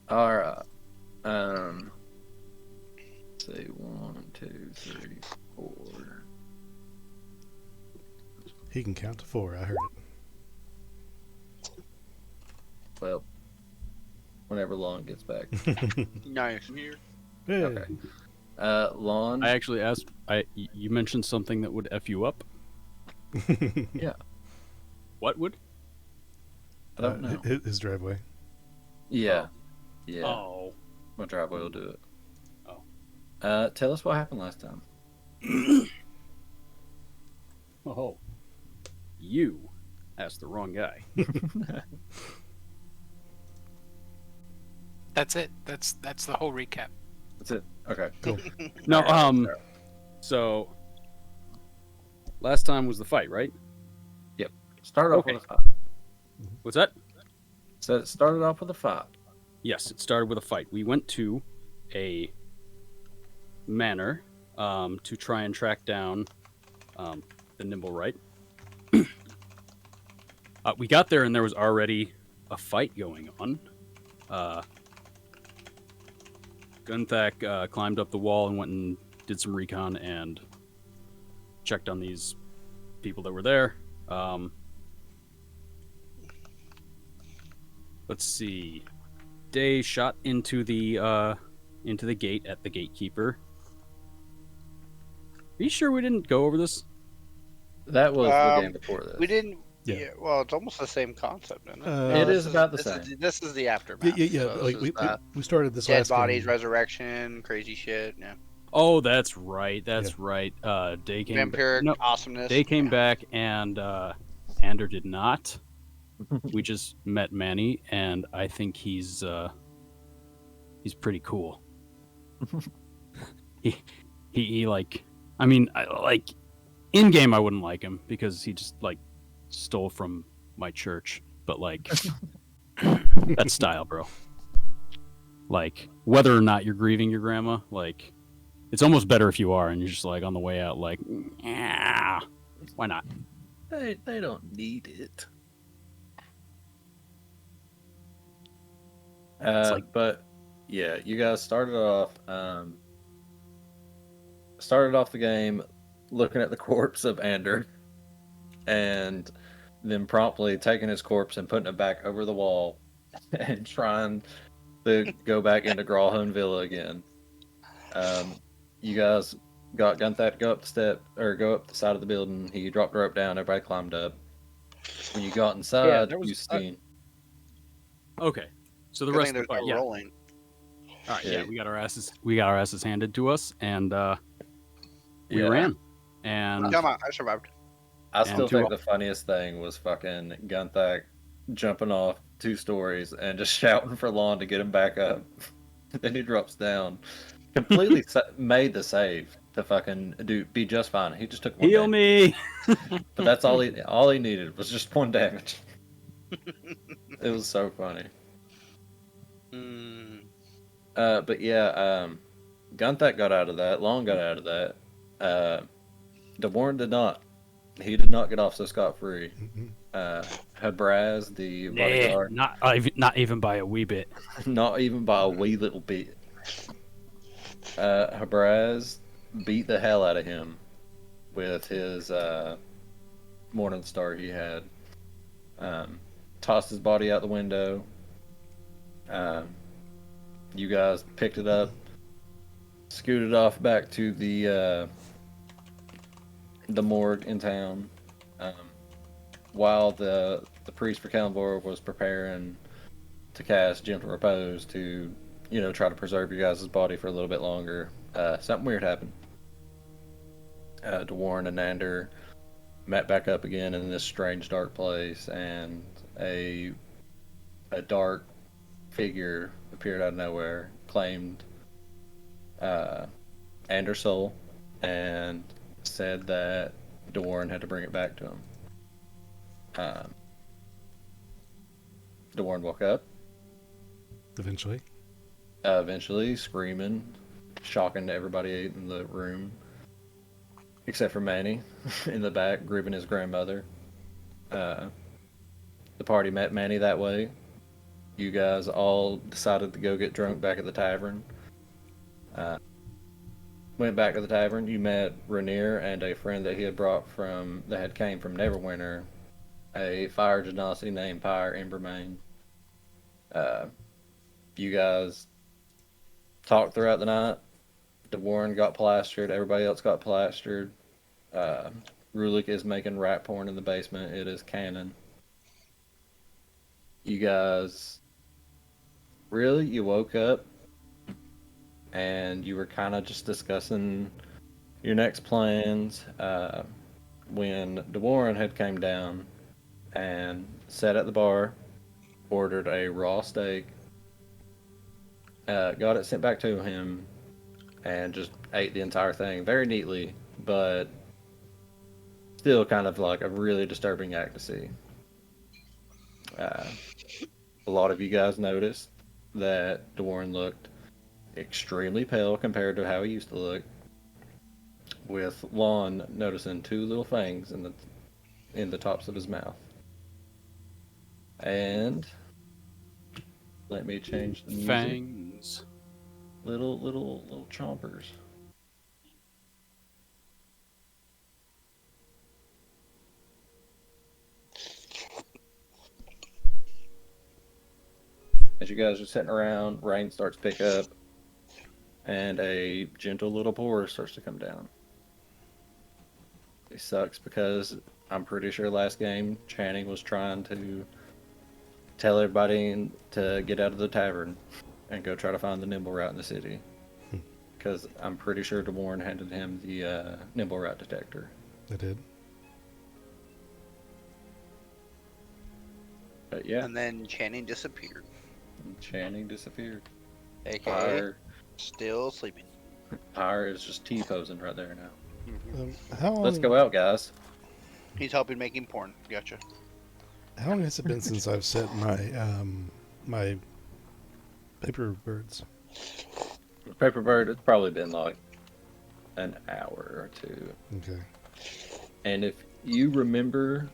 All right. Um, let's see, 1, 2, 3, 4. He can count to 4. I heard Well, whenever Lon gets back. it. Nice. Hey. Okay. Lon. I actually asked. You mentioned something that would f you up. Yeah. What would? I don't know. His driveway. Yeah. Oh. Yeah. Oh. My driveway will do it. Oh. Tell us what happened last time. Oh. You asked the wrong guy. That's it. That's the whole recap. That's it. Okay. Cool. No. Alright. So last time was the fight, right? Started off Okay. with a fight. What's that? So it started off with a fight. Yes, it started with a fight. We went to a manor to try and track down the Nimble Right. We got there and there was already a fight going on. Gunthak climbed up the wall and went and did some recon and checked on these people that were there. Let's see. Day shot into the gate at the gatekeeper. Are you sure we didn't go over this? That was the game before this. We didn't. Yeah. Yeah. Well, it's almost the same concept, isn't it? It is about the this same. This is the aftermath. Yeah. So Like this is we started this dead last bodies, game. resurrection, crazy shit. Yeah. Oh, that's right. That's right. Day came Vampiric no, awesomeness. Day came yeah. back and Ander did not. We just met Manny, and I think he's pretty cool. he like, I mean, like in game I wouldn't like him because he just like stole from my church, but like that's style, bro. Like whether or not you're grieving your grandma, like it's almost better if you are and you're just like on the way out, like, yeah, why not? They don't need it. But yeah, you guys started off the game looking at the corpse of Ander, and then promptly taking his corpse and putting it back over the wall, and trying to go back into Grawhone Villa again. You guys got Gunthat to go up the side of the building. He dropped a rope down. Everybody climbed up. When you got inside, there was- you seen. Okay, so the Good rest thing of the there's fight, no yeah. rolling. All right, Yeah. yeah, we got our asses handed to us, and we Yeah. ran. And Come on, I survived. I still And two think the funniest thing was fucking Gunthak jumping off 2 stories and just shouting for Lon to get him back up. Then he drops down. Completely made the save to fucking be just fine. He just took one heal damage. me. But that's all he needed was just 1 damage. It was so funny. Mm. But yeah, Gunthak got out of that. Lon got out of that. DeWarren did not. He did not get off so scot-free. Habraz, the bodyguard, not even by a wee bit. not even by a wee little bit. Habraz beat the hell out of him with his Morning Star he had. Tossed his body out the window. You guys picked it up, scooted off back to the morgue in town, while the priest for Kalimvor was preparing to cast Gentle Repose to, try to preserve your guys' body for a little bit longer. Something weird happened. DeWarren and Nander met back up again in this strange dark place, and a dark figure appeared out of nowhere, claimed Ander's soul, and said that DeWarren had to bring it back to him. DeWarren woke up, eventually screaming, shocking to everybody in the room, except for Manny in the back, grieving his grandmother. The party met Manny that way. you guys all decided to go get drunk back at the tavern. Uh, Went back to the tavern. You met Rainier and a friend that he had brought from that had came from Neverwinter, a fire genasi named Pyre Embermane. Uh, you guys talked throughout the night. DeWarren got plastered. Everybody else got plastered. Uh, Rulik is making rat porn in the basement. It is canon. You guys, really, you woke up and you were kind of just discussing your next plans when DeWarren had came down and sat at the bar, ordered a raw steak, got it sent back to him, and just ate the entire thing very neatly, but still kind of like a really disturbing act to see. A lot of you guys noticed that DeWarren looked extremely pale compared to how he used to look, with Lon noticing two little fangs in the tops of his mouth. And let me change the music. Fangs. Little chompers. As you guys are sitting around, rain starts to pick up, and a gentle little pour starts to come down. It sucks because I'm pretty sure last game Channing was trying to tell everybody to get out of the tavern and go try to find the nimble route in the city. Because I'm pretty sure DeWarren handed him the nimble route detector. I did. But yeah, And then Channing disappeared. Channing disappeared. AKA Pyre, still sleeping. Pyre is just T-posing right there now. How long, Let's go out, guys. He's helping making porn. Gotcha. How long has it been since I've set my my paper birds? Paper Bird, it's probably been like an hour or two. Okay. And if you remember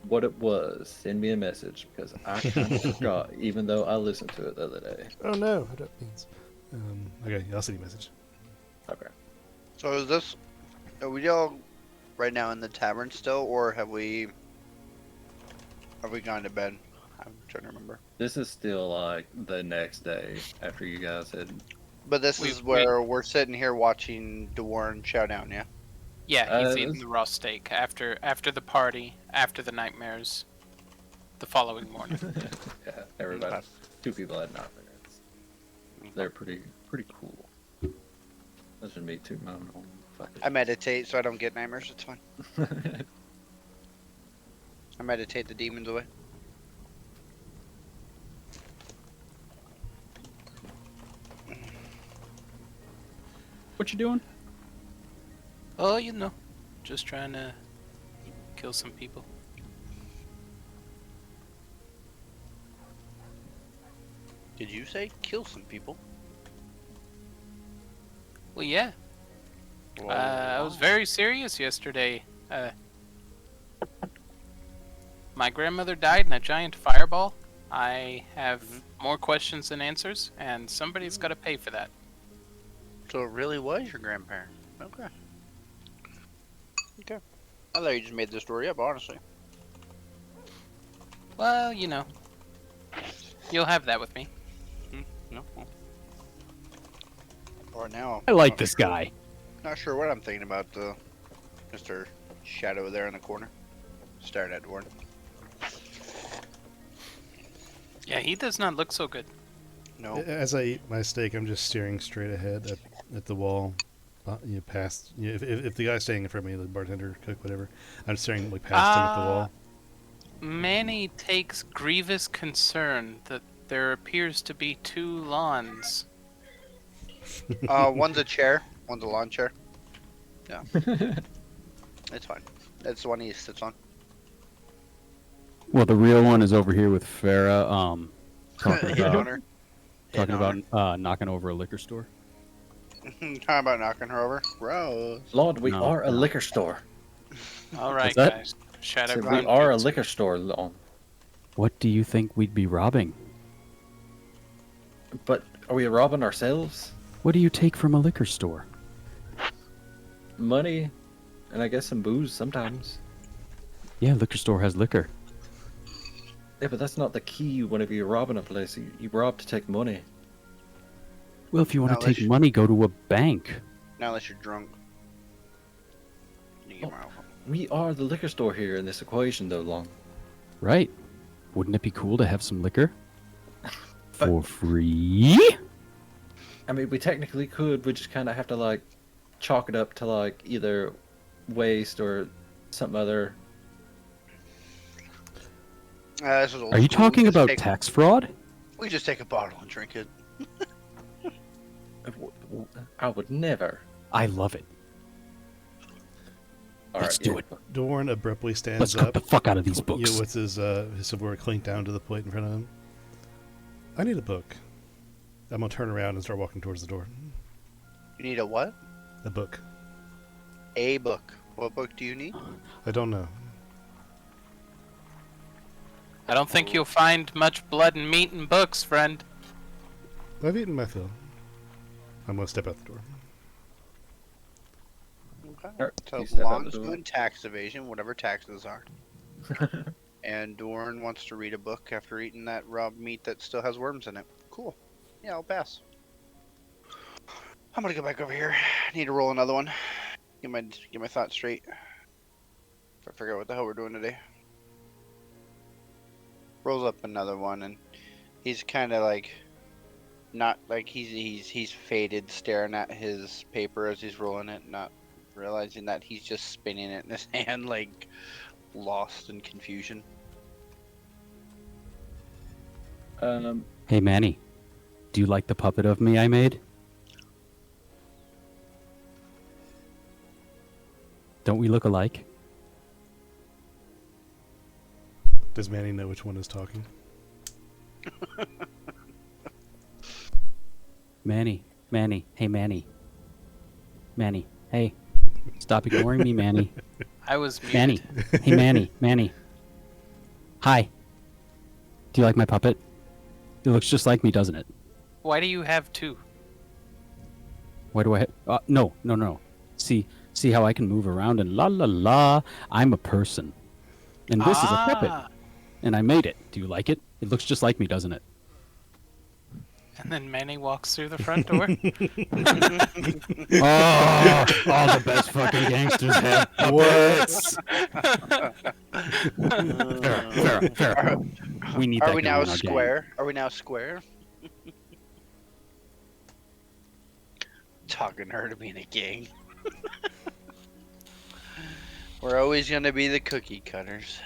what it was, send me a message because I kind of forgot, even though I listened to it the other day. Oh no, I don't mean. Okay, I'll send you a message. Okay. So is this? Are we all right now in the tavern still, or have we gone to bed? I'm trying to remember. This is still like the next day after you guys had. But this We- is where we're sitting here watching DeWarren chow down, yeah? Yeah, he's Uh, eating the raw steak after the party, after the nightmares, the following morning. Yeah, everybody. Okay. Two people had nightmares. They're pretty cool. Those should be two my own fucking. I meditate so I don't get nightmares. It's fine. I meditate the demons away. What you doing? Oh, you know, just trying to kill some people. Did you say kill some people? Well, yeah. I was very serious yesterday. My grandmother died in a giant fireball. I have more questions than answers, and somebody's got to pay for that. So it really was your grandparent. Okay. Okay. I thought you just made this story up, honestly. Well, you know, you'll have that with me. No. Or now. I like not this sure- guy. Not sure what I'm thinking about Mr. Shadow there in the corner. Staring at Dwarn. Yeah, he does not look so good. No. As I eat my steak, I'm just staring straight ahead at the wall. Past. If the guy's staying in front of me, the bartender, cook, whatever, I'm staring like past him at the wall. Manny takes grievous concern that there appears to be two lawns. One's a chair. One's a lawn chair. Yeah. It's fine. That's the one he sits on. Well, the real one is over here with Farah. Talking Hit on about her. talking Hit on about knocking over a liquor store. Talking about knocking her over. Gross. Lord, we No, are a no. liquor store. All right, that? guys. Shadow So we Ground are a Kids. liquor store, Lon. What do you think we'd be robbing? But are we robbing ourselves? What do you take from a liquor store? Money, and I guess some booze sometimes. Yeah, liquor store has liquor. Yeah, but that's not the key whenever you're robbing a place. You rob to take money. Well, if you want Not to unless take you- money, go to a bank. Not unless you're drunk. You get my alcohol. We are the liquor store here in this equation, though, Long. Right. Wouldn't it be cool to have some liquor? For free? I mean, we technically could. We just kind of have to, like, chalk it up to, like, either waste or some other... This was old Are you school. We talking just about take- tax fraud? We just take a bottle and drink it. I would never. I love it. All Let's right, do yeah. it. Dorn abruptly Let's stands cut up. the fuck out of these books. With his silverware clink down to the plate in front of him. I need a book. I'm gonna turn around and start walking towards the door. You need a what? A book. A book. What book do you need? I don't know. I don't think you'll find much blood and meat in books, friend. I've eaten my fill. I'm gonna step out the door. Okay. Alright, So you step out Long's the door. doing tax evasion, whatever taxes are. And Dorn wants to read a book after eating that raw meat that still has worms in it. Cool. Yeah, I'll pass. I'm gonna go back over here. Need to roll another one. Get my thoughts straight. If I figure out what the hell we're doing today. Rolls up another one, and he's kind of like, not like he's faded, staring at his paper as he's rolling it, not realizing that he's just spinning it in his hand, like lost in confusion. Hey, Manny. Do you like the puppet of me I made? Don't we look alike? Does Manny know which one is talking? Manny. Manny. Hey, Manny. Manny. Hey. Stop ignoring me, Manny. I was muted. Manny. Hey, Manny. Manny. Hi. Do you like my puppet? It looks just like me, doesn't it? Why do you have two? Why do I? No. See how I can move around and la la la. I'm a person, and this is a puppet, and I made it. Do you like it? It looks just like me, doesn't it? And then Manny walks through the front door. Oh, all the best fucking gangsters have puppets. Fair. We need Are that we guy now in our gang. square? Are we now square? Talking her to be in a gang. We're always gonna be the cookie cutters.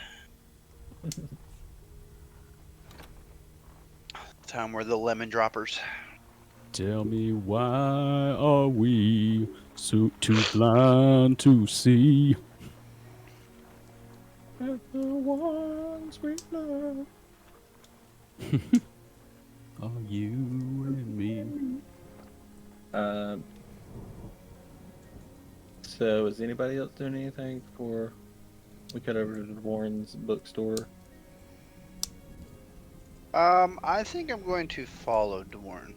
Time we're the lemon droppers. Tell me why are we so too blind to see? That the ones we love are you and me. So is anybody else doing anything before we cut over to Warren's bookstore? I think I'm going to follow Dorn.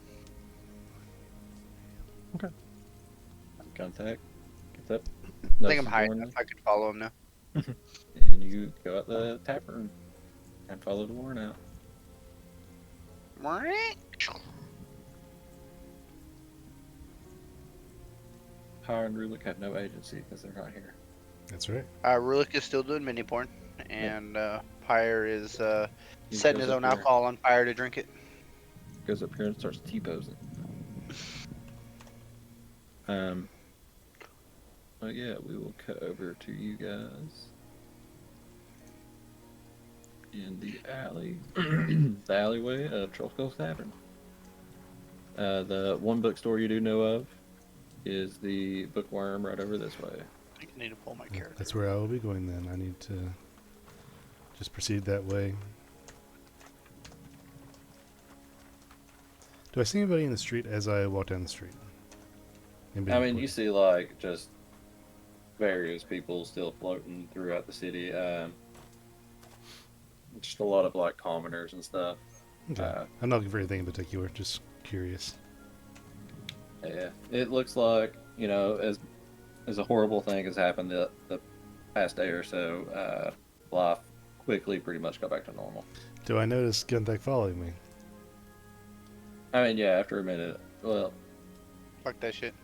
Contact. Gets up. I think I'm high enough. I could follow him now. And you go out the tap room and follow the Warren out. Pyre and Rulik have no agency because they're not here. That's right. Rulik is still doing mini porn, and Pyre is He setting goes his up own here- alcohol on fire to drink it. Goes up here and starts T-posing. Oh yeah, we will cut over to you guys in the alley, the alleyway of Troll Skull's Tavern. The one bookstore you do know of is the Bookworm right over this way. I think I need to pull my character. That's where I will be going then. I need to just proceed that way. Do I see anybody in the street as I walk down the street? Anybody I mean, important? you see like just various people still floating throughout the city. Just a lot of like commoners and stuff. Okay. I'm not looking for anything in particular. Just curious. Yeah, it looks like, as a horrible thing has happened the past day or so, life quickly pretty much got back to normal. Do I notice Gunthak following me? I mean, yeah, after a minute. Well, Fuck that shit.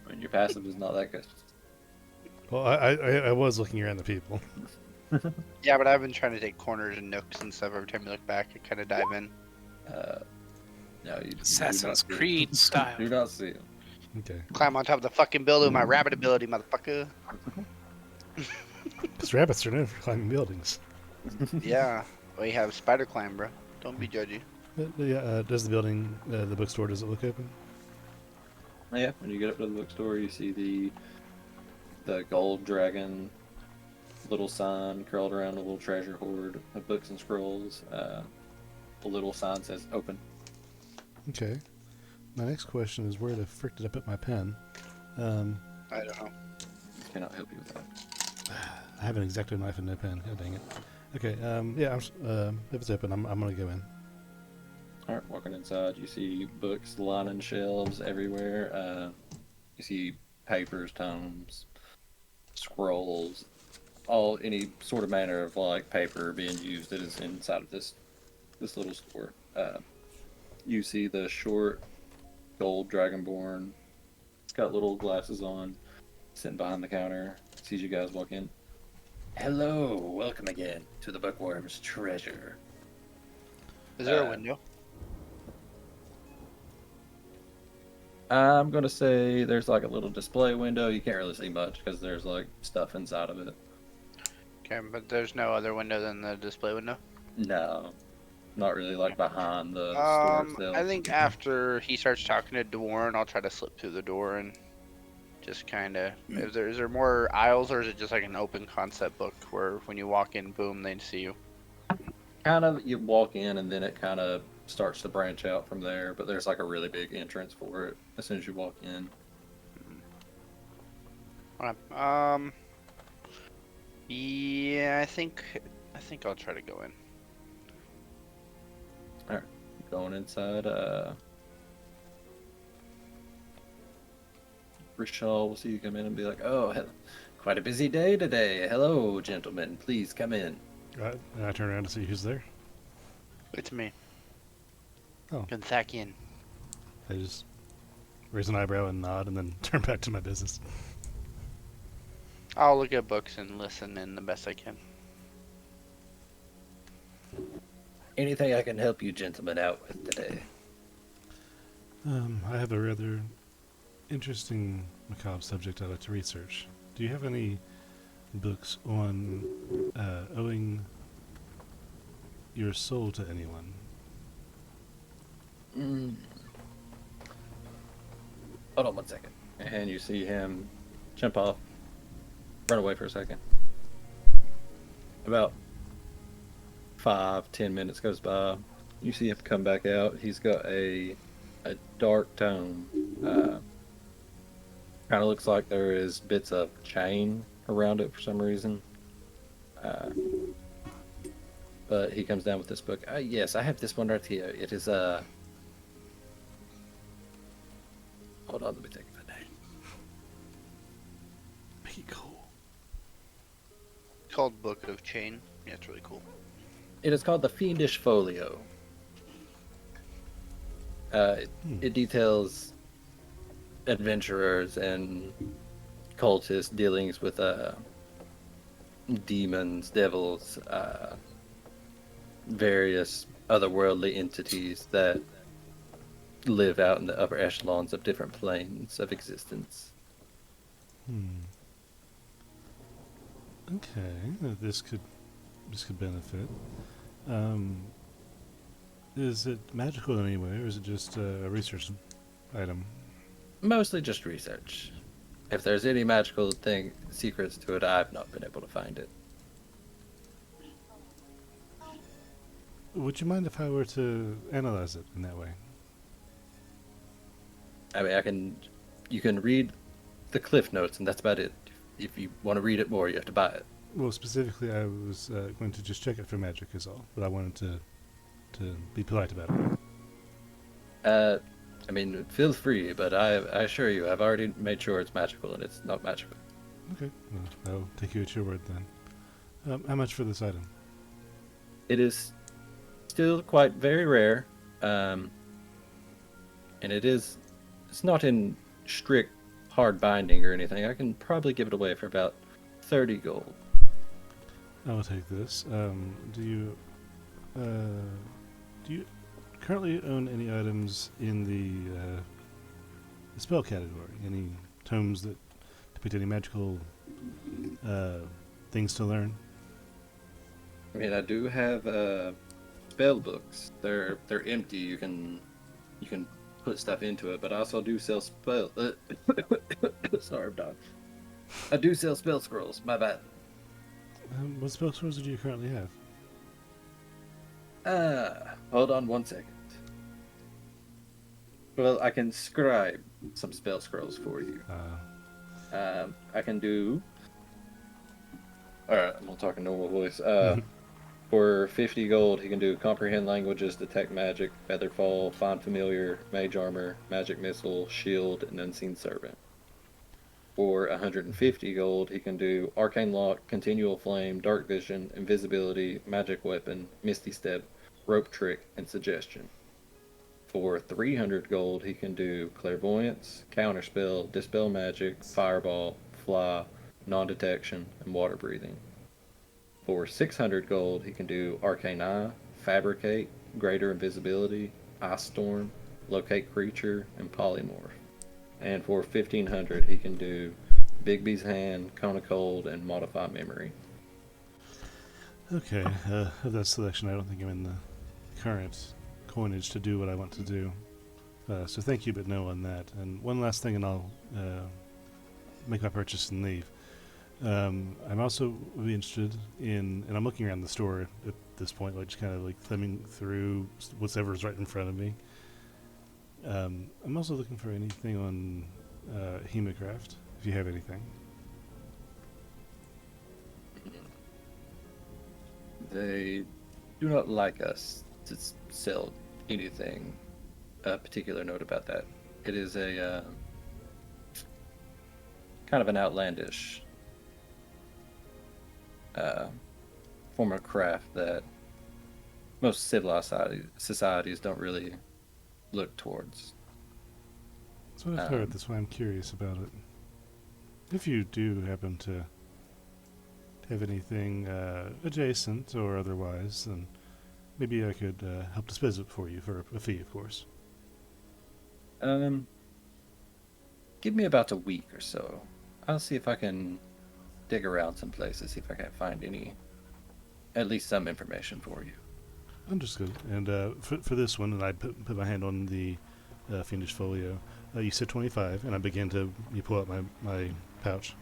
I mean, your passive is not that good. Well, I was looking around the people. Yeah, but I've been trying to take corners and nooks and stuff. Every time you look back, I kind of dive in. No, you do not Assassin's see it. Creed style. Do not see it. Okay. Climb on top of the fucking building with my rabbit ability, motherfucker. Because rabbits are known for climbing buildings. Yeah, we have spider climb, bro. Don't be judgy. Yeah, does the building, the bookstore, does it look open? Yeah, when you get up to the bookstore, you see the gold dragon little sign curled around a little treasure hoard of books and scrolls. The little sign says "Open." Okay. My next question is, where the frick did I put my pen? I don't know. Cannot help you with that. I have an X-Acto knife and no pen. God dang it. Okay, yeah, if it's open, I'm gonna go in. All right, walking inside, you see books lining shelves everywhere. You see papers, tomes, scrolls, any sort of manner of like paper being used that is inside of this little store. You see the short gold dragonborn. It's got little glasses on, sitting behind the counter. Sees you guys walk in. Hello, welcome again to the Bookworm's Treasure. Is there a window? I'm gonna say there's like a little display window. You can't really see much because there's like stuff inside of it. Okay, but there's no other window than the display window? No, not really like behind the store itself. I think after he starts talking to Dorn, I'll try to slip through the door and just kind of... Is there more aisles, or is it just like an open concept book where when you walk in, boom, they see you? Kind of, you walk in and then it kind of starts to branch out from there, but there's like a really big entrance for it as soon as you walk in. Alright, yeah, I think I'll try to go in. All right, going inside. Rishaw will see you come in and be like, "Oh, quite a busy day today. Hello, gentlemen. Please come in." And I turn around to see who's there. It's me. Oh. Gunthakian. I just raise an eyebrow and nod, and then turn back to my business. I'll look at books and listen in the best I can. Anything I can help you gentlemen out with today? I have a rather interesting macabre subject I'd like to research. Do you have any books on owing your soul to anyone? Hold on one second. And you see him jump off, run away for a second. About 5-10 minutes goes by. You see him come back out. He's got a dark tome. Kind of looks like there is bits of chain around it for some reason. But he comes down with this book. Yes, I have this one right here. It is hold on, let me think of the name. Make it cool. It's called Book of Chain. Yeah, it's really cool. It is called The Fiendish Folio. It details adventurers and cultists' dealings with demons, devils, various otherworldly entities that live out in the upper echelons of different planes of existence. Okay, this could benefit. Is it magical in any way, or is it just a research item? Mostly just research. If there's any magical secrets to it, I've not been able to find it. Would you mind if I were to analyze it in that way? I mean, you can read the cliff notes, and that's about it. If you want to read it more, you have to buy it. Well, specifically, I was going to just check it for magic is all, but I wanted to be polite about it. Uh, I mean, feel free, but I assure you, I've already made sure it's magical, and it's not magical. Okay, well, I'll take you at your word then. How much for this item? It is still quite very rare, and it's not in strict hard binding or anything. I can probably give it away for about 30 gold. I will take this. Do you currently own any items in the spell category? Any tomes that depict any magical things to learn? I mean, I do have spell books. They're empty. You can put stuff into it, but I also do sell spell. Sorry, I'm done. I do sell spell scrolls. My bad. What spell scrolls do you currently have? Hold on one second. Well, I can scribe some spell scrolls for you. I can do. All right, I'm gonna talk in normal voice. For 50 gold, he can do comprehend languages, detect magic, featherfall, find familiar, mage armor, magic missile, shield, and unseen servant. For 150 gold, he can do arcane lock, continual flame, dark vision, invisibility, magic weapon, misty step, rope trick, and suggestion. For 300 gold, he can do clairvoyance, counterspell, dispel magic, fireball, fly, non-detection, and water breathing. For 600 gold, he can do arcane eye, fabricate, greater invisibility, ice storm, locate creature, and polymorph. And for 1500, he can do Bigby's hand, cone of cold, and modify memory. Okay, of that selection, I don't think I'm in the current coinage to do what I want to do. So thank you, but no on that. And one last thing, and I'll make my purchase and leave. I'm also be interested in, and I'm looking around the store at this point, like just kind of like thumbing through whatever's right in front of me. I'm also looking for anything on Hemocraft, if you have anything. They do not like us to sell anything. A particular note about that. It is a kind of an outlandish form of craft that most civilized societies don't really look towards. That's what I've heard. That's why I'm curious about it. If you do happen to have anything adjacent or otherwise, then maybe I could help dispose of it for you for a fee, of course. Give me about a week or so. I'll see if I can dig around some places, see if I can find at least some information for you. Understood. And for this one, and I put my hand on the Fiendish Folio, you said 25, and I began to pull out my pouch.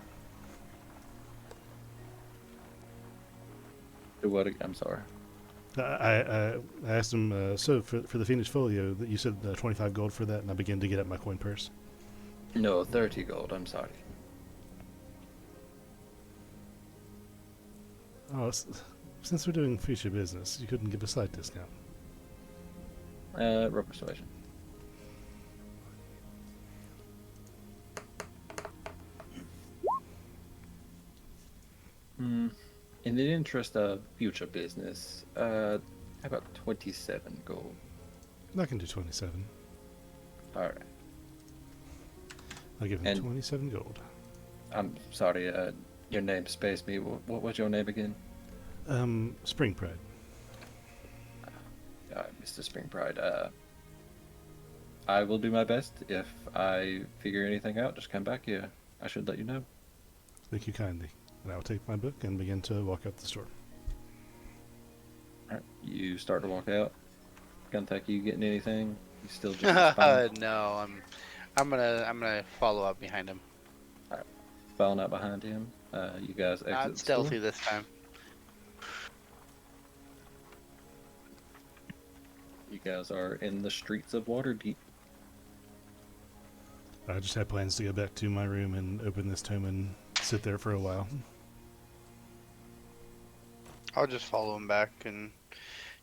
What? I'm sorry. I asked him, so for the Fiendish Folio, that you said 25 gold for that, and I began to get out my coin purse. No, 30 gold, I'm sorry. Oh, since we're doing future business, you couldn't give a slight discount. Roll persuasion. In the interest of future business, how about 27 gold? I can do 27. Alright. I'll give him 27 gold. I'm sorry, your name spaced me. What was your name again? Spring Pride. Mr. Spring Pride. I will do my best. If I figure anything out, just come back here. I should let you know. Thank you kindly. And I will take my book and begin to walk out the store. Alright, you start to walk out. Guntech, you getting anything? You still just No, I'm gonna follow up behind him. Alright, following up behind him. You guys exit Not the stealthy store. this time. You guys are in the streets of Waterdeep. I just had plans to go back to my room and open this tome and sit there for a while. I'll just follow him back and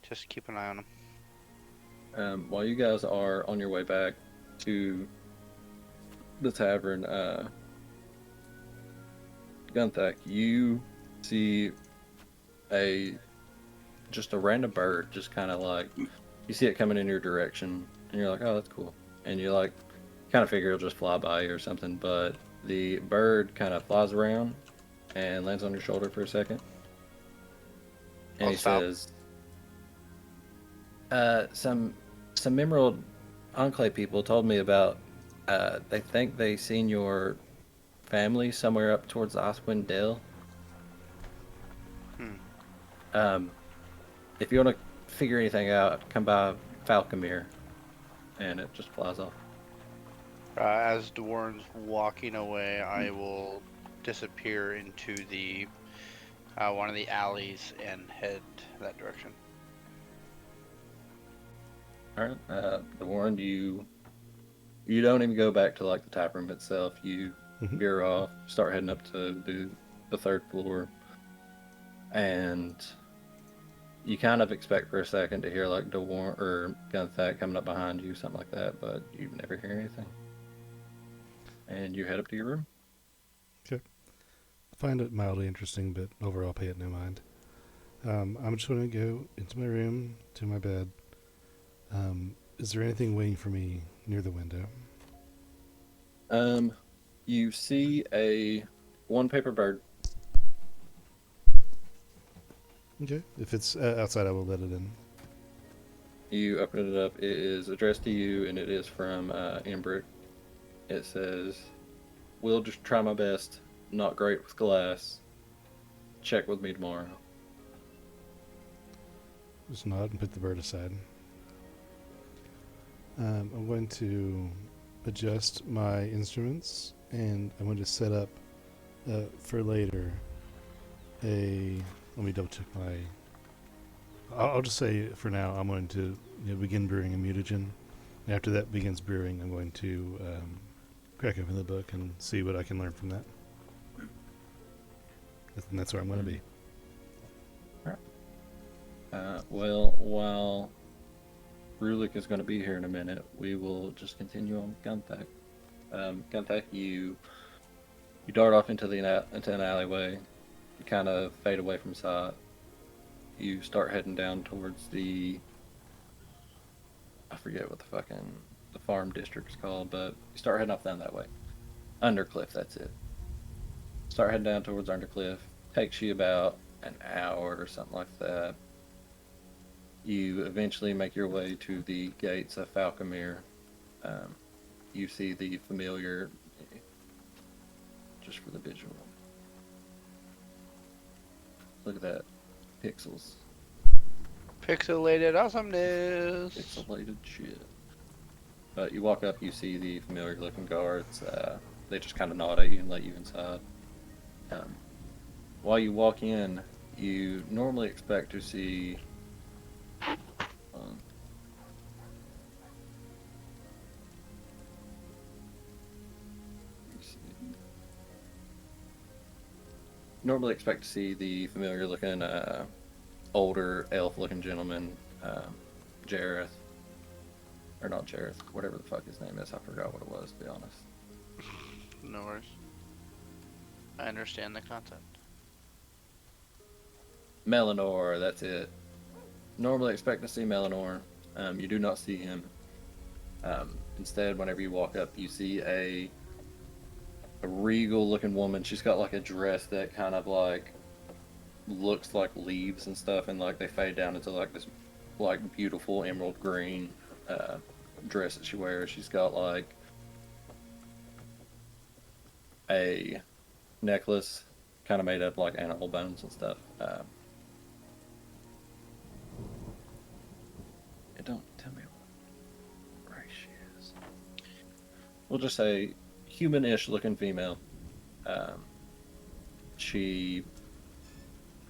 just keep an eye on him. While you guys are on your way back to the tavern, Gunthack, you see a just a random bird, just kind of like you see it coming in your direction, and you're like, "Oh, that's cool," and you like kind of figure it'll just fly by you or something, but the bird kind of flies around and lands on your shoulder for a second, and I'll he stop. says, some Emerald Enclave people told me about. They think they seen your family somewhere up towards the Icewind Dale. Hmm. Um, if you want to figure anything out, come by Falcomere, and it just flies off. As Dwarn's walking away, I will disappear into the one of the alleys and head that direction. All right, the one you don't even go back to like the tap room itself. You Mhm. veer off, start heading up to the third floor, and you kind of expect for a second to hear like Dewar or Gunthack coming up behind you, something like that, but you never hear anything. And you head up to your room. Okay. I find it mildly interesting, but overall pay it no mind. I'm just going to go into my room, to my bed. Is there anything waiting for me near the window? You see a one paper bird. Okay. If it's outside, I will let it in. You open it up. It is addressed to you, and it is from Embrick. It says, "Will just try my best. Not great with glass. Check with me tomorrow." Just nod and put the bird aside. I'm going to adjust my instruments, and I'm going to set up for later let me double check my. I'll just say for now I'm going to begin brewing a mutagen. After that begins brewing, I'm going to crack open the book and see what I can learn from that. And that's where I'm going to be. Well, while Rulik is going to be here in a minute, we will just continue on with Gunthack. Gunthack, you dart off into an alleyway. You kind of fade away from sight. You start heading down towards I forget what the farm district's called, but you start heading off down that way. Undercliff, that's it. Start heading down towards Undercliff. Takes you about an hour or something like that. You eventually make your way to the gates of Falcomere. You see the familiar, just for the visual. Look at that. Pixels. Pixelated awesomeness. Pixelated shit. But you walk up, you see the familiar looking guards. They just kind of nod at you and let you inside. While you walk in, you normally expect to see. Normally expect to see the familiar looking, older elf looking gentleman, Jareth. Or not Jareth, whatever the fuck his name is. I forgot what it was, to be honest. No worries. I understand the concept. Melanor, that's it. Normally expect to see Melanor. You do not see him. Instead, whenever you walk up, you see a regal looking woman. She's got like a dress that kind of like looks like leaves and stuff, and like they fade down into like this like beautiful emerald green dress that she wears. She's got like a necklace kind of made up like animal bones and stuff. It don't tell me what race she is. We'll just say human-ish looking female. She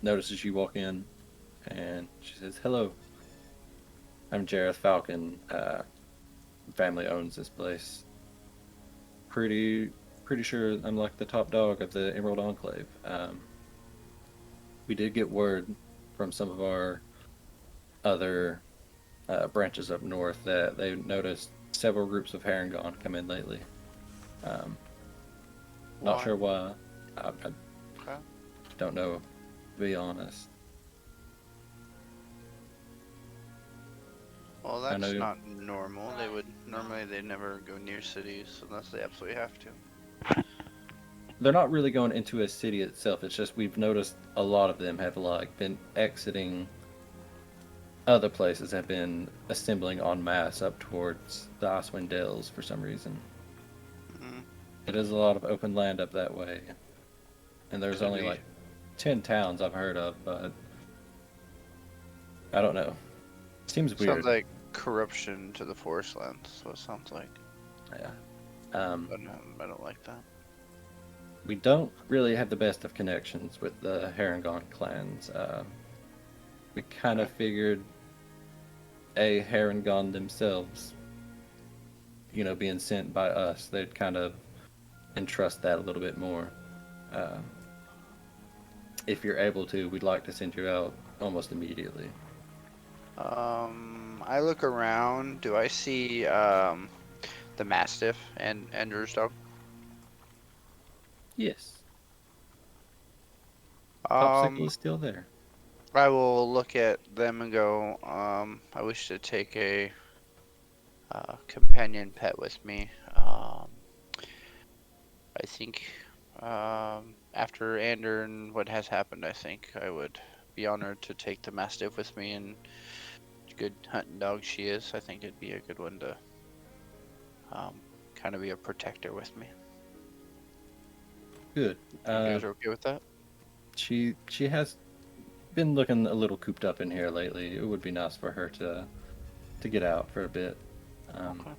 notices you walk in, and she says, "Hello, I'm Jareth Falcon. Family owns this place. Pretty sure I'm like the top dog of the Emerald Enclave. We did get word from some of our other branches up north that they've noticed several groups of Harengon come in lately. Um, Not Why? sure why. I Okay. don't know, to be honest. Well, I that's know not normal. They never go near cities unless they absolutely have to. they're not really going into a city itself. It's just we've noticed a lot of them have like been exiting other places, have been assembling en masse up towards the Icewind Dales for some reason. Mm, It is a lot of open land up that way, and there's could only be. like 10 towns I've heard of, but I don't know. Seems Sounds weird. like corruption to the forest lands. So it sounds like. Yeah. Um, But I don't like that. we don't really have the best of connections with the Harengon clans. We kind of Okay. figured a Harengon themselves, being sent by us, they'd kind of entrust that a little bit more. Uh, if you're able to, we'd like to send you out almost immediately. I look around. Do I see the Mastiff and Ender's dog? Yes, Popsicle Um, is still there. I will look at them and go, I wish to take a companion pet with me. I think after Ander and what has happened, I think I would be honored to take the Mastiff with me, and good hunting dog she is. I think it'd be a good one to kind of be a protector with me. Good. You guys are okay with that? She has been looking a little cooped up in here lately. It would be nice for her to get out for a bit. Um, Okay.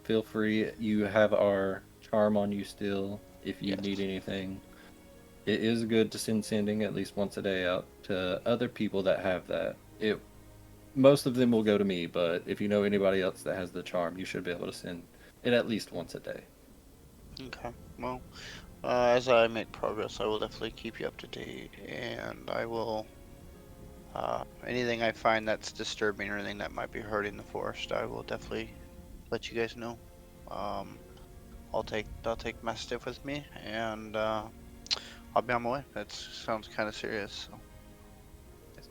Feel free. You have our charm on you still. If you Yes. need anything, it is good to sending at least once a day out to other people that have that. Most of them will go to me, but if you know anybody else that has the charm, you should be able to send it at least once a day. Okay. Well, as I make progress, I will definitely keep you up to date, and I will. Anything I find that's disturbing or anything that might be hurting the forest, I will definitely let you guys know. Um, I'll take Mastiff with me, and I'll be on my way. That sounds kind of serious. So.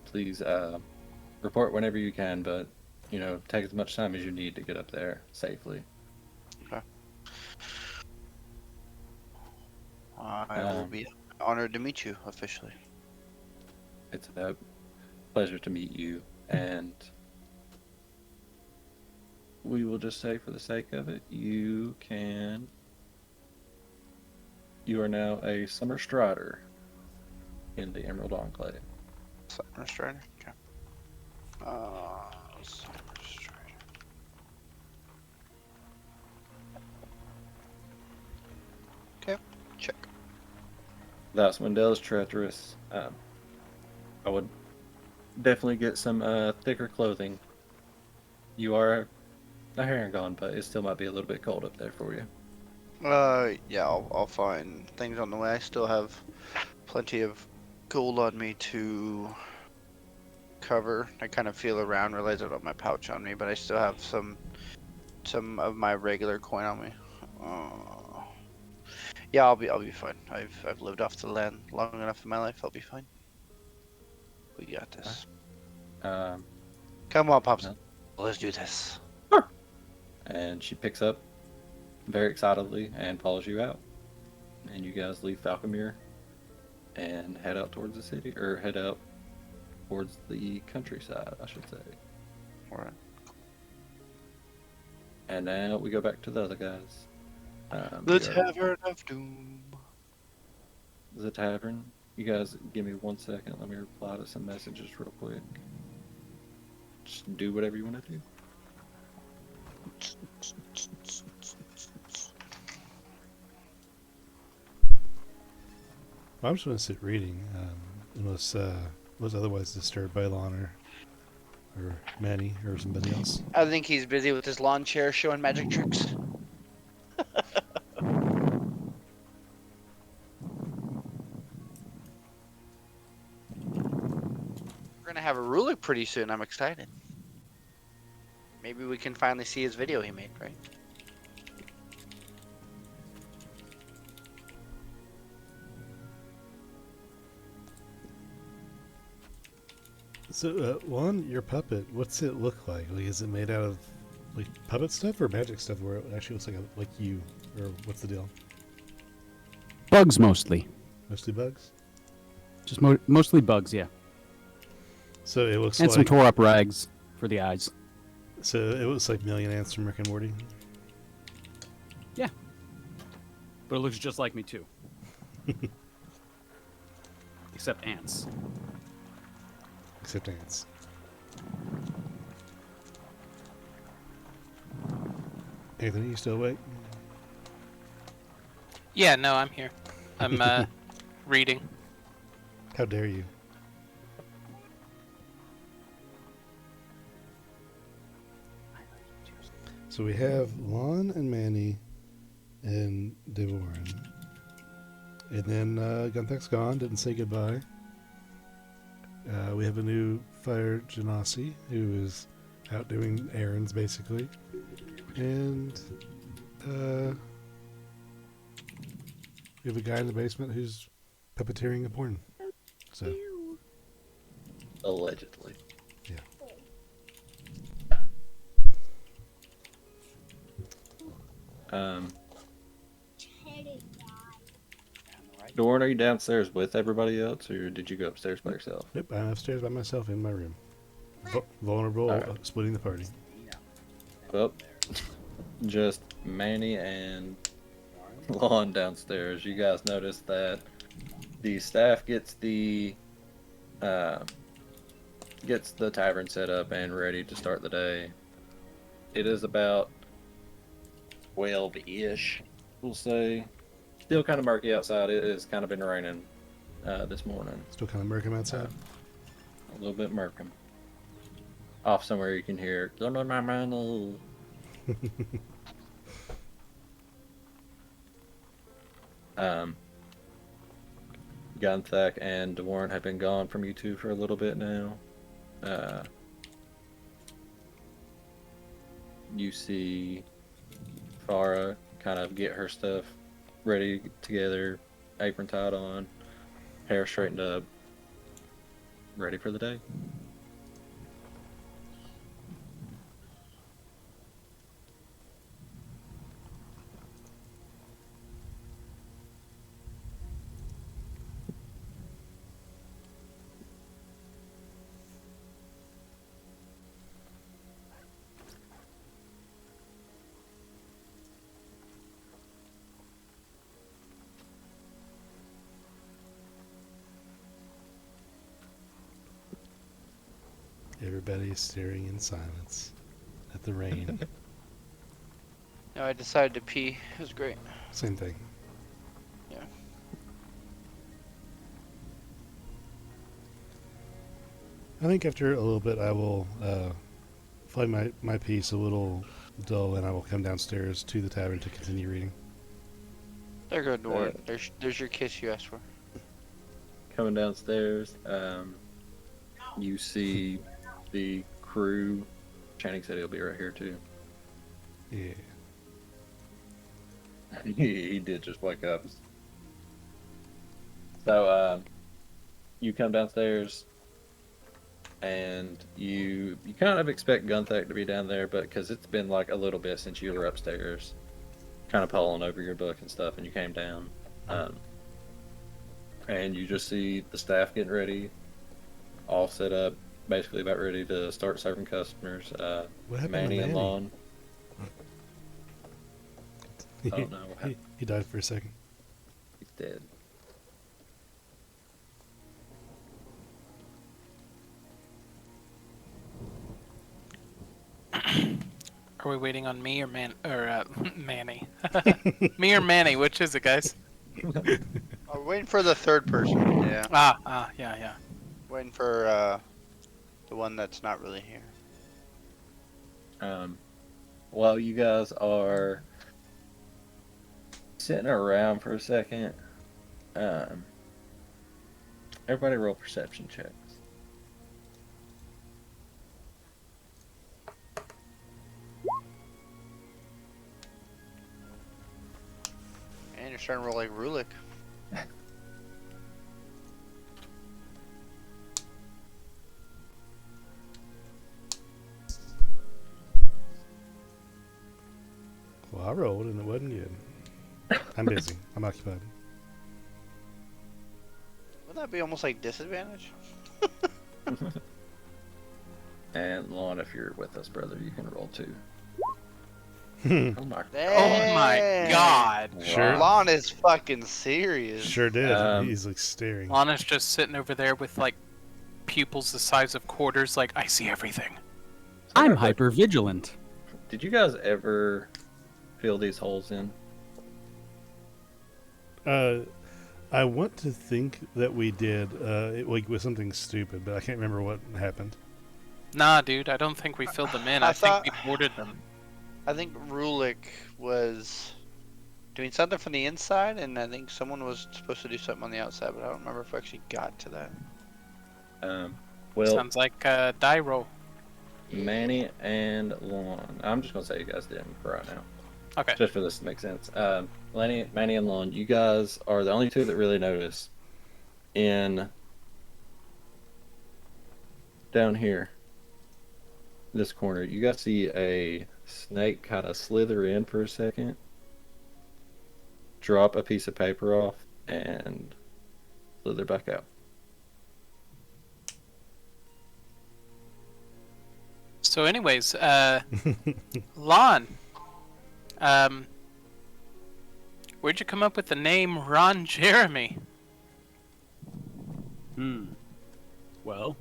Please report whenever you can, but take as much time as you need to get up there safely. Okay. I will Um, be honored to meet you officially. it's a pleasure to meet you, and we will just say, for the sake of it, you are now a Summer Strider in the Emerald Enclave. Summer Strider. Okay. Summer Strider. Okay. Check. That's Wendell is treacherous. I would definitely get some thicker clothing. You are a Harengon, but it still might be a little bit cold up there for you. Yeah, I'll find things on the way. I still have plenty of gold on me to cover. I kind of feel around, realize I don't have my pouch on me, but I still have some of my regular coin on me. Yeah, I'll be fine. I've lived off the land long enough in my life. I'll be fine. We got this. Um, Come on, Pops. no. Let's do this. And she picks up very excitedly and follows you out. And you guys leave Falconmere and head out towards the city, or head out towards the countryside, I should say. All right. And now we go back to the other guys. The we are- Tavern of Doom. The tavern. You guys give me 1 second. Let me reply to some messages real quick. Just do whatever you want to do. I'm just going to sit reading, unless was otherwise disturbed by Lon or Manny or somebody else. I think he's busy with his lawn chair showing magic tricks. We're gonna have a ruler pretty soon. I'm excited. Maybe we can finally see his video he made, right? So, Juan, your puppet, what's it look like? Like, is it made out of like puppet stuff or magic stuff where it actually looks like you, or what's the deal? Bugs mostly. Mostly bugs. Just mostly bugs, yeah. So it looks And some like tore up rags for the eyes. so it looks like Million Ants from Rick and Morty. But it looks just like me too. Except ants. Except ants. Anthony, you still awake? Yeah, no, I'm here. I'm reading. How dare you? So we have Lon and Manny and Devorin. And then Gunthek's gone, didn't say goodbye. We have a new Fire Genasi who is out doing errands basically. And we have a guy in the basement who's puppeteering a porn. So, Allegedly. Um, Dorn, are you downstairs with everybody else, or did you go upstairs by yourself? yep, I'm upstairs by myself in my room. Vulnerable, Alright. splitting the party. Well, just Manny and Lon downstairs. You guys notice that the staff gets the tavern set up and ready to start the day. It is about 12-ish, we'll say. Still kind of murky outside. It has kind of been raining this morning. Still kind of murky outside. A little bit murky. Off somewhere you can hear, "Give me my money." Gunthek and Dewarren have been gone from you two for a little bit now. You see Farah kind of get her stuff ready together, apron tied on, hair straightened up, ready for the day. Everybody is staring in silence at the rain. No, I decided to pee. It was great. Same thing. Yeah. I think after a little bit I will find my piece a little dull and I will come downstairs to the tavern to continue reading. There you go, Doran. There's your kiss you asked for. Coming downstairs, you see the crew. Channing said he'll be right here too. Yeah. He did just wake up. So you come downstairs, and you kind of expect Gunthek to be down there, but because it's been like a little bit since you were upstairs, kind of pulling over your book and stuff, and you came down, and you just see the staff getting ready, all set up, basically about ready to start serving customers. What happened Manny to and Manny? Lon. Oh no, what happened? He died for a second. He's dead. Are we waiting on me or Manny? Me or Manny? Which is it, guys? I'm waiting for the third person. Yeah. Yeah. Waiting for the one that's not really here. While you guys are sitting around for a second, everybody roll perception checks. You're starting to roll like Rulik. Well, I rolled and it wasn't good. I'm busy. I'm occupied. Would that be almost like disadvantage? And Lon, if you're with us, brother, you can roll too. Oh my Oh my Dang. god. Sure. Lon is fucking serious. Sure did. Um, He's like staring. Lana's just sitting over there with like pupils the size of quarters, like I see everything. I'm hyper vigilant. Did you guys ever fill these holes in? I want to think that we did. It was something stupid, but I can't remember what happened. Nah, dude, I don't think we filled them in. I think we boarded them. I think Rulik was doing something from the inside, and I think someone was supposed to do something on the outside, but I don't remember if we actually got to that. Well, Sounds like a die roll. Manny and Lon. I'm just gonna say you guys did them for right now, Okay. just for this to make sense. Manny and Lon, you guys are the only two that really notice. In down here, this corner, you guys see a snake kind of slither in for a second, drop a piece of paper off, and slither back out. So, anyways, Lon, where'd you come up with the name Ron Jeremy? Well,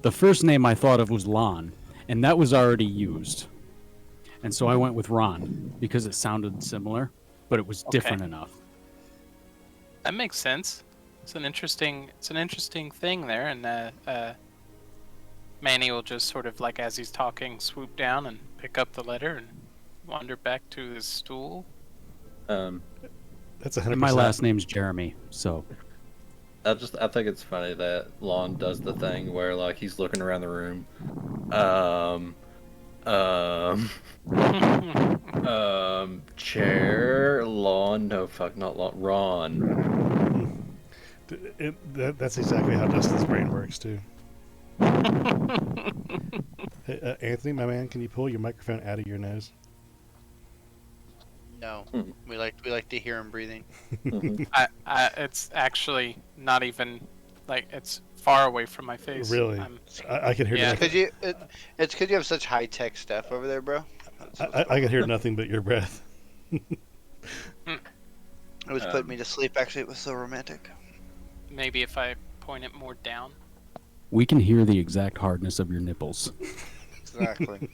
the first name I thought of was Lon, and that was already used. And so I went with Ron because it sounded similar, but it was different enough. That makes sense. It's an interesting thing there, and Manny will just sort of like as he's talking, swoop down and pick up the letter and wander back to his stool. Um, That's 100%. And my last name's Jeremy, so I think it's funny that Lon does the thing where like he's looking around the room. Chair, Lon, no fuck, not Lon, Ron. That's exactly how Dustin's brain works too. Hey, Anthony, my man, can you pull your microphone out of your nose? No, Hmm. we like to hear him breathing. It's actually not even like it's far away from my face. Really? I can hear Yeah. nothing. It's because you have such high tech stuff over there, bro. I can hear nothing but your breath. It was putting me to sleep. Actually, it was so romantic. Maybe if I point it more down. we can hear the exact hardness of your nipples. Exactly.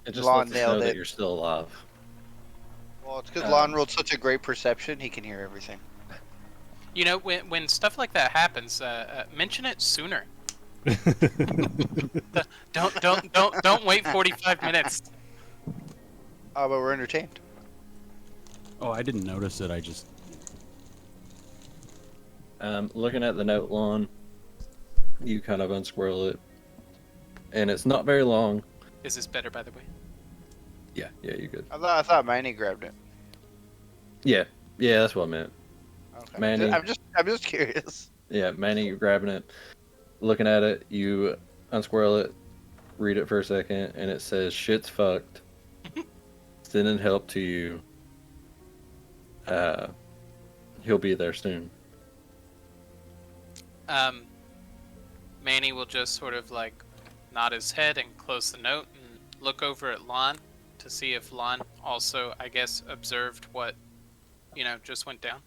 It just Lon lets us know nailed that it. you're still alive. Well, it's because Lon rolled such a great perception. He can hear everything. You know, when stuff like that happens, mention it sooner. Don't wait 45 minutes. Oh, but we're entertained. Oh, I didn't notice it. I just Looking at the note, Lon, you kind of unsquirrel it, and it's not very long. Is this better, by the way? Yeah, you're good. I thought Manny grabbed it. Yeah, that's what I meant. Okay. Manny. I'm just curious. Yeah, Manny, you're grabbing it, looking at it, you unsquirrel it, read it for a second, and it says, "Shit's fucked. Sending help to you. He'll be there soon." Manny will just sort of like nod his head and close the note and look over at Lon to see if Lon also, I guess, observed what, just went down.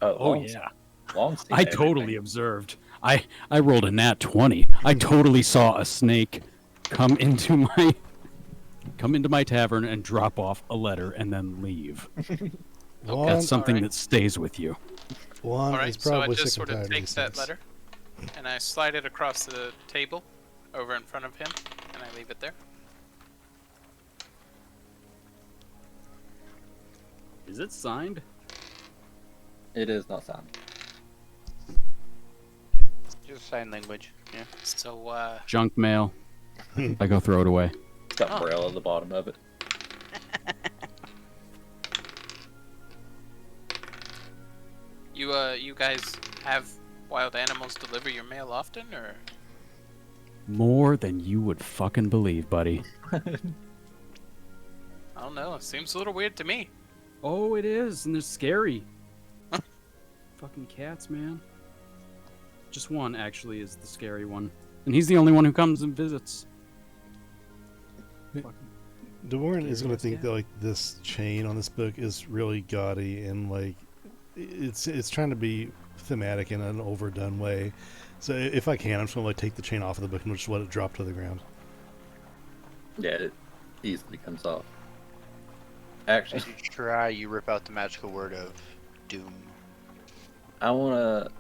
Oh Lon's- yeah. Lon's seen I everything. totally observed. I rolled a nat 20. I totally saw a snake come into my tavern and drop off a letter and then leave. Lon, That's something Alright. that stays with you. Lon All is right, so I probably just sick sort and of tired take these that things. letter and I slide it across the table over in front of him and I leave it there. Is it signed? It is not signed. Just sign language. Yeah. So, Junk mail. I go throw it away. It's got Braille at the bottom of it. You guys have wild animals deliver your mail often, or? More than you would fucking believe, buddy. I don't know. It seems a little weird to me. Oh, it is, and they're scary. Fucking cats, man. Just one, actually, is the scary one. And he's the only one who comes and visits. DeWarren is going to Curious think cat. that like this chain on this book is really gaudy and like it's trying to be thematic in an overdone way. So if I can, I'm just going to like take the chain off of the book and just let it drop to the ground. Yeah, it easily comes off. Actually, As you try, you rip out the magical word of doom. I want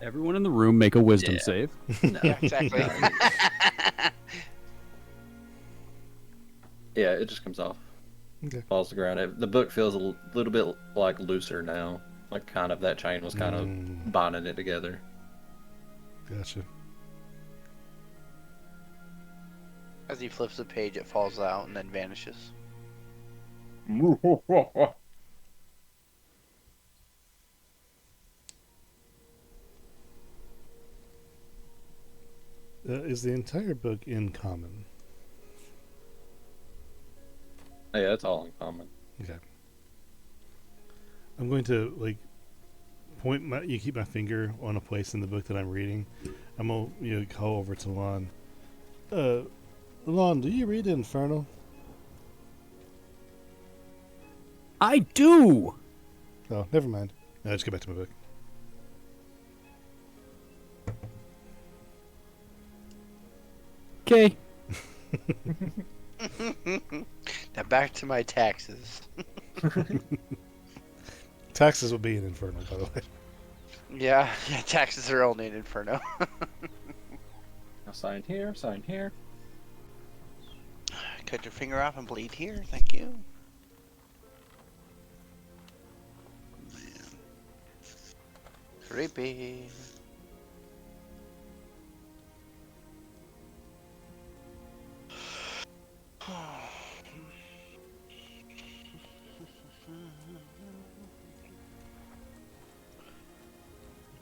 Everyone in the room make a wisdom Yeah. save. to. No. Yeah, exactly. Yeah, it just comes off. Okay. Falls to the ground. The book feels a little bit like looser now. Like kind of that chain was kind Mm. of bonding it together. Gotcha. As he flips the page, it falls out and then vanishes. Is the entire book in common? Yeah, it's all in common. Okay. I'm going to like point my. You keep my finger on a place in the book that I'm reading. I'm gonna call over to Lon. Lon, do you read Inferno? I do! Oh, never mind. No, just go back to my book. Okay. Now back to my taxes. Taxes will be in Inferno, by the way. Yeah, taxes are only in Inferno. Now sign here, sign here. Cut your finger off and bleed here. Thank you. Man. Creepy.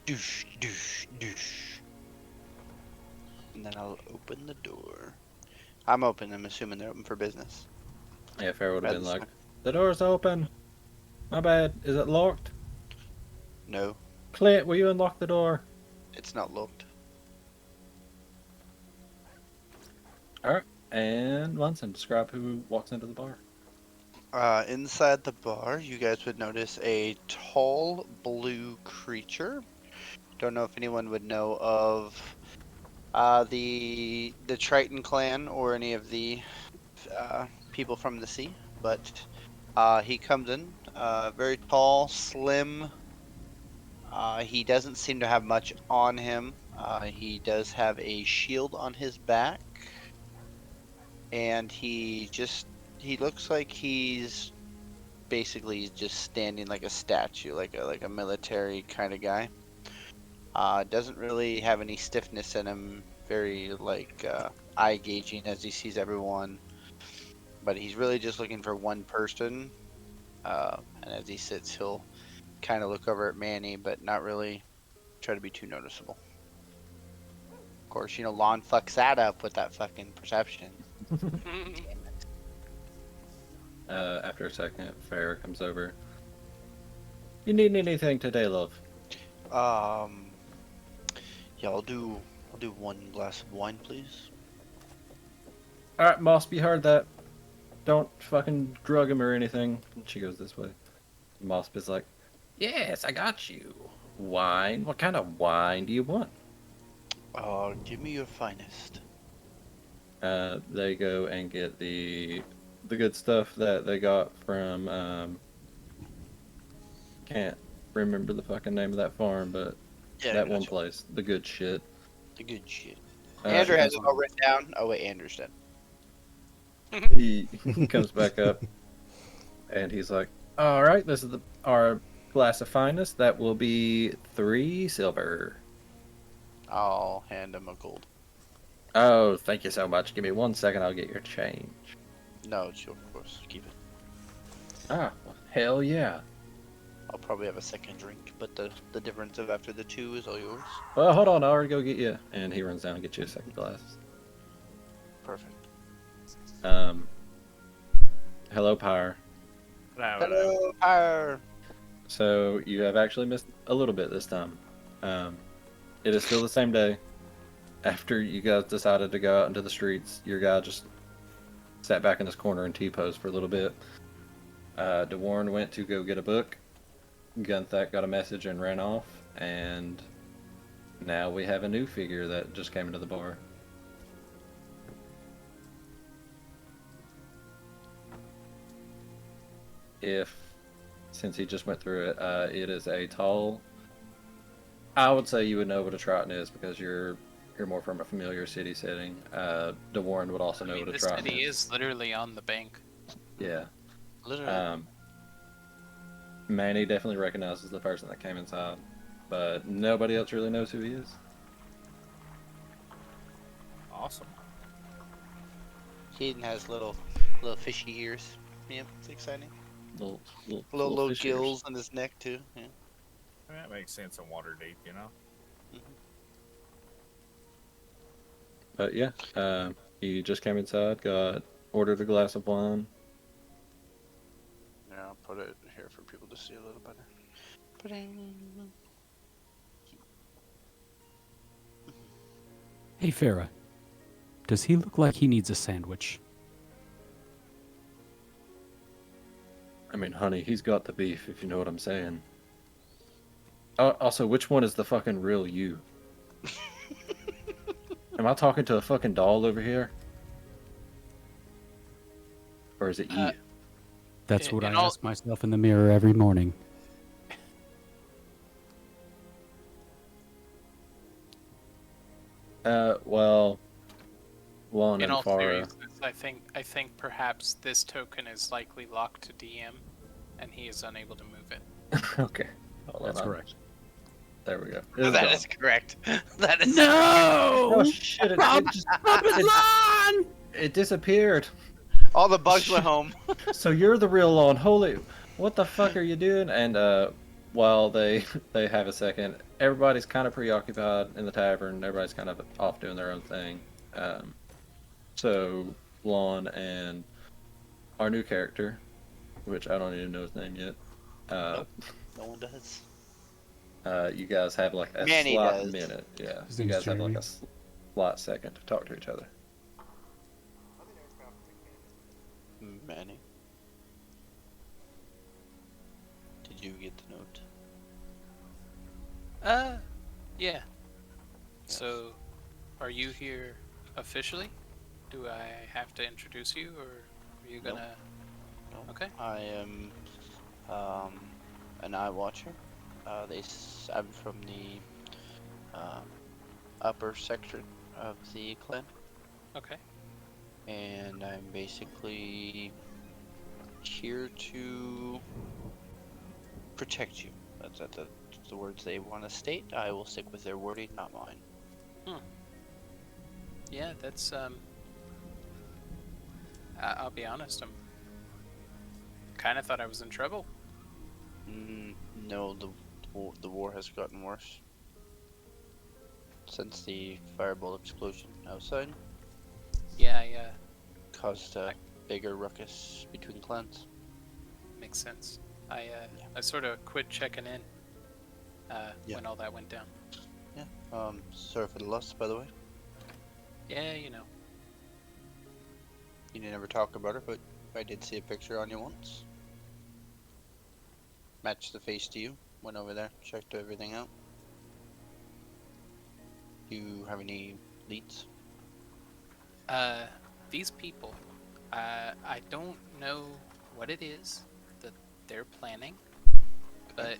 Douche, douche, douche. And then I'll open the door. I'm open. I'm assuming they're open for business. Yeah, Farrah would have been That's like, the door's open. My bad. Is it locked? No, Clint, will you unlock the door? it's not locked. Alright. And Munson, describe who walks into the bar. Inside the bar, you guys would notice a tall blue creature. Don't know if anyone would know of the Triton clan or any of the people from the sea, but he comes in very tall, slim. He doesn't seem to have much on him. He does have a shield on his back, and he looks like he's basically just standing like a statue, like a military kind of guy. Doesn't really have any stiffness in him. Very like eye gauging as he sees everyone, but he's really just looking for one person. And as he sits, he'll kind of look over at Manny, but not really try to be too noticeable. Of course, Lon fucks that up with that fucking perception. After a second, Farrah comes over. You need anything today, love? Yeah, I'll do one glass of wine, please. Alright, boss, you heard that. Don't fucking drug him or anything. And she goes this way. Mosp is like, yes, I got you. Wine? What kind of wine do you want? Give me your finest. They go and get the good stuff that they got from, can't remember the fucking name of that farm, but Yeah, that I one gotcha. place. The good shit. The good shit. He Andrew has comes- it all written down. Oh wait, Andrew's dead. he comes back up and he's like, all right, this is our glass of finest. That will be 3 silver. I'll hand him a gold. Oh, thank you so much. Give me 1 second. I'll get your change. No, it's your, of course. Keep it. Ah, well, hell yeah. I'll probably have a second drink, but the difference of after the 2 is all yours. Well, hold on, I'll already go get you. And he runs down and gets you a second glass. Perfect. Hello, Pyre. Hello, Pyre. So you have actually missed a little bit this time. It is still the same day. After you guys decided to go out into the streets, your guy just sat back in this corner and T-posed for a little bit. DeWarren went to go get a book. Gunthack got a message and ran off. And now we have a new figure that just came into the bar. Since he just went through it, it is a tall. I would say you would know what a Triton is because you're more from a familiar city setting. DeWarren would also know what a this Triton city is. is literally on the bank. Yeah. Literally. Manny definitely recognizes the person that came inside, but nobody else really knows who he is. Awesome. Caden has little fishy ears. Yep, it's exciting. Little fish ears. gills on his neck too. Yeah. That makes sense in Waterdeep, you know? But yeah, he just came inside, ordered a glass of wine. Yeah, I'll put it here for people to see a little better. Hey, Farah. Does he look like he needs a sandwich? I mean, honey, he's got the beef, if you know what I'm saying. Also, which one is the fucking real you? Am I talking to a fucking doll over here? Or is it you? That's what I in all- ask myself in the mirror every morning. Well, Lon In and all Farah. seriousness, I think perhaps this token is likely locked to DM, and he is unable to move it. Okay. Hold That's on. correct. There we go. That is correct. That is No! Oh shit! It disappeared. all the bugs went home. So you're the real Lon. Holy, what the fuck are you doing? And while they have a second, everybody's kind of preoccupied in the tavern. Everybody's kind of off doing their own thing. So Lon and our new character, which I don't even know his name yet. No one does. You guys have like a Manny slight does. minute. Yeah, His you name's guys have like Jeremy. a slight second to talk to each other. Manny. Did you get the note? Yeah. So, are you here officially? Do I have to introduce you, or are you gonna? No. Okay. I am an eye watcher. I'm from the upper section of the clan, Okay. and I'm basically here to protect you. That's the words they want to state. I will stick with their wording, not mine. Yeah, that's I'll be honest. I'm kind of thought I was in trouble. No, the war has gotten worse since the fireball explosion outside Yeah, caused a bigger ruckus between clans. makes sense. I sort of quit checking in Yeah. when all that went down. Sorry for the loss, by the way. Yeah, you know. You didn't ever talk about her, but I did see a picture on you once. Matched the face to you. Went over there, checked everything out. Do you have any leads? These people, I don't know what it is that they're planning, but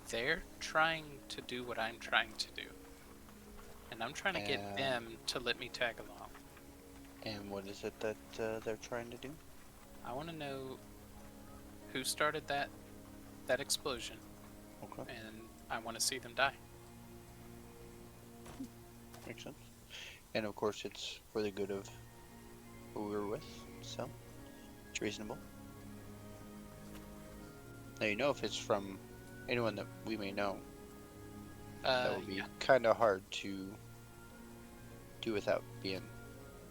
they're trying to do what I'm trying to do. And I'm trying to get them to let me tag along. And what is it that they're trying to do? I want to know who started that explosion, Okay, and I want to see them die. makes sense. And of course, it's for the good of who we're with, so it's reasonable. Now you know if it's from anyone that we may know, that would be Yeah. kind of hard to do without being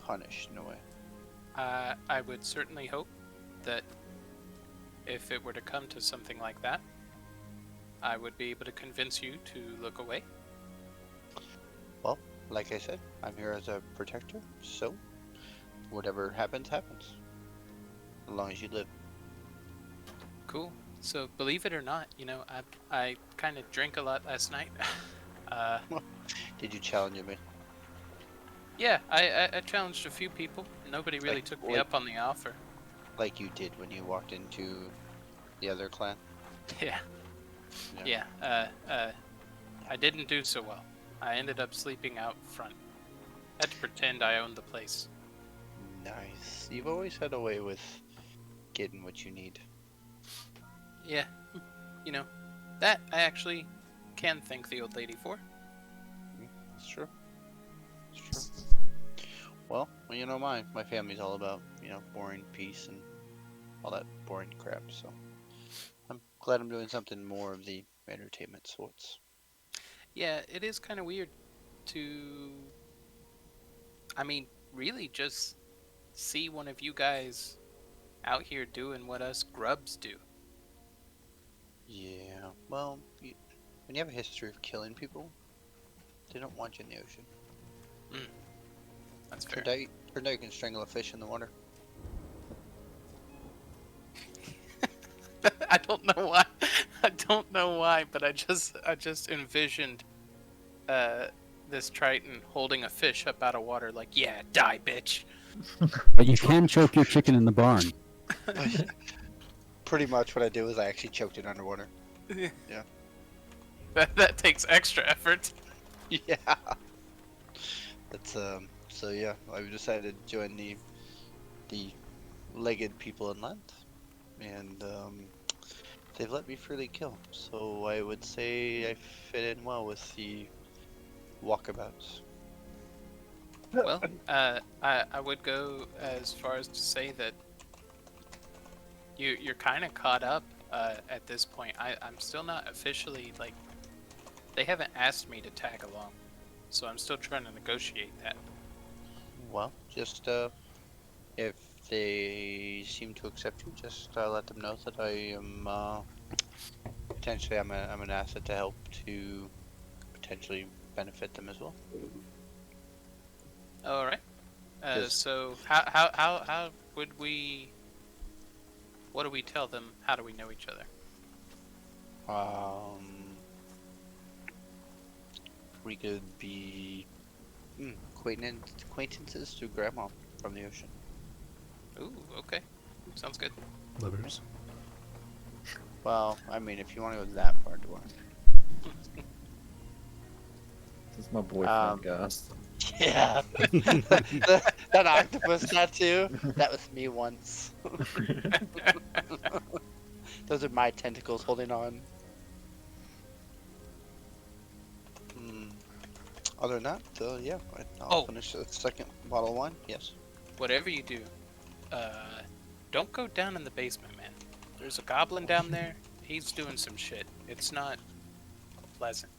punished in a way. I would certainly hope that if it were to come to something like that, I would be able to convince you to look away. Well, like I said, I'm here as a protector, so whatever happens, happens. As long as you live. Cool. So believe it or not, I kind of drank a lot last night. uh, Did you challenge me? yeah, I challenged a few people. Nobody really Like- took me like- up on the offer. Like you did when you walked into the other clan? Yeah. Yeah. I didn't do so well. I ended up sleeping out front. Had to pretend I owned the place. Nice. You've always had a way with getting what you need. Yeah. That I actually can thank the old lady for. It's true. It's true. Well, my family's all about, boring peace and all that boring crap, so I'm glad I'm doing something more of the entertainment sorts. Yeah, it is kind of weird to, really just see one of you guys out here doing what us grubs do. Yeah, well, when you have a history of killing people, they don't want you in the ocean. That's fair. Turned out you can strangle a fish in the water. I don't know why. I don't know why, but I just envisioned this Triton holding a fish up out of water, like, yeah, die, bitch. But you can choke your chicken in the barn. Pretty much what I did was I actually choked it underwater. Yeah. That takes extra effort. Yeah. That's so yeah, I've decided to join the legged people in land, and they've let me freely kill. So I would say I fit in well with the walkabouts. Well, I would go as far as to say that you're kind of caught up at this point. I'm still not officially, like, they haven't asked me to tag along, so I'm still trying to negotiate that. Well, just if they seem to accept you, just let them know that I am potentially I'm an asset to help to potentially benefit them as well. All right. Yes. So how would we? What do we tell them? How do we know each other? We could be acquaintances through Grandma from the ocean. Ooh, okay, sounds good. Lovers. Well, I mean, if you want to go that far, Dwarf. This is my boyfriend, guys. Yeah. that octopus tattoo, that was me once. Those are my tentacles holding on. Other than that, yeah, I'll finish the second bottle of wine. Yes. Whatever you do, don't go down in the basement, man. There's a goblin down there. He's doing some shit. It's not pleasant.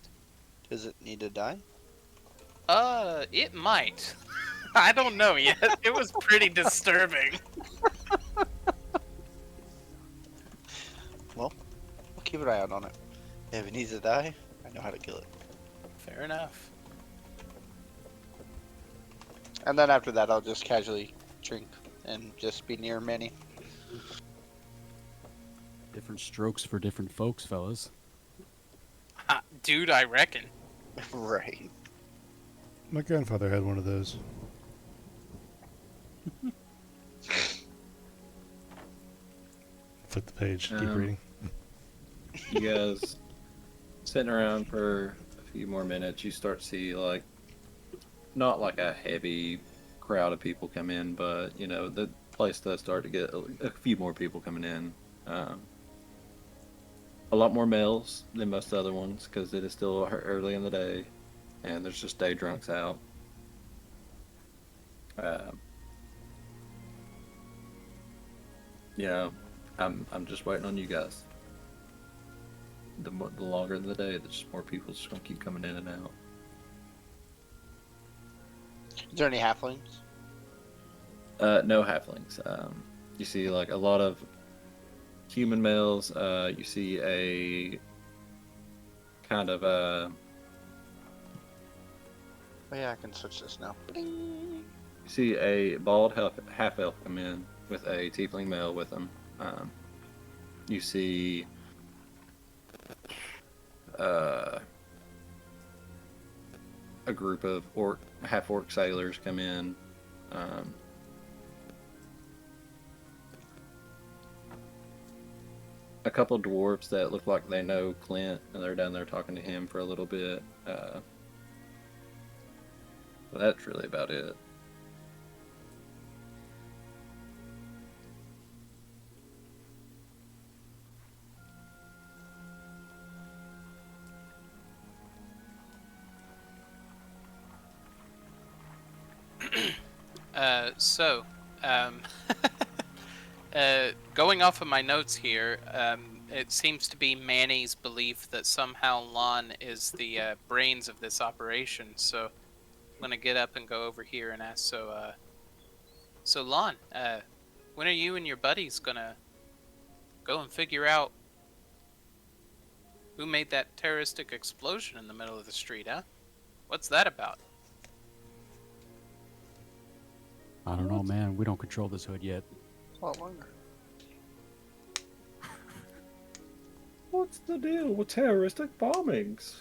Does it need to die? It might. I don't know yet. It was pretty disturbing. Well, we'll keep an eye out on it. If it needs to die, I know how to kill it. Fair enough. And then after that, I'll just casually drink and just be near Manny. Different strokes for different folks, fellas. Dude, I reckon. Right. My grandfather had one of those. Flip the page. Keep reading. You guys sitting around for a few more minutes, you start to see, like, not like a heavy crowd of people come in, but the place does start to get a few more people coming in. A lot more males than most other ones because it is still early in the day, and there's just day drunks out. I'm just waiting on you guys. the longer the day, the just more people just gonna keep coming in and out. Is there any halflings? No halflings. You see like a lot of human males. You see a kind of Oh yeah, I can switch this now. Bling. you see a bald half elf come in with a tiefling male with him. You see a group of half orc sailors come in. A couple dwarves that look like they know Clint, and they're down there talking to him for a little bit. But that's really about it. So, going off of my notes here, it seems to be Manny's belief that somehow Lon is the brains of this operation. So, I'm gonna get up and go over here and ask. So Lon, when are you and your buddies gonna go and figure out who made that terroristic explosion in the middle of the street, huh? What's that about? I don't know, man. We don't control this hood yet. A lot longer. What's the deal with terroristic bombings?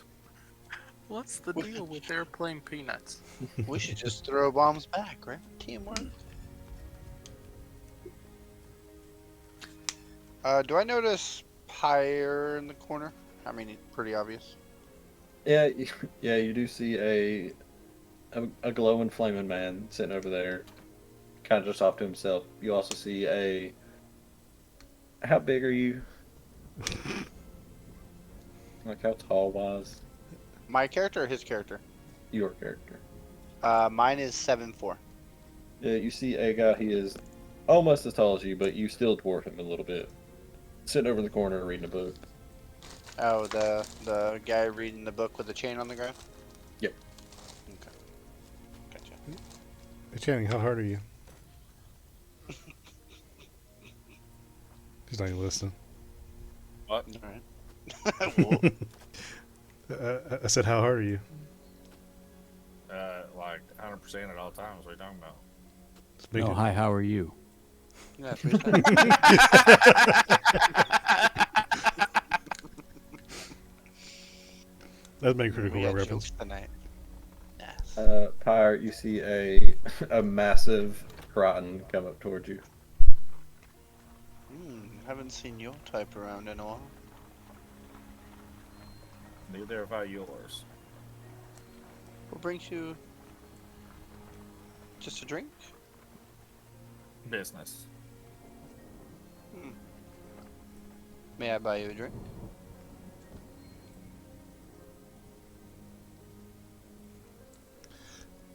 What's the deal with airplane peanuts? We should just throw bombs back, right? Teamwork. Do I notice Pyre in the corner? I mean, it's pretty obvious. Yeah, yeah, you do see a glowing flaming man sitting over there, kind of just off to himself. You also see a. How big are you? Like how tall was My character or his character? your character? Mine is 7'4". Yeah, you see a guy. He is almost as tall as you, but you still dwarf him a little bit. Sitting over in the corner reading a book. Oh, the guy reading the book with the chain on the ground? Yep. Okay. Gotcha. Hey, Channing, how hard are you? He's not even listening. What? Alright. Well, I said, how hard are you? Like 100% at all times. What are you talking about? Speaking No, hi, how are you? yeah, that's what he That'd make a said. pretty We cool got reference. jokes tonight. Yes. Pyre, you see a massive Croton come up towards you. Haven't seen your type around in a while. Neither have I yours. What brings you? Just a drink? Business. May I buy you a drink?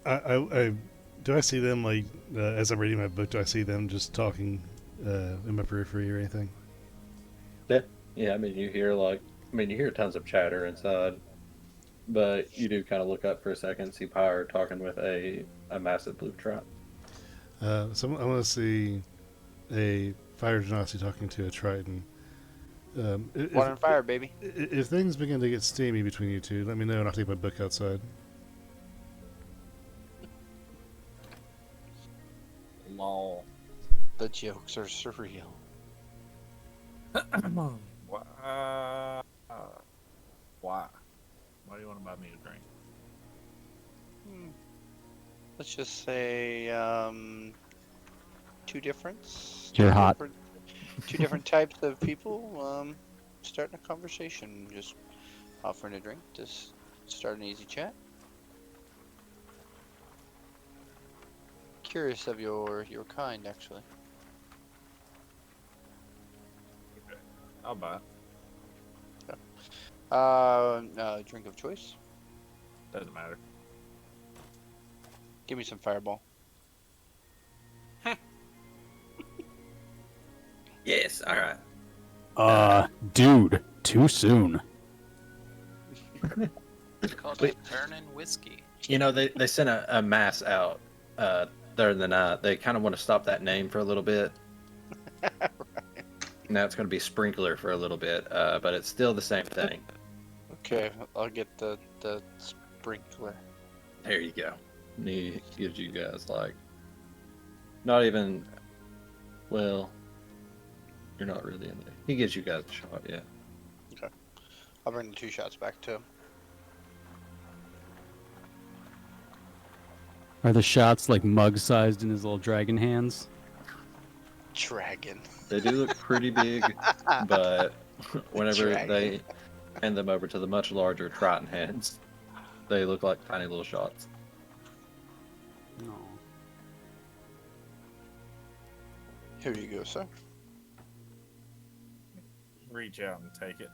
I do I see them like as I'm reading my book? Do I see them just talking in my periphery or anything? Yeah, I mean you hear tons of chatter inside, but you do kind of look up for a second, see Pyre talking with a massive blue trap. So I want to see a fire genasi talking to a Triton. Water and fire, baby. If things begin to get steamy between you two, let me know and I'll take my book outside. Lol. The jokes are surreal. Why? Why? Why do you want to buy me a drink? Let's just say two You're hot. Two different types of people starting a conversation, just offering a drink, just start an easy chat. Curious of your kind, actually. I'll buy it. Drink of choice. Doesn't matter. Give me some Fireball. Yes, all right. Dude, too soon. Called Wait. it burning whiskey. You know, they sent a mass out during the night. They kind of want to stop that name for a little bit. Now it's going to be Sprinkler for a little bit, but it's still the same thing. Okay, I'll get the sprinkler. There you go. And he gives you guys like not even. Well, you're not really in there. He gives you guys a shot, yeah. I'll bring the 2 shots back to him. Are the shots like mug-sized in his little dragon hands? Dragon. They do look pretty big, but whenever Dragon. they hand them over to the much larger Triton hands, they look like tiny little shots. No. Here you go, sir. Reach out and take it.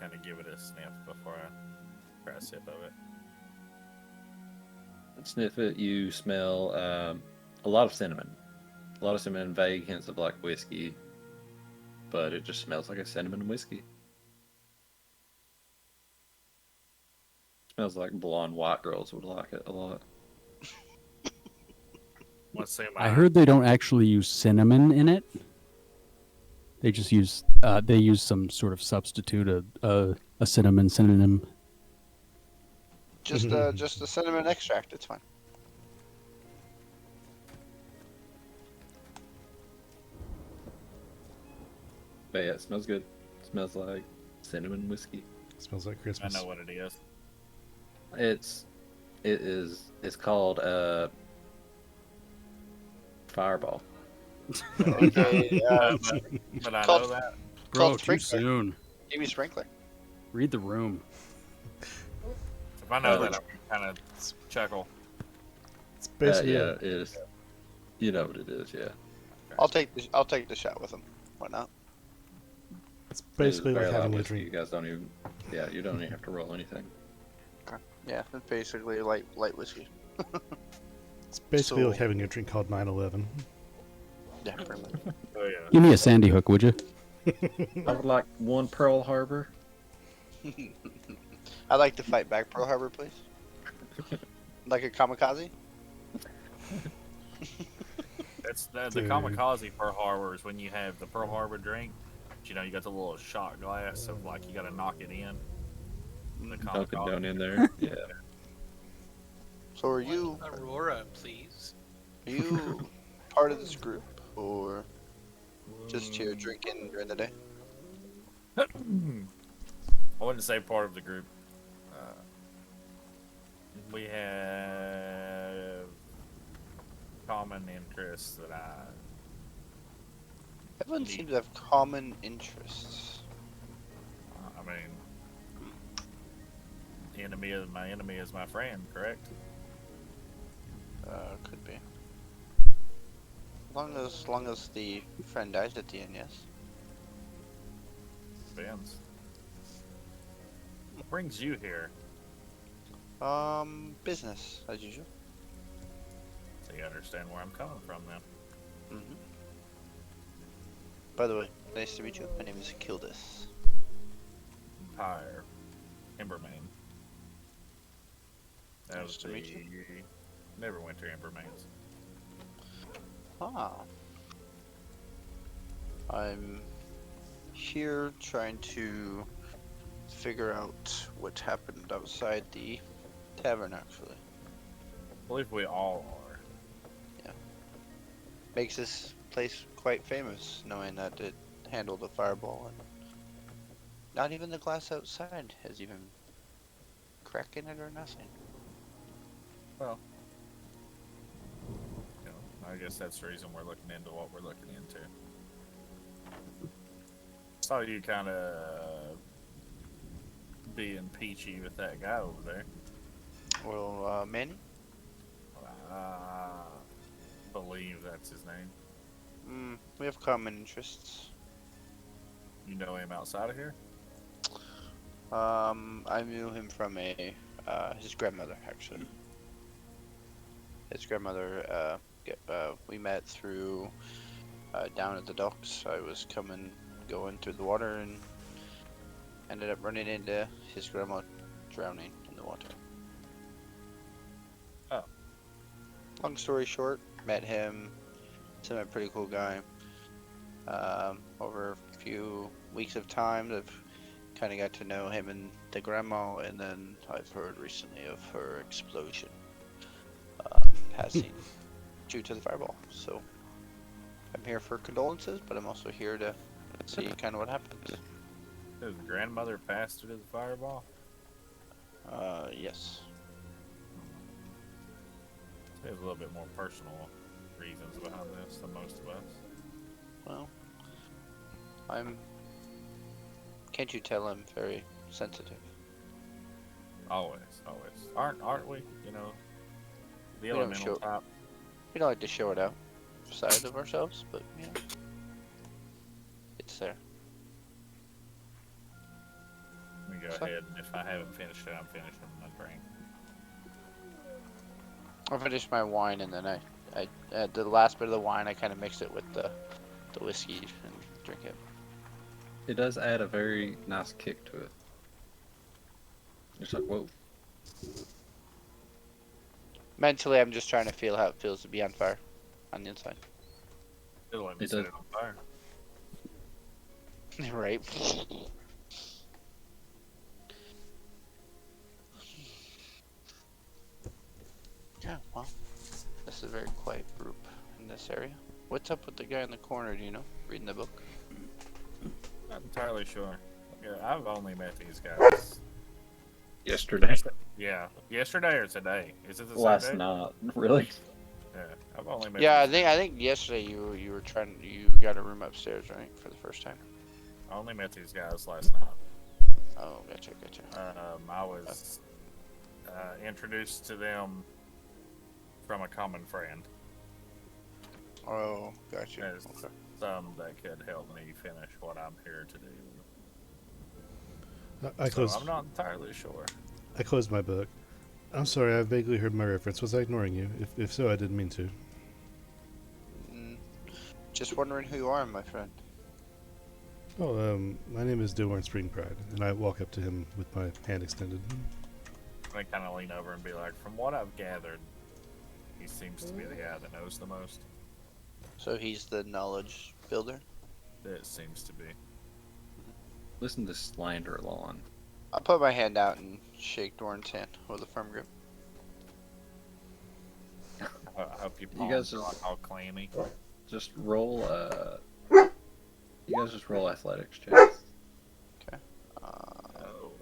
Kind of give it a sniff before I try a sip of it. Sniff it, you smell a lot of cinnamon. A lot of cinnamon, vague hints of like whiskey, but it just smells like a cinnamon whiskey. Smells like blonde white girls would like it a lot. Let's see I heard they don't actually use cinnamon in it. They just use some sort of substitute, a cinnamon synonym. Just the cinnamon extract. It's fine. But yeah, it smells good. It smells like cinnamon whiskey. Smells like I Christmas. know what it is. It's called Fireball. Okay, But I called- know that. Bro, called too sprinkler. soon. Give me sprinkler. Read the room. If I know that, I kind of chuckle. It's basically yeah, it is. You know what it is, yeah. I'll take the shot with him. Why not? it's basically It is like very light having a whiskey. drink. You guys don't even. Yeah, you don't even have to roll anything. Yeah, it's basically light whiskey. It's basically So- like having a drink called 9/11. Yeah, pretty much. Oh yeah. Give me a Sandy Hook, would you? I would like one Pearl Harbor. I'd like to fight back, Pearl Harbor, please. Like a kamikaze. That's the Dude. kamikaze Pearl Harbor is when you have the Pearl Harbor drink. But, you know, you got the little shot glass of like you got to knock it in. The Dunk it kamikaze. down in there. Yeah. So are you Aurora, please? part of this group, or just here drinking during the day? I wouldn't say part of the group. We have common interests that Everyone Indeed. seems to have common interests. I mean, my enemy is my friend, correct? Could be. Long as the friend dies at the end, yes. Depends. What brings you here? Business as usual. So you understand where I'm coming from then. Mm-hmm. By the way, nice to meet you. My name is Kildis. Empire. Embermain. That Nice was to meet you. Neverwinter Embermains. Ah. I'm here trying to figure out what happened outside the tavern, actually. I believe we all are. Makes this place quite famous, knowing that it handled a fireball, and not even the glass outside has even crack in it or nothing. Well, you know, I guess that's the reason we're looking into what we're looking into. Saw you kind of being peachy with that guy over there. Well, Manny? I believe that's his name. We have common interests. You know him outside of here? I knew him from his grandmother, actually. His grandmother, we met through, down at the docks. I was going through the water and ended up running into his grandma drowning in the water. Oh. Long story short, met him. Seemed like a pretty cool guy. Over a few weeks of time, I've kind of got to know him and the grandma, and then I've heard recently of her explosion passing due to the fireball. So I'm here for condolences, but I'm also here to see kind of what happens. His grandmother passed through the fireball. Yes. There's a little bit more personal reasons behind this than most of us. Well, can't you tell I'm very sensitive? Always, always. Aren't we? You know, the We don't elemental show- type. We don't like to show it outside of ourselves, but yeah, it's there. Let me go So- ahead, and if I haven't finished it, I'm finishing my drink. I finished my wine, and then I the last bit of the wine, I kind of mixed it with the whiskey and drink it. It does add a very nice kick to it. It's like, whoa. Mentally, I'm just trying to feel how it feels to be on fire on the inside. It'll let me It set does. it on fire. Right. Yeah, well, this is a very quiet group in this area. What's up with the guy in the corner, do you know? Reading the book? Not entirely sure. Yeah, I've only met these guys. Yesterday. Yeah, yesterday or today? Is it the same Last day? night. Really? Yeah, I've only met. Yeah, these I think yesterday you got a room upstairs, right, for the first time. I only met these guys last night. Oh, gotcha. I was introduced to them from a common friend. Oh, gotcha. There's Okay. some that could help me finish what I'm here to do. I So closed. I'm not entirely sure. I closed my book. I'm sorry. I vaguely heard my reference. Was I ignoring you? If so, I didn't mean to. Just wondering who you are, my friend. Oh, my name is Dilworn Springpride, and I walk up to him with my hand extended. I kind of lean over and be like, from what I've gathered, he seems to be the guy that knows the most. So he's the knowledge builder. It seems to be. Listen to slander, Lon. I'll put my hand out and shake Doran's hand with a firm grip. I hope you guys are are- like all clammy. Just roll, you guys just roll athletics checks.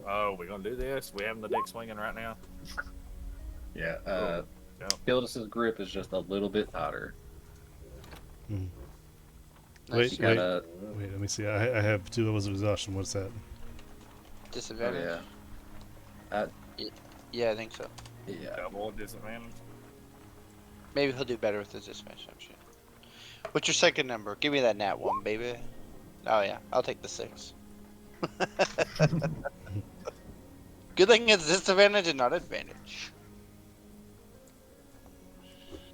Oh, we're gonna do this? We having the dick swinging right now? Yeah, Yep. Gildus's grip is just a little bit tighter. Hmm. Nice. You gotta, Wait, let me see. I have 2 levels of exhaustion. What's that? Disadvantage? yeah. Yeah, I think so. Yeah. Double disadvantage. Maybe he'll do better with his disadvantage, I'm sure. What's your second number? Give me that nat 1, baby. Oh yeah, I'll take the 6. Good thing it's disadvantage and not advantage.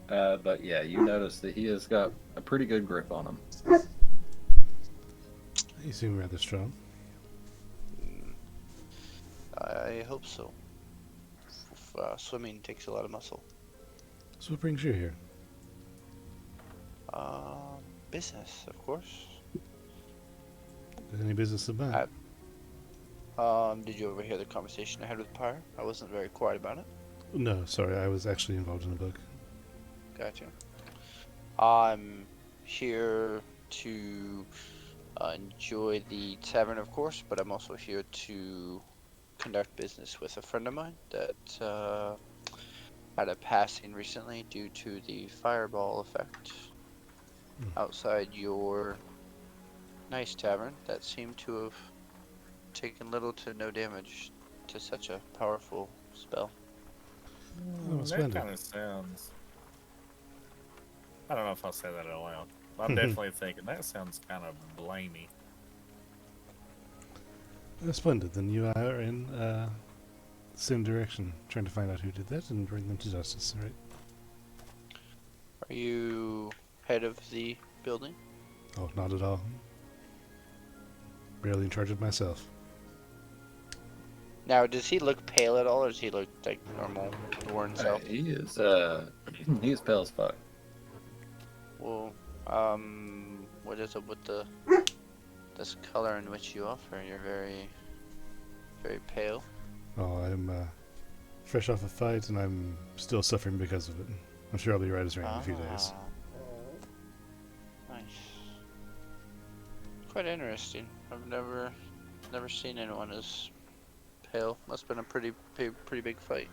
But yeah, you notice that he has got a pretty good grip on him. You seem rather strong. I hope so. Swimming takes a lot of muscle. So what brings you here? Business, of course. Any business of mine? Did you overhear the conversation I had with Pyre? I wasn't very quiet about it. No, sorry. I was actually involved in a book. Gotcha. I'm here to enjoy the tavern, of course, but I'm also here to conduct business with a friend of mine that had a passing recently due to the fireball effect outside your nice tavern that seemed to have taken little to no damage to such a powerful spell. Oh, That splendid. kind of sounds. I don't know if I'll say that out loud. But I'm definitely thinking that sounds kind of blamey. Splendid. Then you are in the same direction, trying to find out who did that and bring them to justice, right? Are you head of the building? Oh, not at all. Barely in charge of myself. Now, does he look pale at all, or does he look like normal Dwarven self? He is he's pale as fuck. Well, what is it with this color in which you offer? You're very, very pale. Oh, I'm fresh off a fight, and I'm still suffering because of it. I'm sure I'll be right as rain in a few days. Nice. Quite interesting. I've never seen anyone as pale. Must have been a pretty big fight.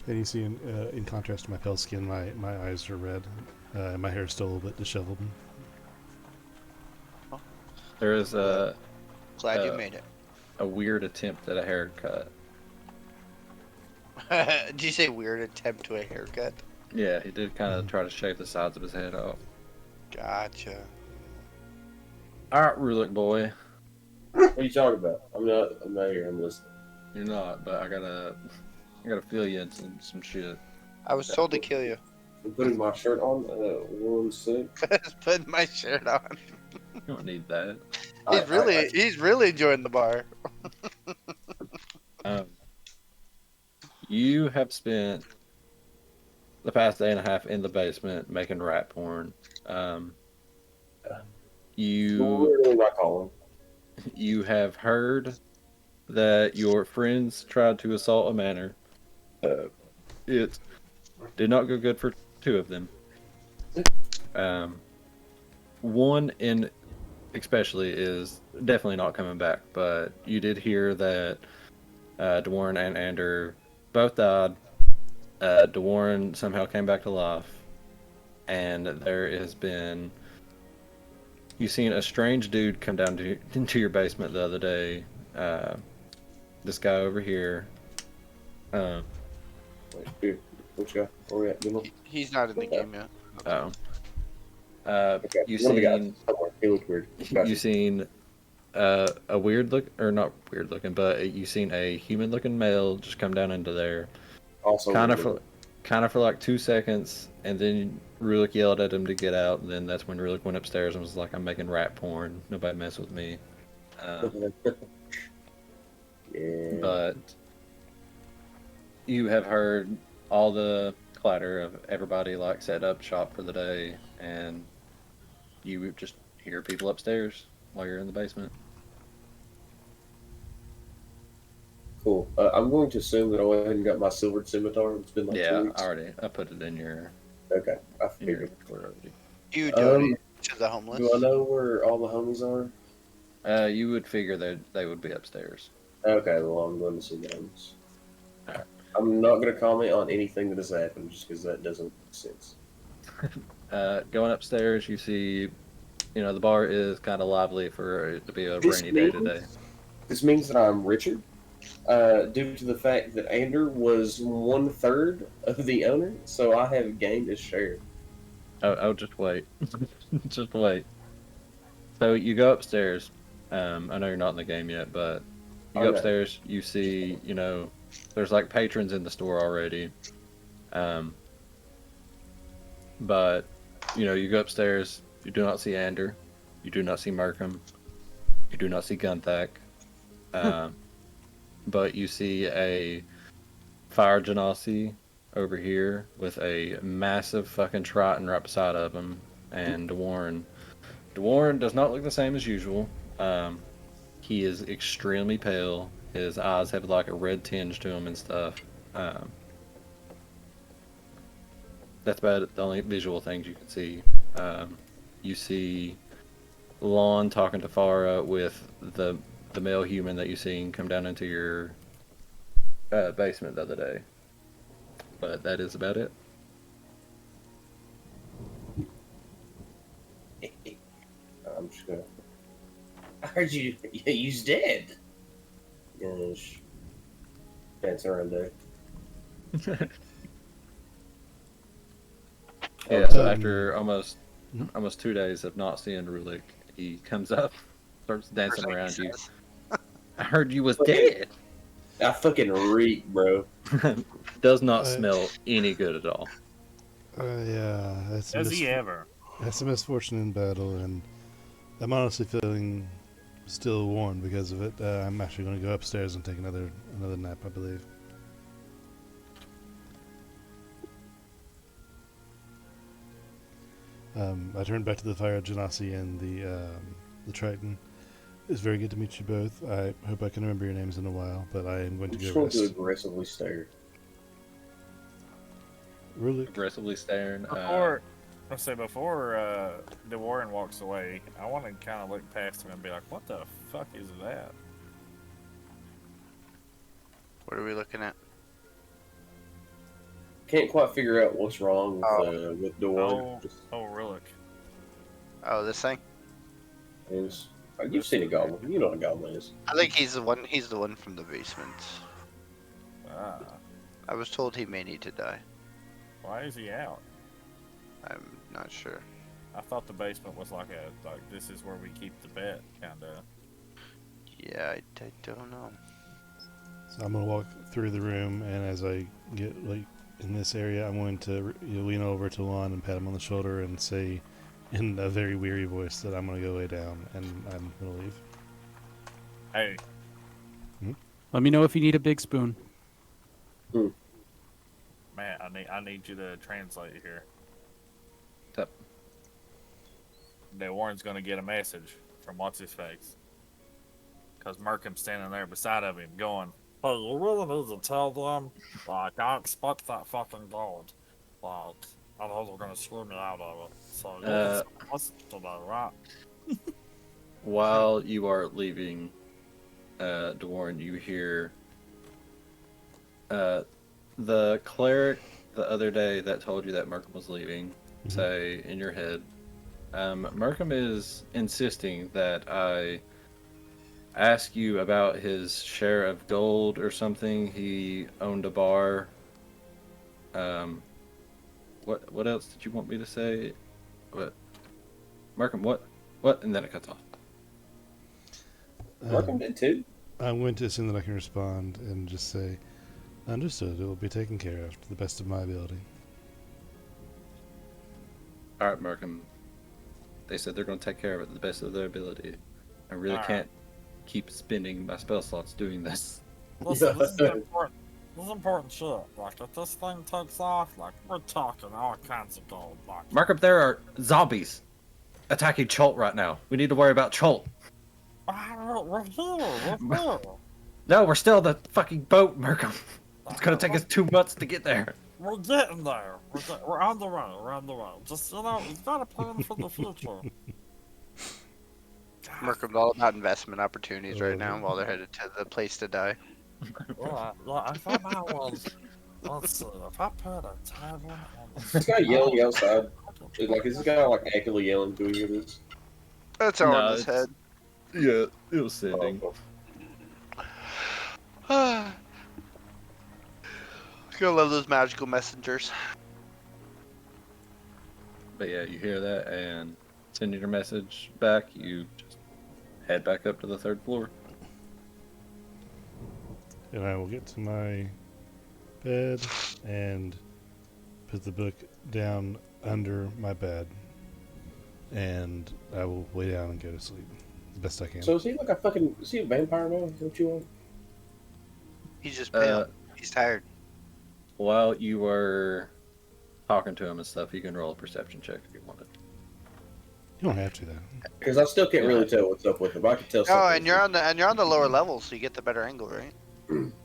And you see, in contrast to my pale skin, my eyes are red, and my hair is still a little bit disheveled. There is Glad you made it. a weird attempt at a haircut. Did you say weird attempt to a haircut? Yeah, he did kind of try to shave the sides of his head off. Gotcha. All right, Rulik boy. What are you talking about? I'm not here. I'm listening. You're not, but I gotta fill you in some shit. I was told to kill you. I'm putting my shirt on. 1 sec. Just putting my shirt on. You don't need that. He's really enjoying the bar. You have spent the past day and a half in the basement making rat porn. Literally not calling. You have heard that your friends tried to assault a manor. It did not go good for 2 of them. One in especially is definitely not coming back, but you did hear that Dwarren and Ander both died. Dwarren somehow came back to life, and there has been... You've seen a strange dude come down into your basement the other day. This guy over here. Wait, dude, which guy? Where we at? He's not in the game yet. Oh. Okay. You've one of the guys. seen... Somewhere. He looked weird. Gotcha. You've seen a weird look, or not weird looking, but you've seen a human looking male just come down into there. Also Kind weird. of for like 2 seconds, and then Rulik yelled at him to get out, and then that's when Rulik went upstairs and was like, I'm making rat porn. Nobody mess with me. Yeah. But you have heard all the clatter of everybody like set up shop for the day, and you just hear people upstairs while you're in the basement. Cool. I'm going to assume that I went ahead and got my silvered scimitar. It's been like 2 Yeah, weeks. I put it in your Okay. I in your figured. inventory already. You donate to the homeless. Do I know where all the homies are? You would figure that they would be upstairs. Okay, well, I'm going to see the homies. Alright. I'm not going to comment on anything that has happened just because that doesn't make sense. Going upstairs, you see, the bar is kind of lively for it to be a This rainy day means- today. This means that I'm Richard, due to the fact that Ander was 1/3 of the owner, so I have gained a share. Oh, just wait. Just wait. So you go upstairs. I know you're not in the game yet, but you go Okay. upstairs, you see, there's like patrons in the store already. But, you go upstairs, you do not see Ander, you do not see Markham, you do not see Gunthak, but you see a fire genasi over here with a massive fucking Triton right beside of him, and Dwarren. Dwarren does not look the same as usual. He is extremely pale. His eyes have like a red tinge to them and stuff. That's about the only visual things you can see. You see Lon talking to Farah with the male human that you seen come down into your basement the other day. But that is about it. I'm just gonna. I heard you's dead. Yes. Dance around there. Yeah, so Um, after almost Mhm. 2 days of not seeing Rulik, he comes up, starts dancing First thing he around you. says. I heard you was dead. I fucking reek, bro. Does not Uh, smell any good at all. Yeah, Does he ever? that's a misfortune in battle, and I'm honestly feeling still worn because of it. I'm actually going to go upstairs and take another nap, I believe. I turned back to the fire Genasi and the Triton. It's very good to meet you both. I hope I can remember your names in a while, but I am going to I'm just go going to rest. aggressively stare. Really? Aggressively staring. Before the Warren walks away, I want to kind of look past him and be like, "What the fuck is that?" What are we looking at? Can't quite figure out what's wrong with Dwarf. Relic. Oh, this thing? You've seen a goblin. You know what a goblin is. I think he's the one. He's the one from the basement. Ah, I was told he may need to die. why is he out? I'm not sure. I thought the basement was like this is where we keep the bet, kind of. Yeah, I don't know. So I'm going to walk through the room, and as I get in this area, I'm going to lean over to Lon and pat him on the shoulder and say in a very weary voice that I'm going to go lay down and I'm going to leave. Hey, Let me know if you need a big spoon. man, I need you to translate here. Yep. The Warren's gonna get a message from what's his face, cause Merkham's standing there beside of him, going, "Hey, you really need to tell them, like, I expect that fucking gold. Like, I know they're gonna screw me out of it. So you listen to that, right?" While you are leaving, Dwarn, you hear the cleric the other day that told you that Markham was leaving say in your head, Markham is insisting that I ask you about his share of gold or something. He owned a bar. What else did you want me to say? What? Markham, what? And then it cuts off. Markham did too. I'm going to assume that I can respond and just say, understood, it will be taken care of to the best of my ability. All right, Markham. They said they're going to take care of it to the best of their ability. I really can't keep spending my spell slots doing this. Listen, this is important. This is important shit. Like, if this thing takes off, like, we're talking all kinds of gold. Like, Markham, there are zombies attacking Cholt right now. We need to worry about Cholt. we're here. No, we're still in the fucking boat, Markham. It's going to take us 2 months to get there. We're getting there. We're on the way. We're on the way. Just, we've got a plan for the future. Merkham's all about investment opportunities right now while they're headed to the place to die. If I was, let's see, if I put a tavern on the This guy yelling outside. Like, is this guy like actively yelling? Do we hear this? That's all No, in his head. Yeah, it was sending. Gonna love those magical messengers. But yeah, you hear that and sending your message back, you just head back up to the 3rd floor. And I will get to my bed and put the book down under my bed. And I will lay down and go to sleep the best I can. So is he like is he a vampire now? Is that what you want? He's just pale. He's tired. While you were talking to him and stuff, you can roll a perception check if you wanted. You don't have to, though. Because I still can't really tell what's up with him. I can tell. Oh, and you're on the lower level, so you get the better angle, right?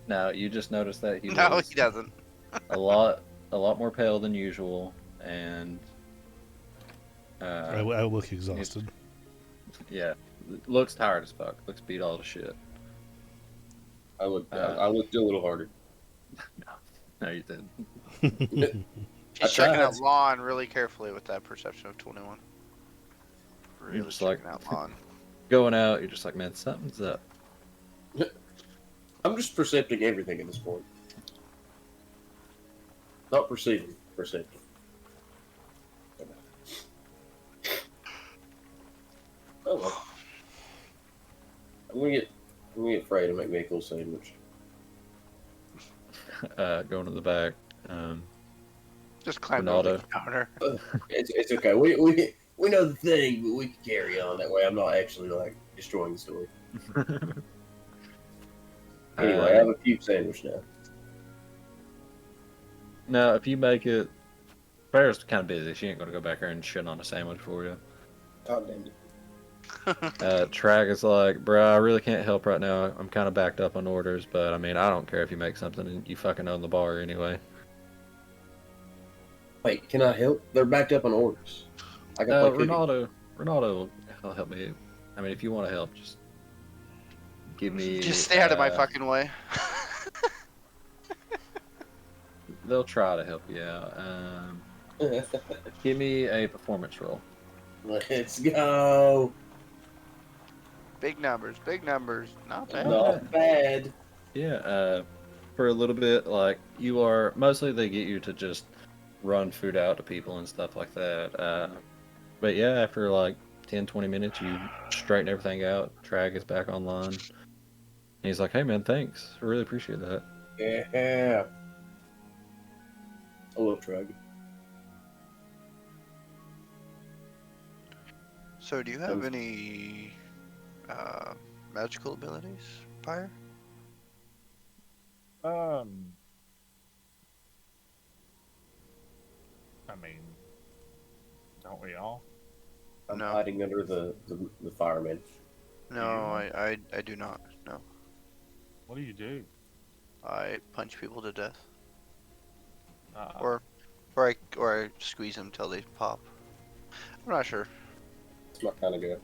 No, you just noticed that he No, was he doesn't. a lot more pale than usual, and I will look exhausted. yeah, looks tired as fuck. Looks beat all to shit. I looked a little harder. No, you didn't. He's checking out Lon really carefully with that perception of 21. Really just checking like- out Lon. Going out, you're just like, man, something's up. I'm just percepting everything at this point. Not perceiving, percepting. Oh well. I'm gonna get Frey to make me a cool sandwich. Going to the back. Just climb over the Ronaldo. counter. It's okay. We We know the thing, but we can carry on. That way I'm not actually, like, destroying the story. Anyway, I have a cube sandwich now. Now, if you make it, Farrah's kind of busy. She ain't gonna go back there and shit on a sandwich for you. God damn it. Trag is like, bruh, I really can't help right now. I'm kind of backed up on orders, but I mean, I don't care if you make something and you fucking own the bar anyway. Wait, can I help? They're backed up on orders. I can play cookie. Ronaldo will help me. I mean, if you want to help, just give me. Just stay out of my fucking way. They'll try to help you out. Give me a performance roll. Let's go. Big numbers, not bad. Not bad. Yeah, for a little bit, like, you are, mostly they get you to just run food out to people and stuff like that. But yeah, after like 10, 20 minutes, you straighten everything out. Trag is back online. And he's like, hey man, thanks. I really appreciate that. Yeah. I love Trag. So, do you have any magical abilities, Pyre? I mean, don't we all? I'm No. hiding under the fireman. No, I do not. No, What do you do? I punch people to death, Uh, or I squeeze them till they pop. I'm not sure. It's my kind of guy.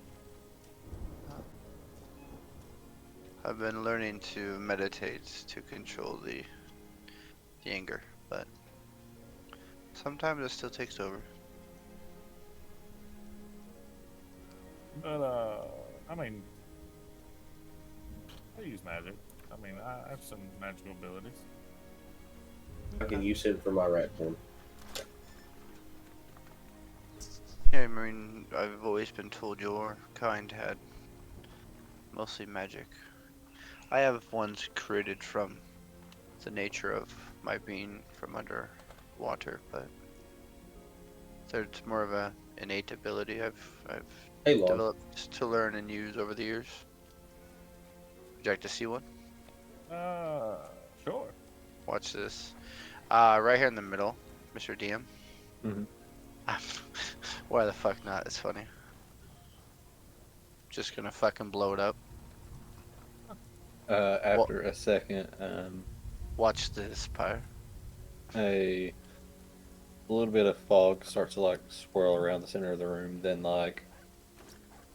I've been learning to meditate to control the anger, but sometimes it still takes over. but I mean, I use magic. I mean, I have some magical abilities. I can use him for my rat form. Yeah, I mean, I've always been told your kind had mostly magic. I have ones created from the nature of my being from underwater, but it's more of a innate ability I've Hey, Lon. developed to learn and use over the years. Would you like to see one? Sure. Watch this. Right here in the middle, Mr. DM. Mhm. Why the fuck not? It's funny. Just gonna fucking blow it up. After a second, Watch this, Pyre. a little bit of fog starts to like swirl around the center of the room. Then, like,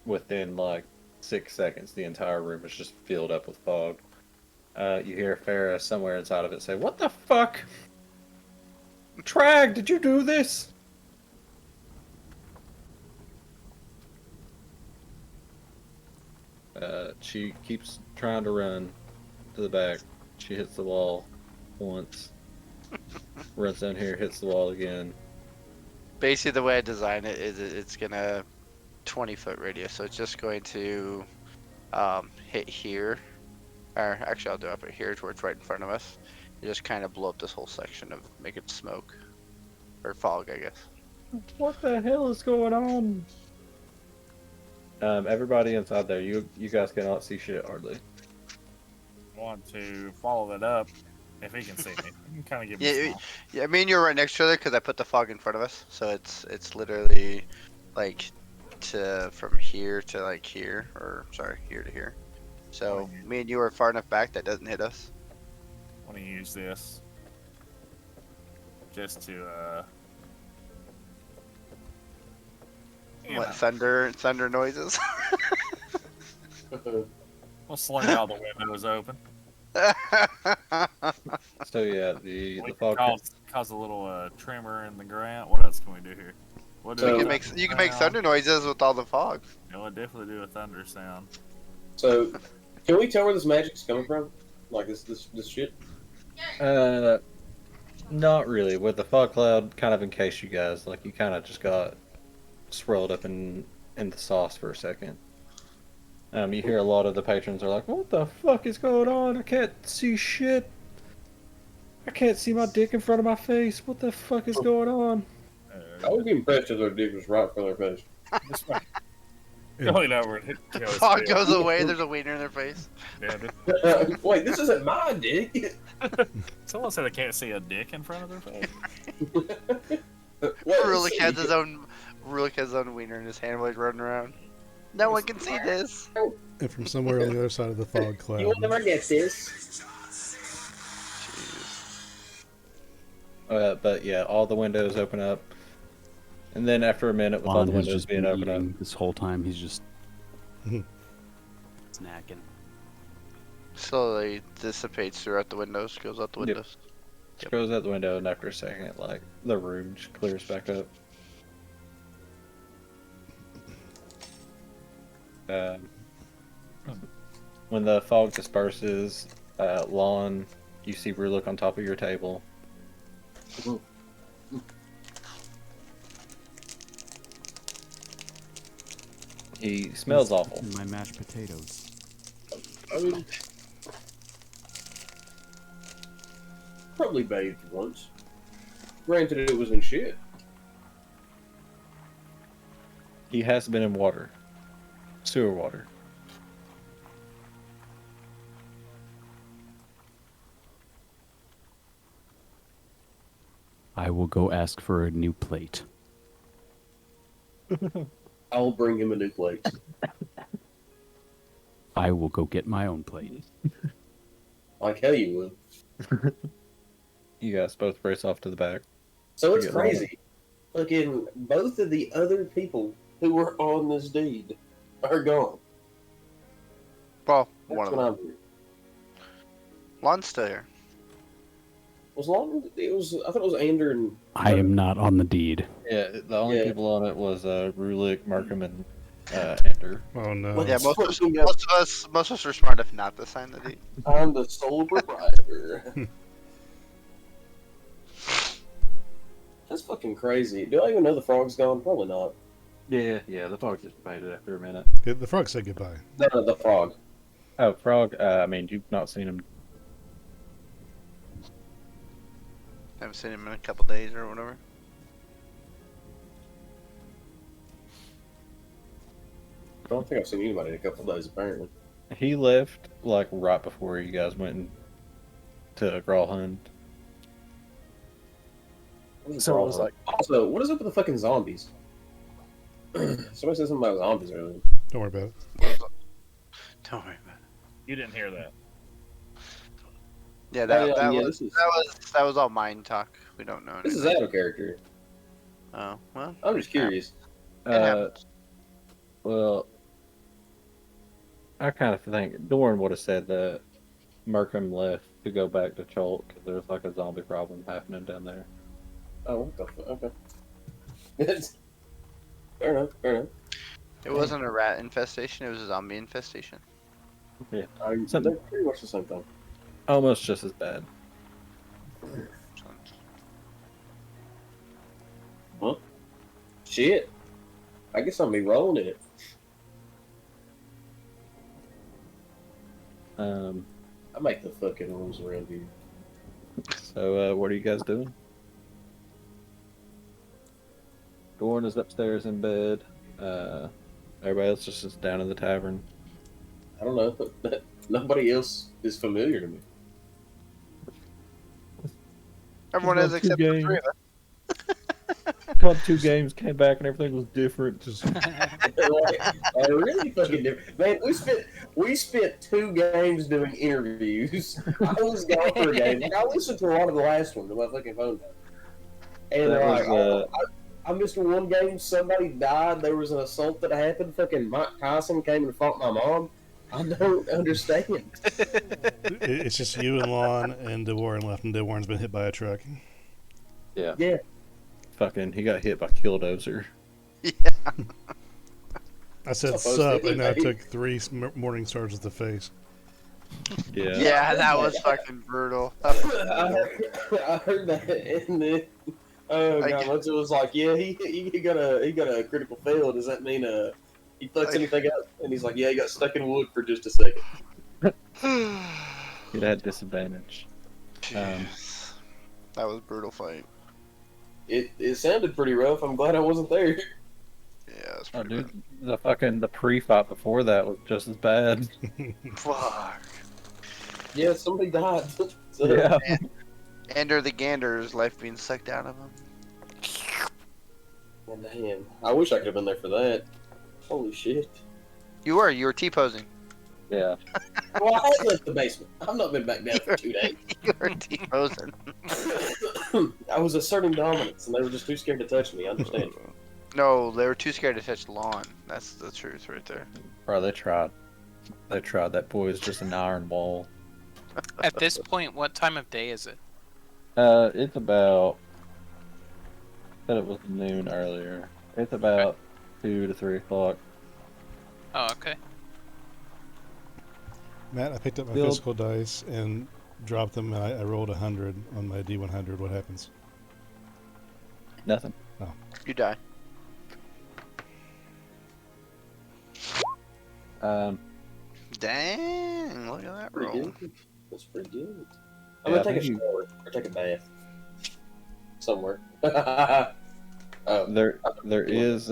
within like 6 seconds, the entire room is just filled up with fog. You hear Farrah somewhere inside of it say, "What the fuck? Trag, did you do this?" She keeps trying to run to the back. She hits the wall once. Runs down here, hits the wall again. Basically, the way I design it is it's gonna 20-foot radius, so it's just going to hit here, or actually I'll do it up here where it's right in front of us. You just kind of blow up this whole section of make it smoke or fog, I guess. What the hell is going on? Everybody inside there, you guys cannot see shit hardly. Want to follow that up if he can see me. You can kind of give me Yeah, some. yeah. Me and you are right next to each other because I put the fog in front of us, so it's literally like from here to like here, or sorry, here to here. So me and you are far enough back that doesn't hit us. Want to use this just to you What know, thunder noises? we'll sling all the windows open. So yeah, the We can fog. cause a little tremor in the ground. What else can we do here? What do So- you can make thunder noises with all the fog. You know, I definitely do a thunder sound. So, can we tell where this magic's coming from? Like this shit? Not really. With the fog cloud kind of encased you guys, like you kind of just got swirled up in the sauce for a second. You hear a lot of the patrons are like, "What the fuck is going on? I can't see shit. I can't see my dick in front of my face. What the fuck is going on?" I would be impressed if their dick was right in front of their face. Just like, Yeah. going over and hit Kelly's Fog face. goes away. There's a wiener in their face. Yeah, just- Wait, this isn't my dick. someone said they can't see a dick in front of their face. Wait, Rulik has see. his own. Rulik has his own wiener in his hand while he's running around. No one can see this. And from somewhere on the other side of the fog cloud, You will never get this. But yeah, all the windows open up, and then after a minute, with all Lon the has windows just being been opened up, eating this whole time. He's just snacking. Slowly dissipates throughout the windows. Goes out the Yep. windows. it goes out the window, and after a second, like the room just clears back up. When the fog disperses, Lon, you see Rulik on top of your table. He smells awful. My mashed potatoes. I mean, probably bathed once. Granted, it was in shit. He has been in water. Sewer water. I will go ask for a new plate. I'll bring him a new plate. I will go get my own plate. Like hell you will. You guys both race off to the back. So it's Get crazy. Fucking both of the other people who were on this deed are gone. Well, That's one of what them. I'm here. Lon's still here. Was long it was I thought it was Ander and I am not on the deed. Yeah, the only Yeah. people on it was Rulik, Markham, and Ender. oh no. Well, Yeah, That's most of, us, fucking most of us, most of us are smart enough not to sign the deed. I'm the sole proprietor. That's fucking crazy. Do I even know the frog's gone? Probably not. Yeah, the fog just faded after a minute. The frog said goodbye. No, the frog. Oh, frog. I mean, you've not seen him. Haven't seen him in a couple days or whatever. I don't think I've seen anybody in a couple of days. Apparently. He left like right before you guys went to Grawlhund. So it was like, Also, what is up with the fucking zombies? Somebody said something about zombies earlier. Don't worry about it. Don't worry about it. You didn't hear that. Yeah, that, that, yeah, was, this is that was all mind talk. We don't know this is anything. out of character. Oh, well. I'm just curious. It happens. well, I kind of think Dorn would have said that Markham left to go back to Chalk because there's like a zombie problem happening down there. Oh, what the fuck? Okay. Fair enough. Fair enough. It wasn't a rat infestation, it was a zombie infestation. Yeah, They're Something- pretty much the same thing. almost just as bad. Well, shit. I guess I'll be rolling it. I make the fucking rules around here. So, what are you guys doing? Dorn is upstairs in bed. Everybody else is just down in the tavern. I don't know. Nobody else is familiar to me. Everyone There's is no except two for games. three of us. Caught 2 games, came back, and everything was different. Just Really fucking different. Man, we spent 2 games doing interviews. I was gone for a game. Like, I listened to a lot of the last one on my fucking phone. And That like, was, I missed one game. Somebody died. There was an assault that happened. Fucking Mike Tyson came and fought my mom. I don't understand. It's just you and Lon and DeWarren left, and DeWarren's been hit by a truck. Yeah. fucking, he got hit by Killdozer. I said Supposed sup, to, and I right? took 3 morning stars with the face. Yeah. Yeah, that was fucking brutal. I heard that, and then once it was like, yeah, he got a critical fail. Does that mean he fucks anything up? And he's like, yeah, he got stuck in wood for just a second. He'd had disadvantage. Jeez. That was a brutal fight. It sounded pretty rough. I'm glad I wasn't there. Yeah, That's Oh, pretty dude, the pre-fight before that was just as bad. bad. Fuck. Yeah, somebody died. So, Yeah. Ender the Gander's life being sucked out of him. well, damn. I wish I could have been there for that. Holy shit. You were T-posing. Yeah. Well, I had left the basement. I've not been back down for 2 days. You were T-posing. I was asserting dominance, and they were just too scared to touch me. I understand. No, they were too scared to touch lawn. That's the truth right there. Bro, they tried. They tried. That boy is just an iron wall. At this point, what time of day is it? It's about. Said it was noon earlier. It's about 2 to 3 o'clock. Oh, okay. Matt, I picked up my Build- physical dice and dropped them, and I rolled 100 on my D100. What happens? Nothing. You die. Dang, look at that Pretty roll. good. That's pretty good. I'm Yeah, gonna I take a think shower or take a bath somewhere. There is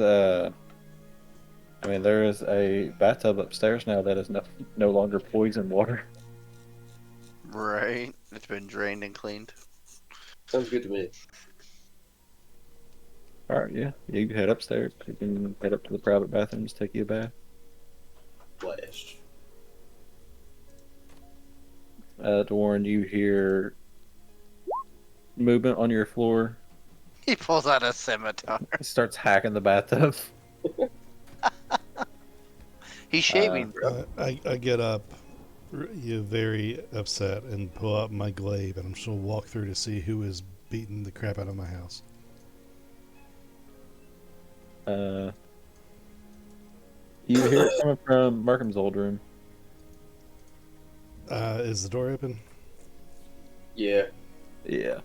I mean, there is a bathtub upstairs now that is no longer poison water. Right. It's been drained and cleaned. Sounds good to me. All right, yeah, you can head upstairs. You can head up to the private bathrooms, take you a bath. Blast. Dwarren, you hear movement on your floor. He pulls out a scimitar. He starts hacking the bathtub. He's shaving, bro. I get up, very upset, and pull out my glaive, and I'm just gonna walk through to see who is beating the crap out of my house. You hear it coming from Markham's old room. Is the door open? Yeah. Yeah.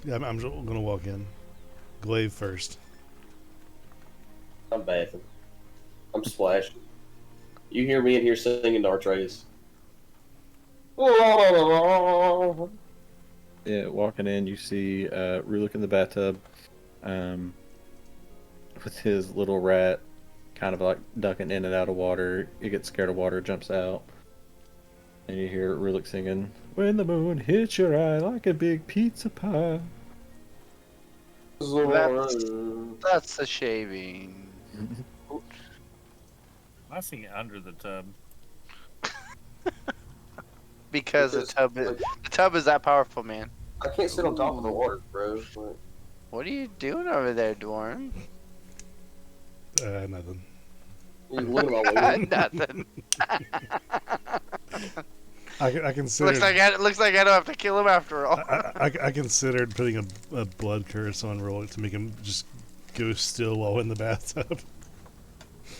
Yeah, I'm just gonna walk in. Glaive first. I'm bathing. I'm splashing. You hear me in here singing to Artrace. Yeah, walking in, you see Rulik in the bathtub, with his little rat, kind of like ducking in and out of water. He gets scared of water, jumps out, and you hear Rulik singing, "When the moon hits your eye like a big pizza pie." That's a shaving. I see it under the tub. Because the tub is that powerful, man. I can't sit on top of the water, bro. Like, What are you doing over there, Dorn? Nothing. you looking at my way. Nothing. I considered. Looks like I don't have to kill him after all. I considered putting a blood curse on Rolik to make him just go still while in the bathtub,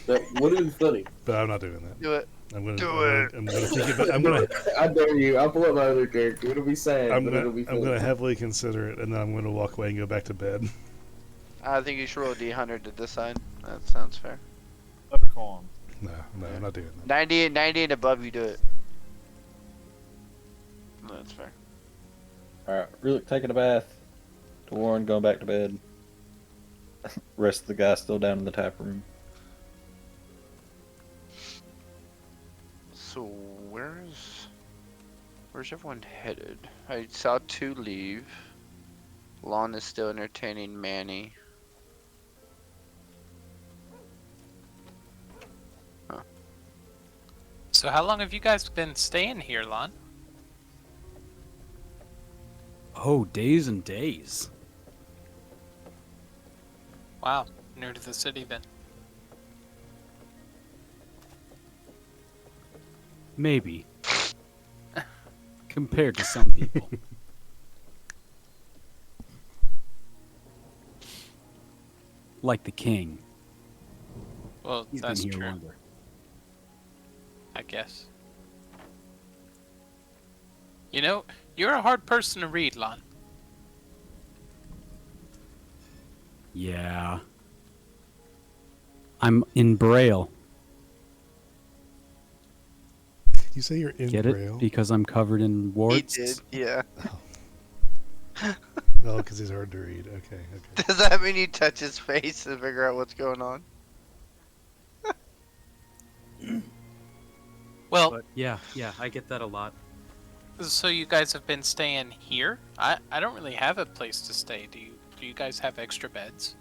That would have been funny. but I'm not doing that. Do it. I'm gonna Do I'm gonna think about. I'm gonna I dare you. I'll pull up my other character. It'll be sad, I'm but gonna it'll be funny. I'm gonna heavily consider it, and then I'm gonna walk away and go back to bed. I think you should roll a D100 to decide. That sounds fair. Flip a coin. No, I'm not doing that. 90 and above, you do it. That's fair. Alright, Rulik taking a bath. Dwarren going back to bed. Rest of the guys still down in the tap room. So where's everyone headed? I saw 2 leave. Lon is still entertaining Manny. So how long have you guys been staying here, Lon? Oh, days and days. Wow, new to the city then. Maybe. Compared to some people. Like the king. Well, He's that's been here true, longer. I guess. You know, you're a hard person to read, Lon. Yeah. I'm in Braille. You say you're in Get Braille? it? Because I'm covered in warts. He did, yeah. Oh, because he's hard to read. Okay. Does that mean you touch his face to figure out what's going on? Well, But yeah, I get that a lot. so you guys have been staying here? I don't really have a place to stay. Do you guys have extra beds?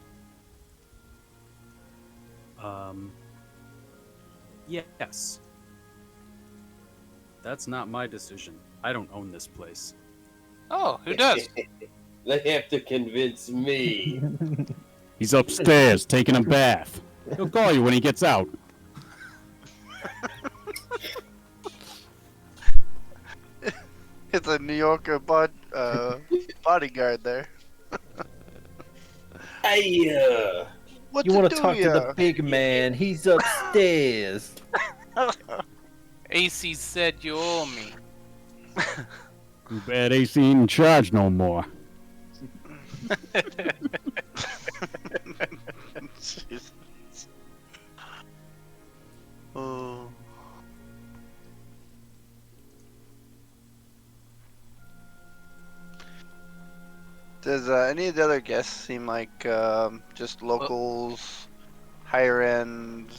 Yes. That's not my decision. I don't own this place. Oh, who does? They have to convince me. He's upstairs taking a bath. He'll call you when he gets out. It's a New Yorker bodyguard there. Hey, What You want do to talk to ya? the big man? He's upstairs. AC said you owe me. Too bad AC ain't in charge no more. Jesus. Oh. Does any of the other guests seem like just locals, higher end?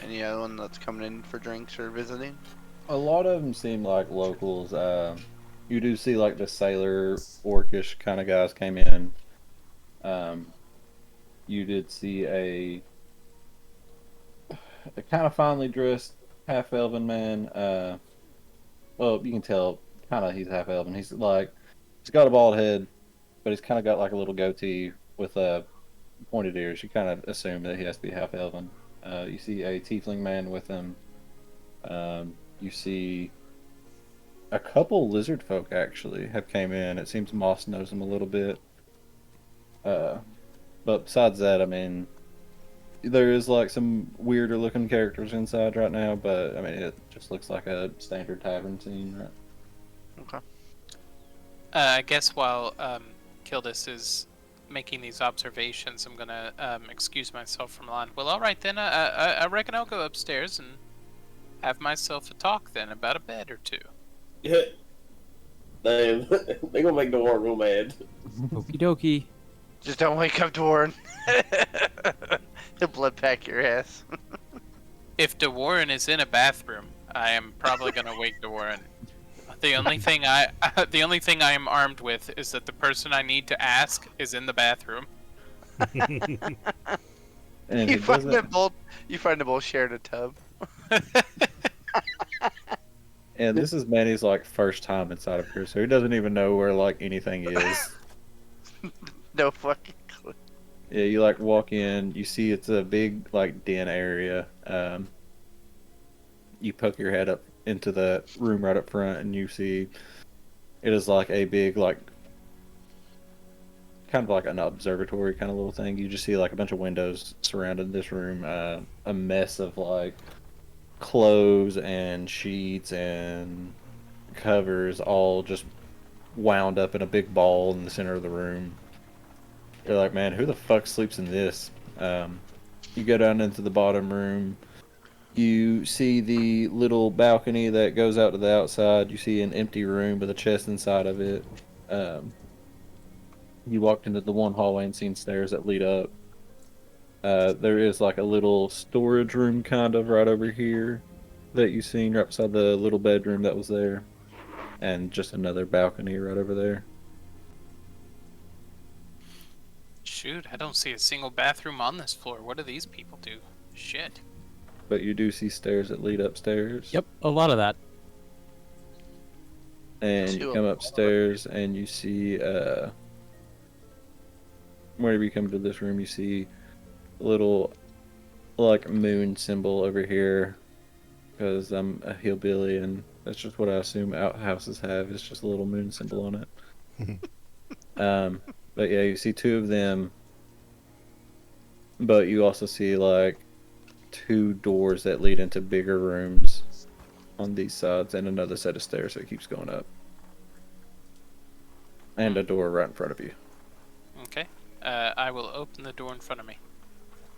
Any other one that's coming in for drinks or visiting? A lot of them seem like locals. You do see like the sailor orcish kind of guys came in. You did see a kind of finely dressed half elven man. Well, you can tell kind of he's half elven. He's got a bald head, but he's kind of got like a little goatee with pointed ears. You kind of assume that he has to be half elven. You see a tiefling man with him. You see a couple lizard folk actually have came in. It seems Moss knows them a little bit. But besides that, I mean, there is like some weirder looking characters inside right now, but I mean, it just looks like a standard tavern scene, right? Okay. I guess while Kildis is making these observations, I'm gonna excuse myself from line. Well, all right then. I reckon I'll go upstairs and have myself a talk then about a bed or two. Yeah. Damn, they gonna make the war real mad. Okie dokie. Just don't wake up, Dwarren. He'll blood pack your ass. If DeWarren is in a bathroom, I am probably gonna wake DeWarren. The only thing I am armed with is that the person I need to ask is in the bathroom. And You it find doesn't. them both sharing a tub. And this is Manny's like first time inside of here, so he doesn't even know where like anything is. No fucking clue. Yeah, you like walk in, you see it's a big like den area. You poke your head up into the room right up front, and you see it is like a big like kind of like an observatory kind of little thing. You just see like a bunch of windows surrounding this room. A mess of like clothes and sheets and covers all just wound up in a big ball in the center of the room. You're like, man, who the fuck sleeps in this? You go down into the bottom room. You see the little balcony that goes out to the outside. You see an empty room with a chest inside of it. You walked into the one hallway and seen stairs that lead up. There is like a little storage room kind of right over here that you seen right beside the little bedroom that was there. And just another balcony right over there. Shoot, I don't see a single bathroom on this floor. What do these people do? Shit. But you do see stairs that lead upstairs. Yep, a lot of that. And See you a come lot of upstairs and you see whenever you come to this room you see a little like moon symbol over here, because I'm a hillbilly and that's just what I assume outhouses have, is just a little moon symbol on it. But yeah, you see two of them, but you also see like two doors that lead into bigger rooms on these sides and another set of stairs that keeps going up. And a door right in front of you. Okay. I will open the door in front of me.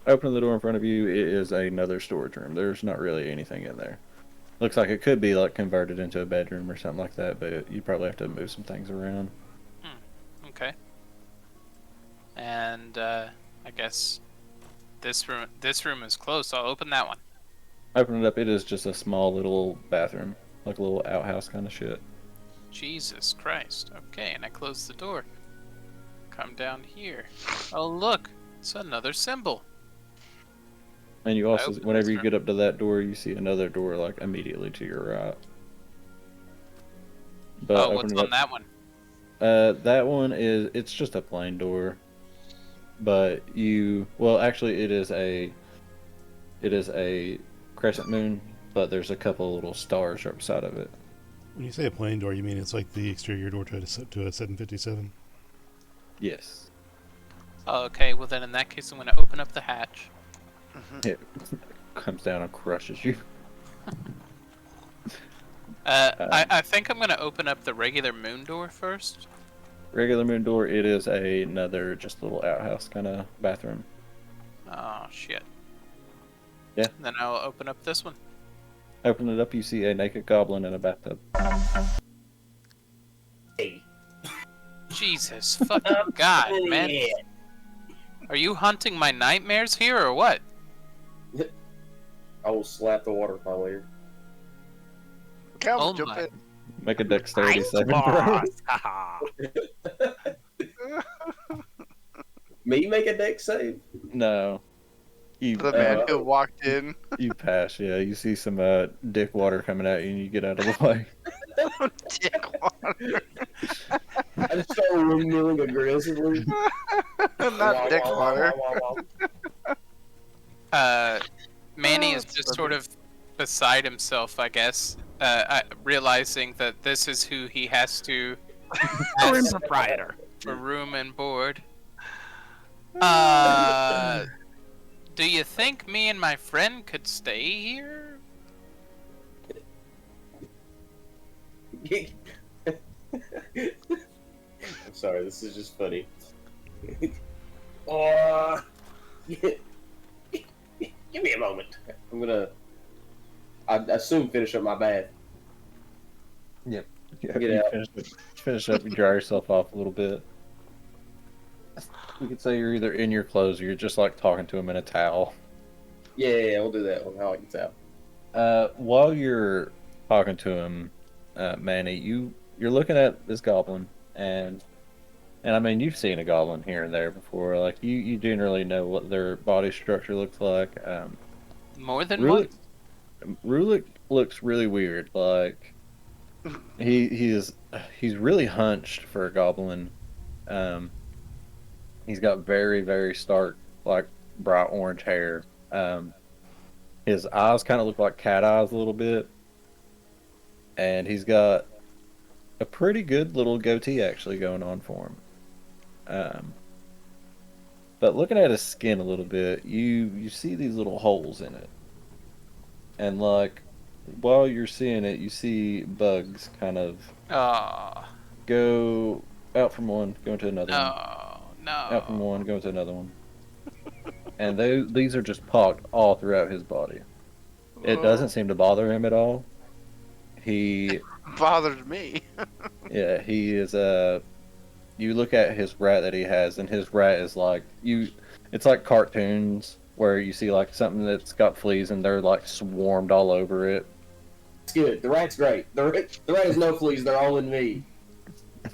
Open the door in front of you, it is another storage room. There's not really anything in there. Looks like it could be like converted into a bedroom or something like that, but you probably have to move some things around. Okay. And I guess this room is closed, so I'll open that one. Open it up. It is just a small little bathroom, like a little outhouse kind of shit. Jesus Christ. Okay, and I close the door. Come down here. Oh, look. It's another symbol. And you also, open whenever this you room. get up to that door, you see another door like immediately to your right. But Oh, open what's it on up. that one? That one is, it's just a plain door. But well, actually, it is a crescent moon, but there's a couple little stars right beside of it. When you say a plain door, you mean it's like the exterior door to a 757? Yes. Oh, okay, well then in that case I'm going to open up the hatch. It comes down and crushes you. I think I'm going to open up the regular moon door first. Regular moon door, it is another just little outhouse kind of bathroom. Oh, shit. Yeah. Then I'll open up this one. Open it up, you see a naked goblin in a bathtub. Hey. Jesus fucking God, man. Are you hunting my nightmares here or what? I will slap the water with my layer. Calvin, Oh jump my. in. Make a dexterity saving throw. Me make a deck save? No. You, The man who walked in. you pass, yeah. You see some dick water coming at you and you get out of the way. Dick water. I just start windmilling aggressively. Not dick water. Manny Oh, is it's just funny. sort of beside himself, I guess, realizing that this is who he has to Room ask proprietor. for room and board. Do you think me and my friend could stay here? I'm sorry, this is just funny. Oh, give me a moment. I'm gonna, I assume, finish up my bath. Yeah, Get you out. finish up, you dry yourself off a little bit. You could say you're either in your clothes or you're just like talking to him in a towel. Yeah, we'll do that one. I like the towel. While you're talking to him, Manny, you're looking at this goblin, and I mean you've seen a goblin here and there before. Like you generally know what their body structure looks like. More than Rulik, one? Rulik looks really weird. Like he's really hunched for a goblin. He's got very, very stark, like bright orange hair. His eyes kind of look like cat eyes a little bit, and he's got a pretty good little goatee actually going on for him. But looking at his skin a little bit, you see these little holes in it, and like while you're seeing it, you see bugs kind of Oh, go out from one, go into another one, no, out from no. one, go into another one, and these are just pocked all throughout his body. It doesn't seem to bother him at all. He, Bothers me. yeah, he is you look at his rat that he has, and his rat is like it's like cartoons where you see like something that's got fleas and they're like swarmed all over it. It's good. The rat's great. The rat has no fleas. They're all in me.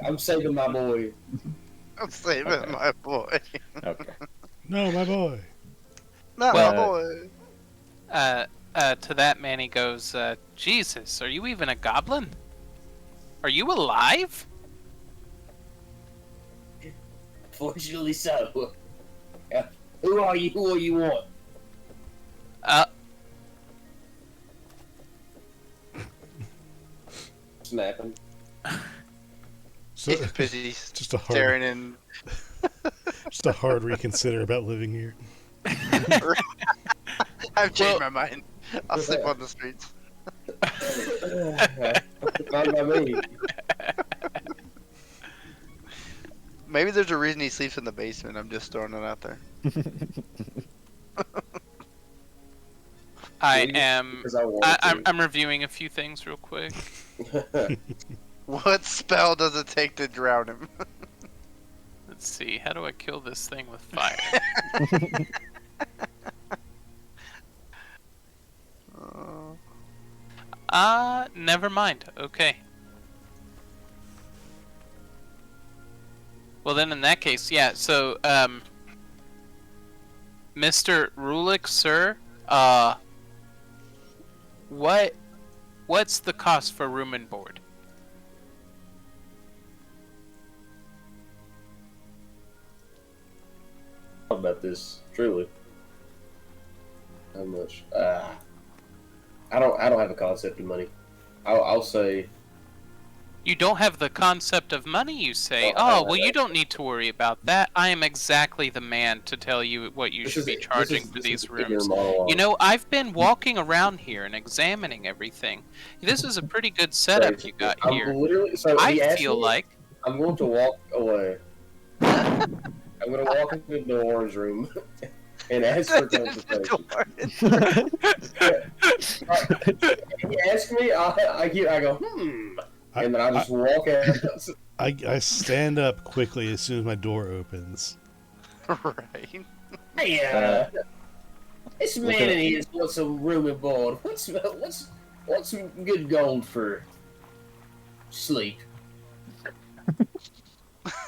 I'm saving my boy. I'm saving my boy. Okay. No, my boy. Not Well, my boy. To that Manny goes, Jesus, are you even a goblin? Are you alive? Fortunately so. Who are you? Who do you want? Snapping. So, He's busy just a hard, staring in. just a hard reconsider about living here. I've changed my mind. I'll sleep on the streets. Fine by me. Maybe there's a reason he sleeps in the basement. I'm just throwing it out there. Because I want to. I'm reviewing a few things real quick. What spell does it take to drown him? Let's see. How do I kill this thing with fire? Never mind. Okay. Well, then in that case, yeah, so, Mr. Rulik, sir, what's the cost for room and board? How about this? Truly, how much? I don't have a concept of money. I'll say. You don't have the concept of money, you say? Well, Oh, well, you don't need to worry about that. I am exactly the man to tell you what you should be charging for these rooms. You know, I've been walking around here and examining everything. This is a pretty good setup you got here. I feel like... I'm going to walk away. I'm going to walk into the orange room and ask for consultation. He asks me, I go, and then I just walk out. I stand up quickly as soon as my door opens. Right. Hey, this man in here wants some room and board. What's some good gold for sleep?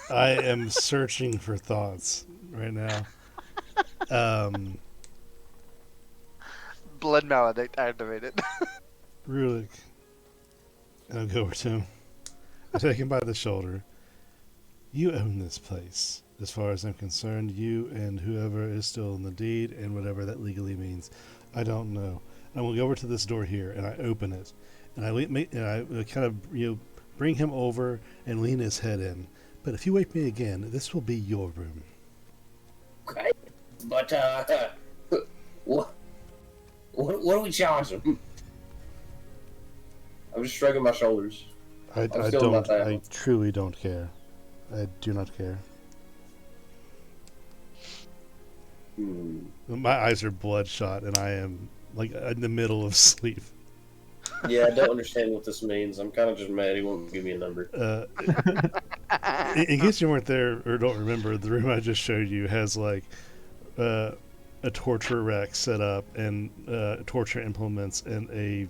I am searching for thoughts right now. Blood maledict activated. Rulik. And I'll go over to him. I take him by the shoulder. You own this place. As far as I'm concerned, you and whoever is still in the deed and whatever that legally means. I don't know. I will go over to this door here and I open it. And I kind of bring him over and lean his head in. But if you wake me again, this will be your room. Okay. But, what do we charge him? I'm just shrugging my shoulders. I truly don't care. I do not care. My eyes are bloodshot and I am like in the middle of sleep. Yeah, I don't understand what this means. I'm kind of just mad he won't give me a number. In case you weren't there or don't remember, the room I just showed you has like a torture rack set up and torture implements and a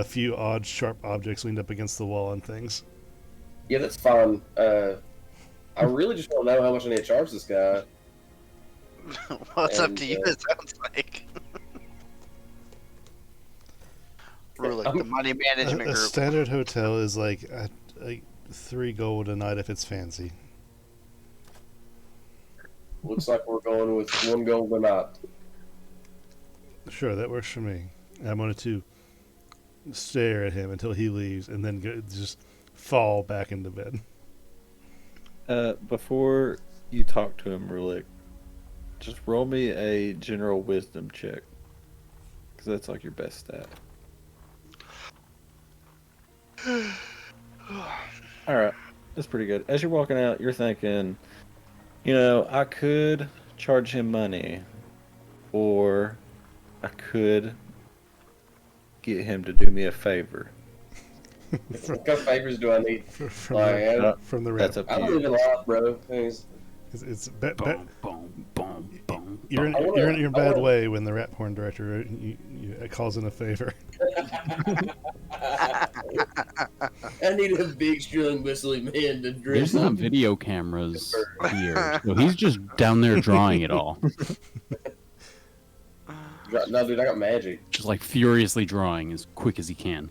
few odd sharp objects leaned up against the wall and things. Yeah, that's fine. I really just want to know how much I need to charge this guy. Well, it's up to you, it sounds like. Rulik, the money management A group. standard hotel is like 3 gold a night if it's fancy. Looks like we're going with 1 gold a night. Sure, that works for me. I'm going to stare at him until he leaves and then just fall back into bed. Before you talk to him, Rulik, just roll me a general wisdom check. Because that's like your best stat. Alright, that's pretty good. As you're walking out, you're thinking, I could charge him money, or I could get him to do me a favor. What kind of favors do I need? From the rep. That's up to I don't you. live in life, bro. It's Boom, boom, boom, boom. you're in your bad way when the rap porn director calls in a favor. I need a big, strong, whistling man to dress There's not up. video cameras here, so he's just down there drawing it all. No, dude, I got magic. Just like furiously drawing as quick as he can.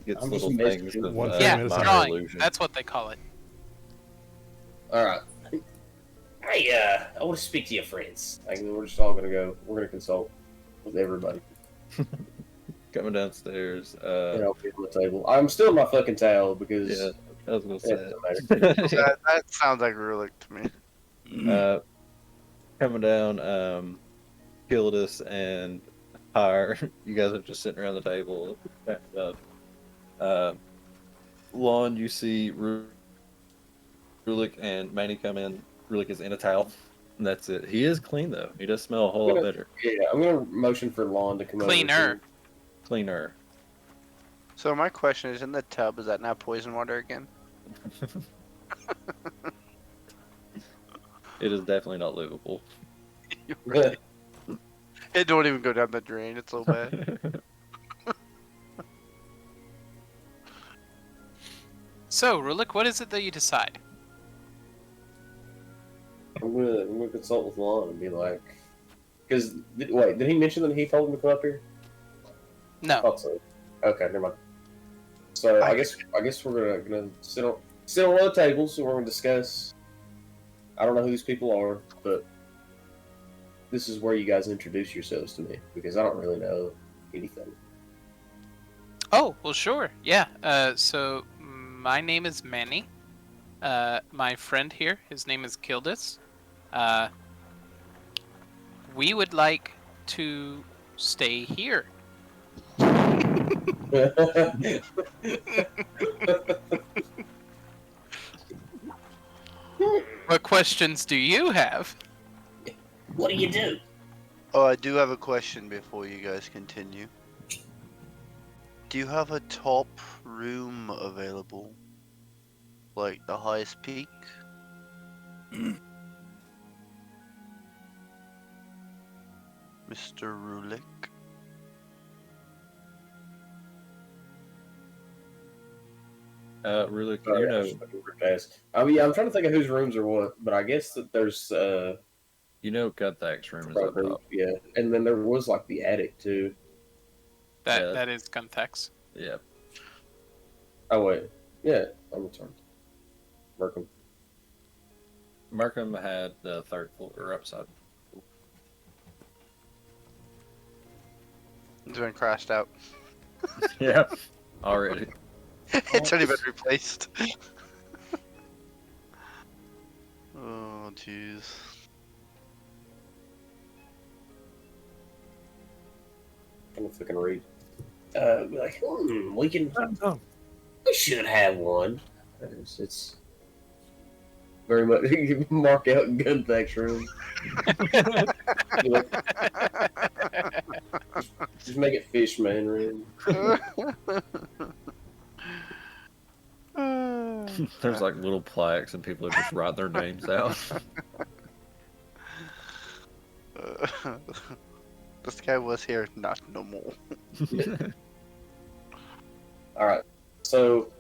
Gets I'm just little amazed things at of, one thing Yeah, at a minor drawing. illusion. That's what they call it. All right. Hey, I want to speak to your friends. We're just all gonna go. We're gonna consult with everybody. Coming downstairs. And I'll be on the table. I'm still in my fucking towel because Yeah, I was gonna say. That sounds like Rulik to me. Coming down, Kildus and Pyre, you guys are just sitting around the table. Lon, you see Rulik and Manny come in. Rulik is in a towel. And that's it. He is clean though. He does smell a whole lot better. Yeah, I'm gonna motion for Lon to come Cleaner. Cleaner. So my question is, in the tub, is that now poison water again? It is definitely not livable. over. It don't even go down the drain. It's so bad. So, Rulik, what is it that you decide? I'm gonna consult with Lon and be like, because wait, did he mention that he told him to come up here? I No. thought so. Okay, never mind. So I guess we're gonna sit on one of the tables and we're gonna discuss. I don't know who these people are, but this is where you guys introduce yourselves to me because I don't really know anything. Oh, well, sure. Yeah. So my name is Manny. My friend here, his name is Kildis. We would like to stay here. What questions do you have? What do you do? Oh, I do have a question before you guys continue. Do you have a top room available? Like the highest peak? Mr. Rulik? Really, Sorry, you I know, was looking for fast. I mean, I'm trying to think of whose rooms are what, but I guess that there's Guthak's room is up top. yeah, and then there was like the attic too. That Yeah. that is Gunthex. Yeah. Oh wait, yeah, I'm returned. Markham. Markham had the third floor upside. It's been crashed out. Yeah. Already. It's already been replaced. Oh, jeez. I'm gonna fucking read. Like, we should have one. It's very much mark out Gunthak's room. Just make it Fishman room. There's like little plaques and people just write their names out. This guy was here, not no more. All right, so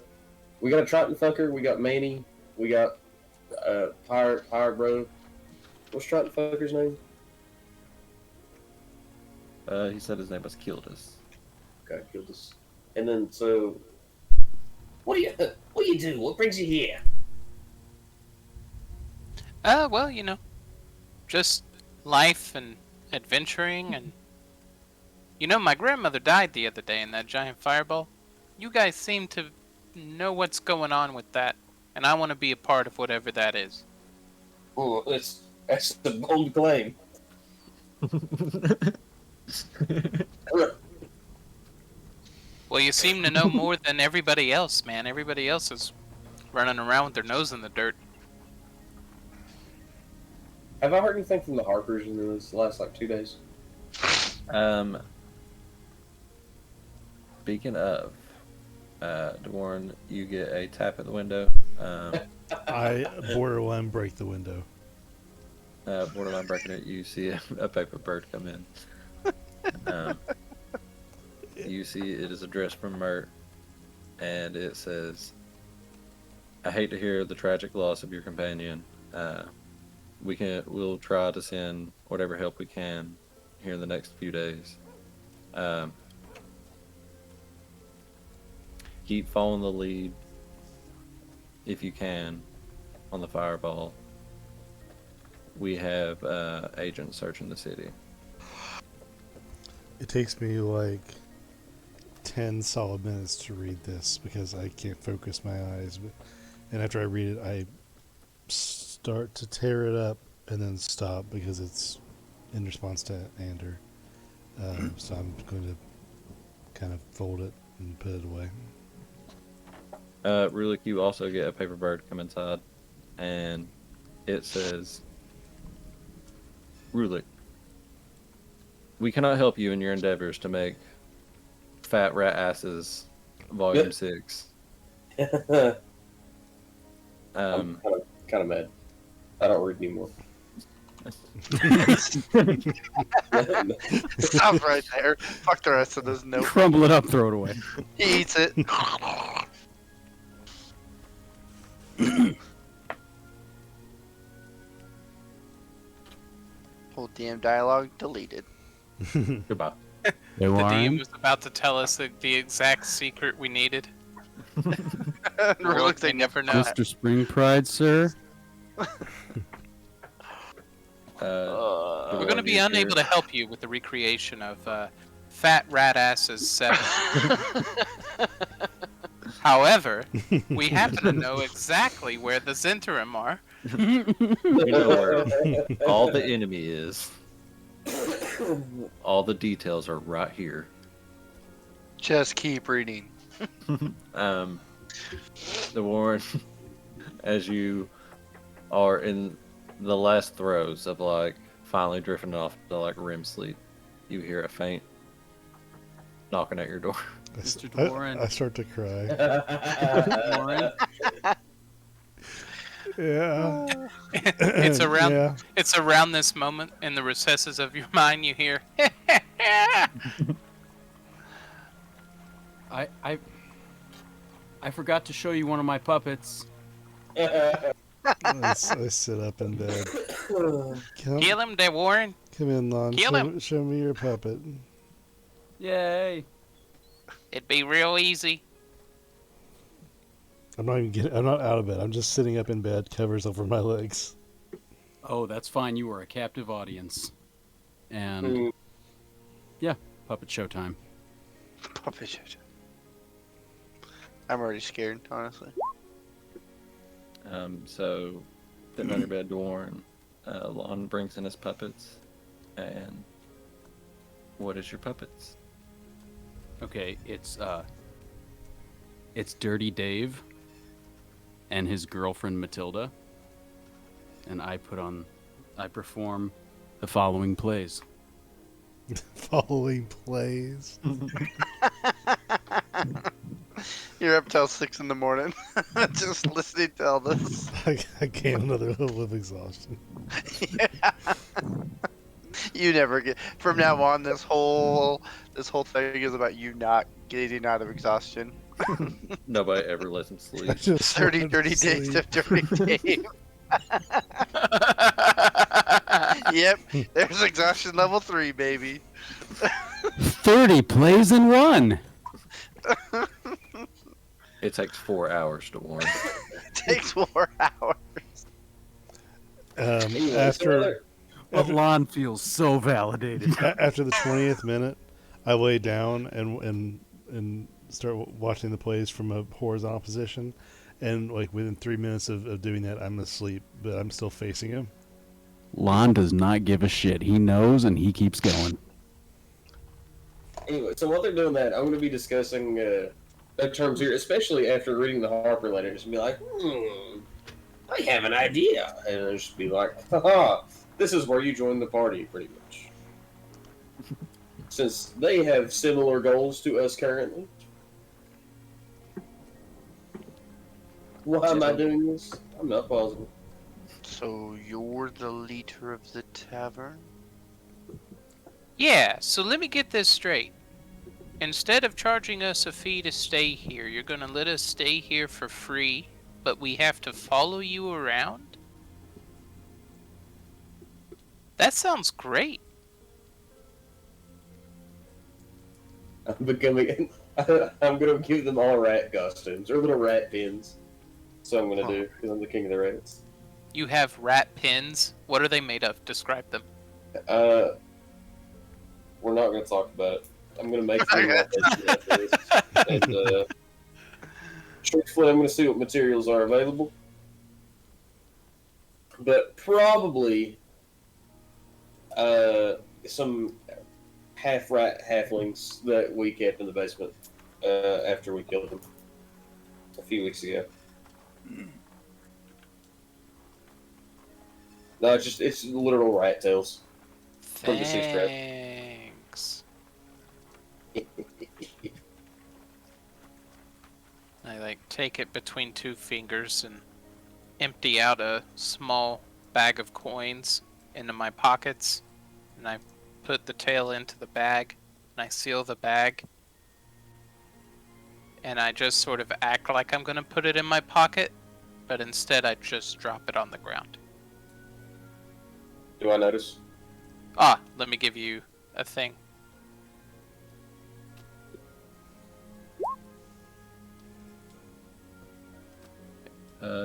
we got a Triton fucker. We got Manny. We got Pirate Bro. What's Triton fucker's name? He said his name was Kildis. Okay, killed us. And then so, what do you do? What brings you here? Well, just life and adventuring and my grandmother died the other day in that giant fireball. You guys seem to know what's going on with that, and I want to be a part of whatever that is. Oh, that's a bold claim. Well, you seem to know more than everybody else, man. Everybody else is running around with their nose in the dirt. Have I heard anything from the Harpers in this last like 2 days? Speaking of, Dwarn, you get a tap at the window. I borderline break the window. Borderline breaking it, you see a paper bird come in. You see it is addressed from Mert, and it says, "I hate to hear the tragic loss of your companion. We'll try to send whatever help we can here in the next few days. Keep following the lead if you can on the fireball. We have agents searching the city." It takes me like 10 solid minutes to read this because I can't focus my eyes. And after I read it, I start to tear it up and then stop because it's in response to Ander. So I'm going to kind of fold it and put it away. Rulik, you also get a paper bird come inside, and it says, "Rulik, we cannot help you in your endeavors to make Fat Rat Asses Volume 6. I'm kind of mad. I don't read anymore. Stop right there. Fuck the rest of this note. Crumble it up, throw it away. He eats it. Whole damn dialogue deleted. Goodbye. Hey, The DM Warren. was about to tell us the exact secret we needed. We're World looks may like never know. Mr. Spring Pride, sir. We're Warren, going to be you unable hear- to help you with the recreation of Fat Rat Asses 7. However, we happen to know exactly where the Zentarum are. You know where all the enemy is. All the details are right here. Just keep reading. The Warren, as you are in the last throes of like finally drifting off to like REM sleep, you hear a faint knocking at your door. Mr. Dworin. I start to cry. Warren. Yeah. It's around Yeah. it's around this moment in the recesses of your mind you hear I forgot to show you one of my puppets. I sit up in bed. Come, Kill him, De Warren. come in, Lon. Kill him. Show me your puppet. Yay. It'd be real easy. I'm not out of bed. I'm just sitting up in bed, covers over my legs. Oh, that's fine. You were a captive audience. And Mm. yeah, puppet showtime. Puppet shit. I'm already scared, honestly. So, sitting on your bed, Warren, Lon brings in his puppets, and what is your puppets? Okay, it's Dirty Dave and his girlfriend Matilda. And I perform the following plays. Following plays. You're up till 6 in the morning, just listening to all this. I gain another level of exhaustion. You never get. From now on, this whole thing is about you not getting out of exhaustion. Nobody ever lets him sleep. I just 30 wanted 30 to days sleep. of Dirty Dave. Yep, there's exhaustion level 3, baby. 30 plays in one. It takes 4 hours to warn. Takes 4 hours. Anyway, After But Lon feels so validated. after the 20th minute, I lay down and start watching the plays from a horizontal position, and like within 3 minutes of doing that, I'm asleep, but I'm still facing him. Lon does not give a shit. He knows and he keeps going. Anyway, so while they're doing that, I'm going to be discussing terms here, especially after reading the Harper letter. Just be like, I have an idea. And I'll just be like, haha, this is where you join the party, pretty much. Since they have similar goals to us currently. Why am I doing this? I'm not positive. So you're the leader of the tavern? Yeah, so let me get this straight. Instead of charging us a fee to stay here, you're gonna let us stay here for free, but we have to follow you around? That sounds great. I'm becoming. I'm going to give them all rat costumes or little rat pins. That's what I'm going to do because I'm the king of the rats. You have rat pins. What are they made of? Describe them. We're not going to talk about it. I'm going to make them after this. And truthfully, I'm going to see what materials are available. But probably some half rat halflings that we kept in the basement after we killed them a few weeks ago. No, it's literal rat tails. From deceased rat. Thanks. I take it between two fingers and empty out a small bag of coins into my pockets, and I put the tail into the bag, and I seal the bag, and I just sort of act like I'm gonna put it in my pocket, but instead I just drop it on the ground. Do I notice? Ah, let me give you a thing.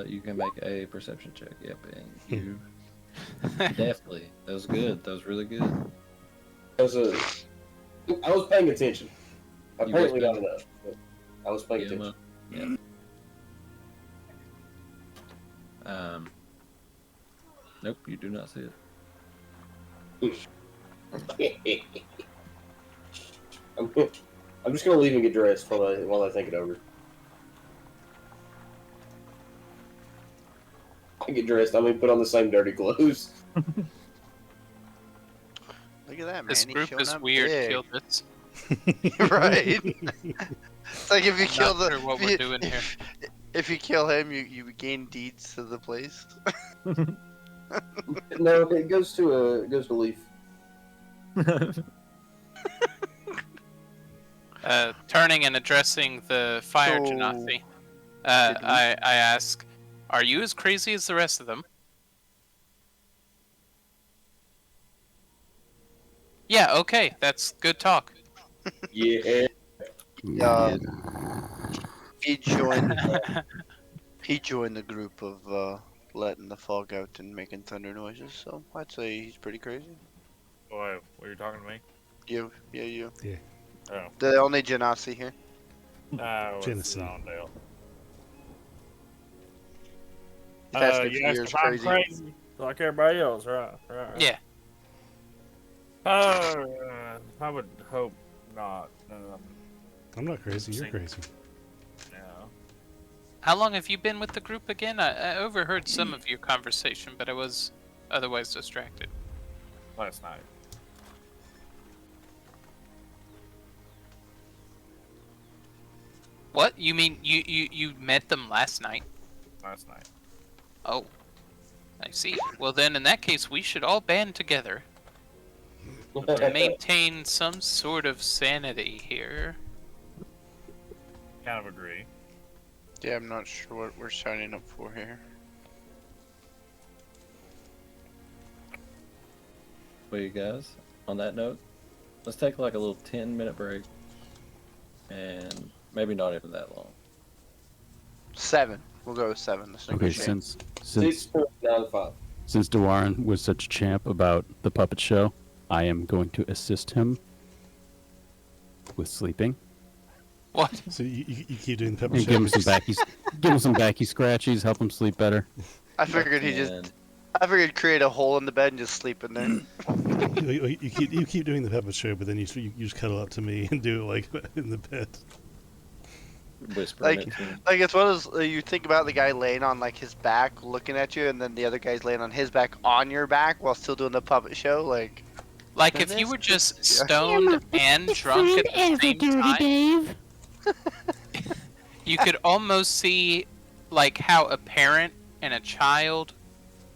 You can make a perception check. Yep, and you definitely. That was good. That was really good. I was paying attention. You was Apparently not paying- enough, but I was paying Yeah, attention. well, nope, you do not see it. I'm just gonna leave and get dressed while I think it over. I get dressed. I'm gonna put on the same dirty clothes. Look at that, man. This He's group showing is up weird. big. Kill this. Right. It's like if you I'm kill not the sure what if we're you- doing here. If you kill him, you gain deeds to the place. No, it goes to Leaf. Turning and addressing the fire So, Genasi, did we- I ask, are you as crazy as the rest of them? Yeah, okay, that's good talk. Yeah. He joined. He joined the group of letting the fog out and making thunder noises. So I'd say he's pretty crazy. Boy, were you talking to me? You. Oh. The only Genasi here. It was Genesee. Zondale. He's asking if You you're asked as if I'm crazy. crazy like everybody else, right? Yeah. I would hope not. I'm not crazy. You're crazy. Yeah. How long have you been with the group again? I overheard some of your conversation, but I was otherwise distracted. Last night. What? You mean you met them last night? Last night. Oh. I see. Well then, in that case, we should all band together to maintain some sort of sanity here. Kind of agree. Yeah, I'm not sure what we're signing up for here. Well, you guys, on that note, let's take like a little 10-minute break. And maybe not even that long. 7. We'll go with 7. Let's Okay, negotiate. since 6.95. since Duaran was such a champ about the puppet show, I am going to assist him with sleeping What? So you keep doing the pepper and give him show. some backy scratchies, help him sleep better. I figured he And just. I figured create a hole in the bed and just sleep in there. You keep doing the puppet show, but then you just cuddle up to me and do it like in the bed. whispering Like- it to him. Like it's one of those you think about the guy laying on like his back looking at you, and then the other guy's laying on his back on your back while still doing the puppet show. Like If you were just Yeah. stoned and drunk at the same time, you could almost see like how a parent and a child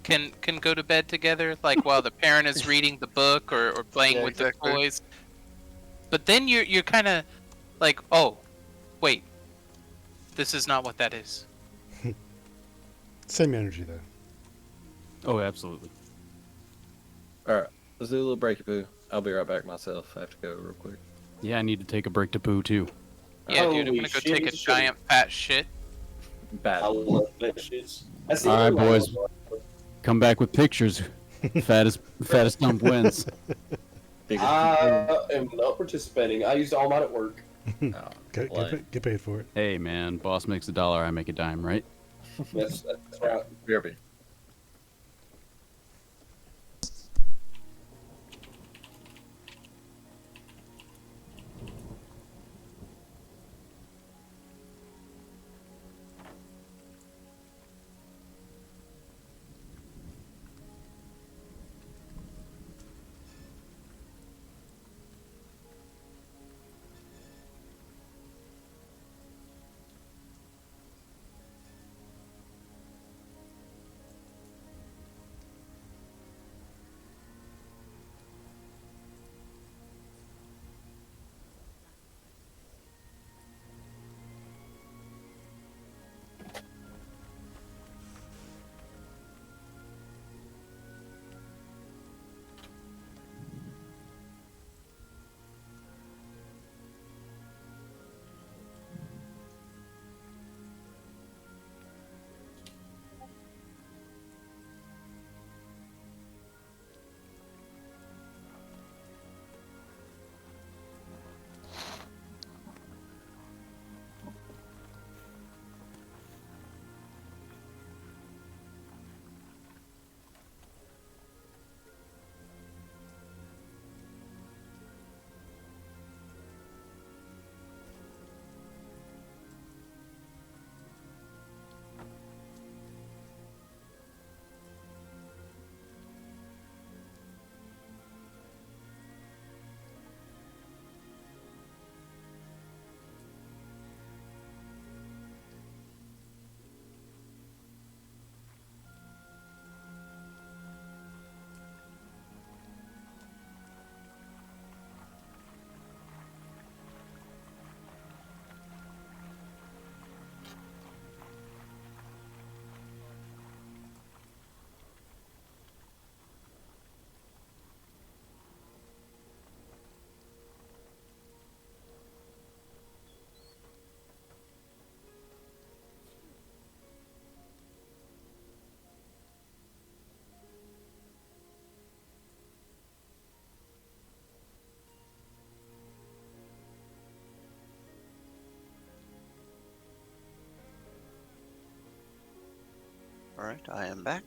can go to bed together, like while the parent is reading the book or playing Yeah, with exactly. the toys. But then you're kind of like, oh, wait, this is not what that is. Same energy though. Oh, absolutely. All right, let's do a little breaky poo. I'll be right back myself. I have to go real quick. Yeah, I need to take a break to poo too. Yeah, dude, I'm Holy gonna go shit, take a he's a giant fat shit. I Bad. love that shit. That's the All right, other one. boys. Come back with pictures. fattest dump wins. Biggest I am not participating. I used all mine at work. oh, Get paid for it. Hey man, boss makes $1, I make a dime, right? That's right. BRB. Alright, I am back.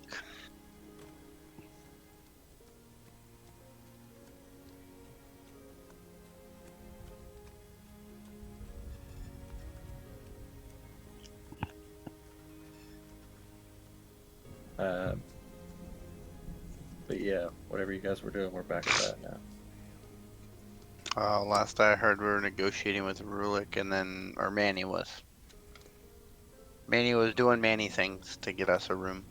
But yeah, whatever you guys were doing, we're back at that now. Last I heard, we were negotiating with Rulik, and then, or Manny was. Manny was doing Manny things to get us a room.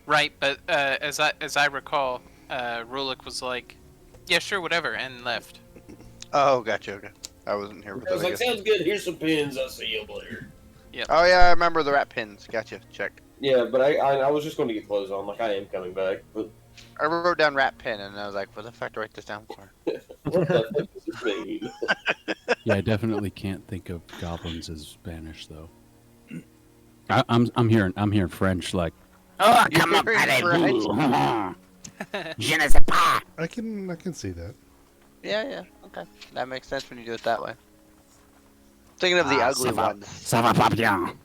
Right, but as I recall, Rulik was like, "Yeah, sure, whatever," and left. Oh, gotcha. Okay, I wasn't here for I was that. I like, guess. sounds good. Here's some pins. I'll see you later. Oh yeah, I remember the rat pins. Gotcha. Check. Yeah, but I was just going to get clothes on. Like I am coming back. But I wrote down rat pin, and I was like, "What the fuck do I write this down for?" what the fuck does this mean? Yeah, I definitely can't think of goblins as Spanish though. I'm hearing French like. Oh, You're come on, hearing Je ne sais pas. I can see that. Yeah. Okay, that makes sense when you do it that way. Thinking of the ugly ça va. ones. Ça va pas bien.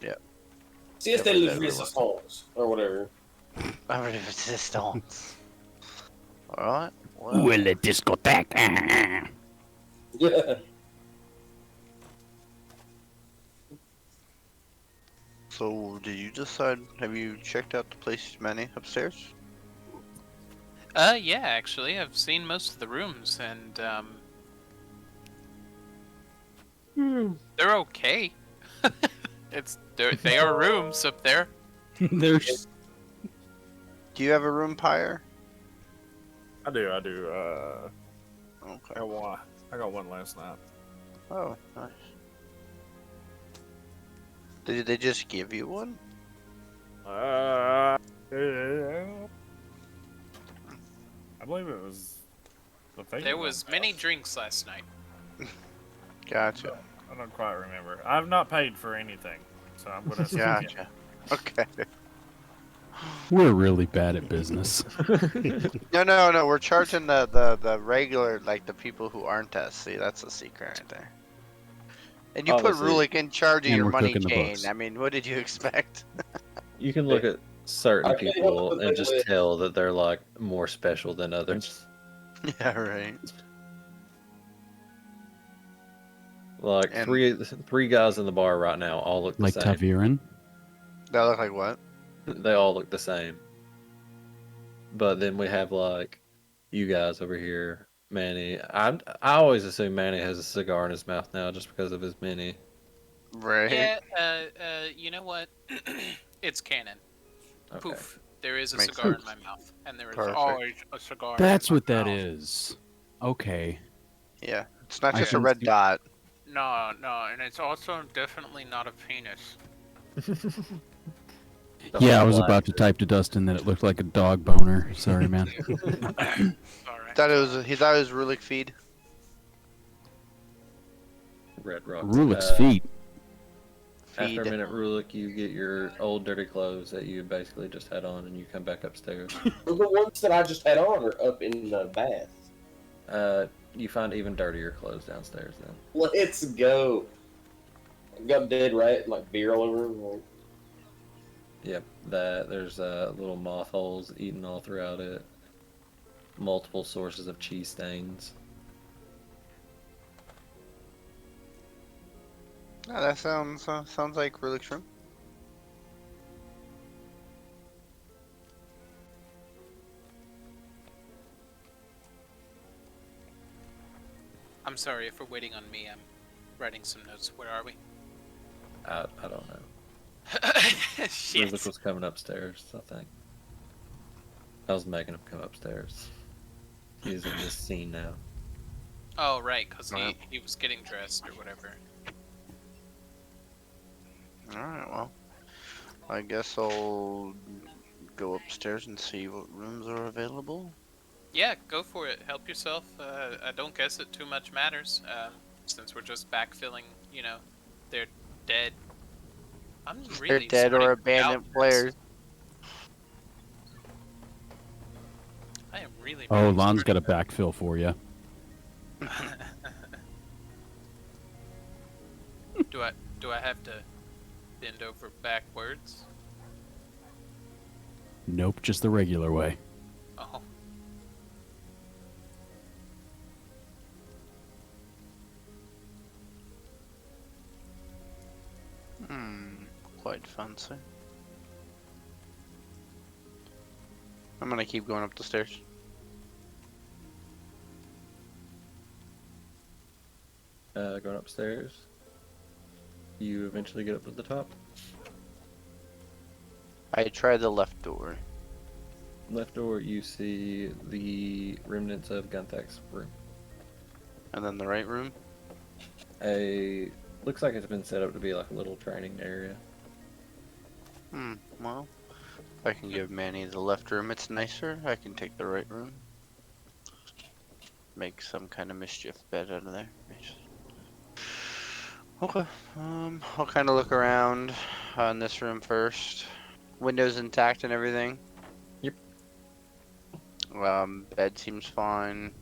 Yeah. Sieste Yeah, les but resistance or whatever. Resistance. Alright. Où est la discothèque? Yeah. So, did you decide? Have you checked out the place, Manny, upstairs? Yeah, actually, I've seen most of the rooms, and they're okay. They are rooms up there. There's Do you have a room, Pyre? I do. Okay. I got one last night. Oh, nice. Did they just give you one? I believe it was the fake There one. was many drinks last night. Gotcha. I don't quite remember. I've not paid for anything, so I'm gonna. Gotcha. Okay. we're really bad at business. No. We're charging the regular, like the people who aren't us. See, that's the secret right there. And you put Obviously. Rulik in charge of And your we're money cooking the chain. books. I mean, what did you expect? You can look at certain I can't help people but and just think- tell that they're like more special than others. Yeah, right. Like And- three guys in the bar right now all look the Like same. Taviran. That look like what? They all look the same. But then we have like you guys over here, Manny. I always assume Manny has a cigar in his mouth now just because of his mini. Right. Yeah, you know what? It's canon. Okay. Poof. There is a Makes cigar sense. in my mouth, and there is Perfect. always a cigar. That's in my what that mouth. is. Okay. Yeah. It's not I just a can red see- dot. No, and it's also definitely not a penis. Yeah, I was about to type to Dustin that it looked like a dog boner. Sorry, man. Sorry. He thought it was Rulik feed. Red Rock. Rulik's feet. After a Feed. minute, Rulik, you get your old dirty clothes that you basically just had on, and you come back upstairs. The ones that I just had on are up in the bath. You find even dirtier clothes downstairs then. Let's go. Got dead rat and like beer all over him. Yep, there's little moth holes eaten all throughout it. Multiple sources of cheese stains. No, that sounds like Rulik's room. I'm sorry if we're waiting on me. I'm writing some notes. Where are we? I don't know. Shit. Rulik was coming upstairs, I think. I was making him come upstairs. He's in this scene now. Oh, right, because Alright. he was getting dressed or whatever. Alright, well. I guess I'll go upstairs and see what rooms are available. Yeah, go for it. Help yourself. I don't guess it too much matters, since we're just backfilling, they're dead. I'm really They're dead or sweating abandoned out. players. I am really. Oh, really Lon's got a sweating. backfill for you. Do I have to Bend over backwards. Nope, just the regular way. Oh. Quite fancy. I'm gonna keep going up the stairs. Going upstairs. You eventually get up to the top. I tried the left door. Left door, you see the remnants of Gunthak's room. And then the right room. Looks like it's been set up to be like a little training area. Well, if I can give Manny the left room, it's nicer. I can take the right room. Make some kind of mischief bed out of there. Okay. I'll kind of look around in this room first. Windows intact and everything. Yep. Bed seems fine.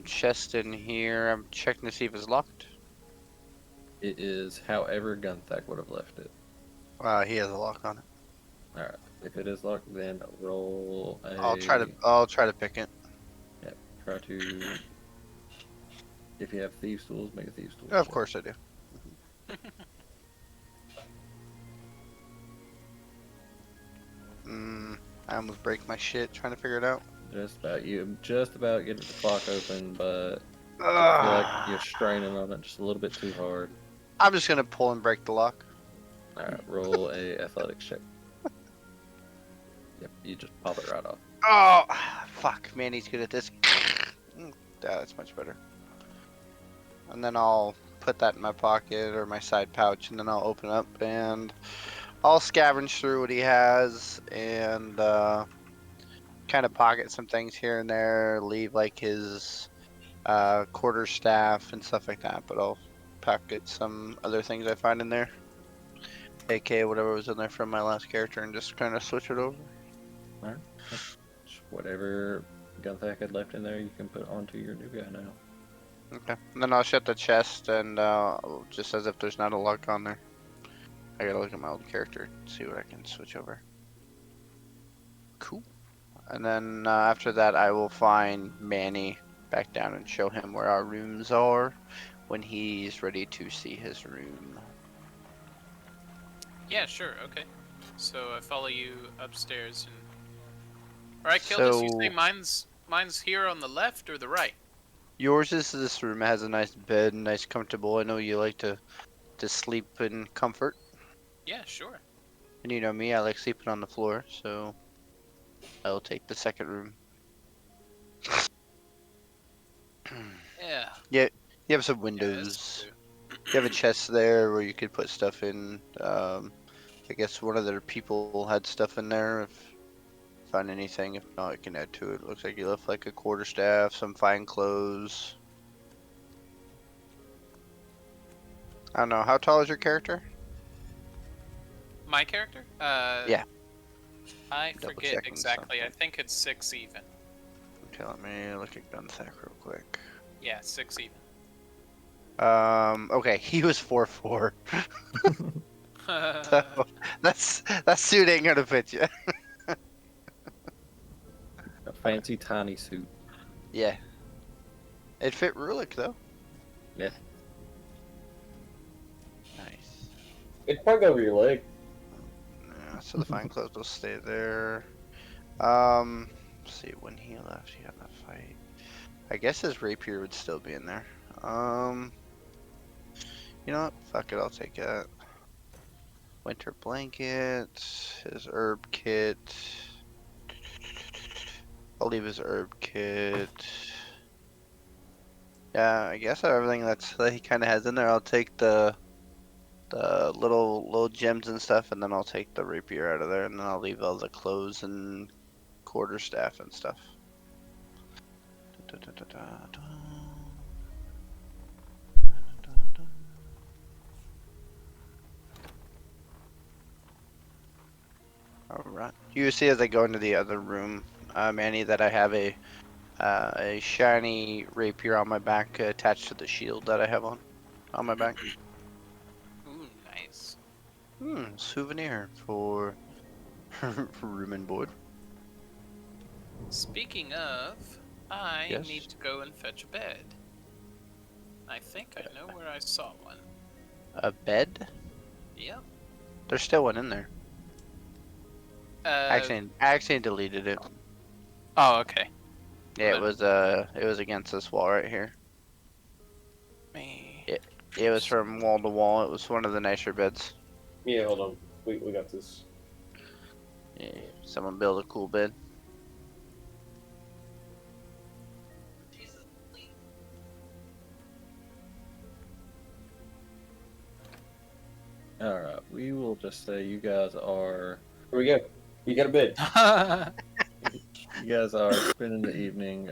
Chest in here. I'm checking to see if it's locked. It is however Gunthak would have left it. He has a lock on it. Alright. If it is locked, then roll a... I'll try to pick it. Yeah, try to... If you have thieves tools, make a thieves tool. Of course I do. I almost break my shit trying to figure it out. Just about getting the clock open, but I feel like you're straining on it just a little bit too hard. I'm just gonna pull and break the lock. Alright, roll a athletics check. Yep, you just pop it right off. Oh, fuck. Manny's good at this. That's much better. And then I'll put that in my pocket or my side pouch, and then I'll open up and I'll scavenge through what he has and kind of pocket some things here and there, leave like his quarterstaff and stuff like that, but I'll pocket some other things I find in there, aka whatever was in there from my last character, and just kind of switch it over. Alright. Whatever Gunthak had left in there, you can put onto your new guy now. Okay. And then I'll shut the chest and just as if there's not a lock on there. I gotta look at my old character and see what I can switch over. Cool. And then after that, I will find Manny back down and show him where our rooms are when he's ready to see his room. Yeah, sure. Okay. So I follow you upstairs and. All right, Kildis, you say mine's here on the left or the right? Yours is this room. It has a nice bed, nice comfortable. I know you like to sleep in comfort. Yeah, sure. And you know me, I like sleeping on the floor, so I'll take the second room. Yeah. Yeah, you have some Yeah, windows. that's You have a chest there where you could put stuff in. I guess one of their people had stuff in there. If find anything, if not, I can add to it. Looks like you left like a quarterstaff, some fine clothes. I don't know. How tall is your character? My character? Yeah. I Double forget checking exactly. I something. think it's 6 even. Okay, let me look at Gunthak real quick. Yeah, 6 even. Okay, he was 4'4". So that suit ain't gonna fit you. A fancy tiny suit. Yeah. It fit Rulik though. Yeah. Nice. It'd probably go over your leg. Yeah, so the fine clothes will stay there. Let's see, when he left, he had that fight. I guess his rapier would still be in there. You know what? Fuck it, I'll take that. Winter blanket, his herb kit. I'll leave his herb kit. Yeah, I guess everything that he kind of has in there. I'll take the little gems and stuff, and then I'll take the rapier out of there, and then I'll leave all the clothes and quarterstaff and stuff. Alright. You see as I go into the other room, Manny, that I have a shiny rapier on my back attached to the shield that I have on my back. Ooh. Souvenir for room and board. Speaking of, I Yes? need to go and fetch a bed. I think I know where I saw one. A bed? Yep. There's still one in there. I actually deleted it. Oh, okay. Yeah, But- it was against this wall right here. Me. It was from wall to wall. It was one of the nicer beds. Yeah, hold on. We got this. Yeah, someone build a cool bed. All right, we will just say you guys are Here we go. You got a bed. you guys are spending the evening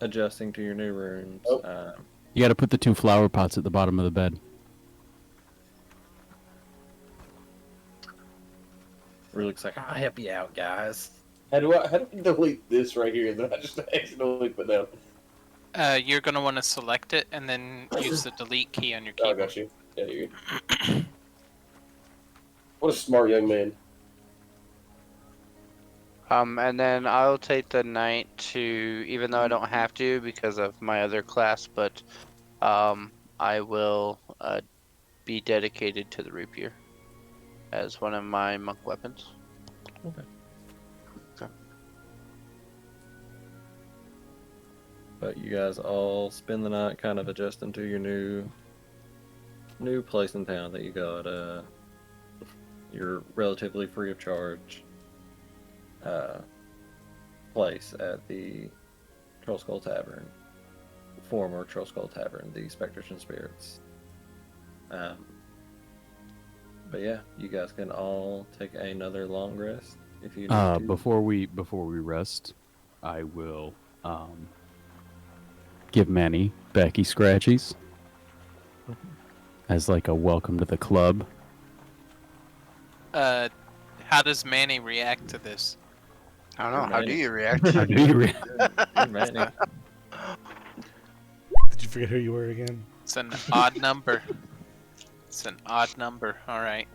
adjusting to your new rooms. Oh. You got to put the 2 flower pots at the bottom of the bed. Relix's like, I'll help you out, guys. How do I delete this right here that I just accidentally put down? You're gonna want to select it and then use the delete key on your Oh, I keyboard. got you. Yeah, you're good. What a smart young man. And then I'll take the night to, even though I don't have to because of my other class, but I will be dedicated to the rapier as one of my monk weapons. Okay. Okay. But you guys all spend the night kind of adjusting to your new place in town that you got. You're relatively free of charge place at the Troll Skull Tavern, former Troll Skull Tavern, the Spectres and Spirits. But yeah, you guys can all take another long rest if you need to. Before we rest, I will give Manny Becky Scratchies as like a welcome to the club. How does Manny react to this? I don't know. How do Manny. you react? How do you react? Good Manny. Did you forget who you were again? It's an odd number. It's an odd number. All right.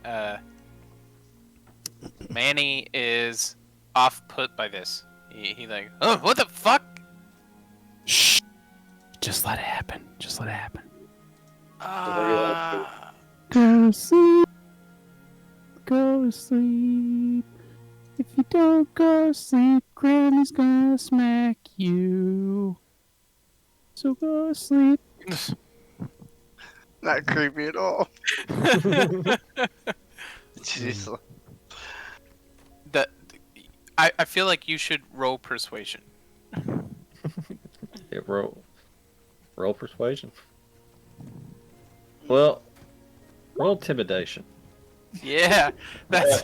Manny is off put by this. He like, oh, what the fuck? Shh. Just let it happen. Just let it happen. Go to sleep. Go to sleep. If you don't go to sleep, Granny's gonna smack you. So go to sleep. Not creepy at all. Jeez. I feel like you should roll persuasion. Yeah, roll persuasion. Well, roll intimidation. Yeah, that's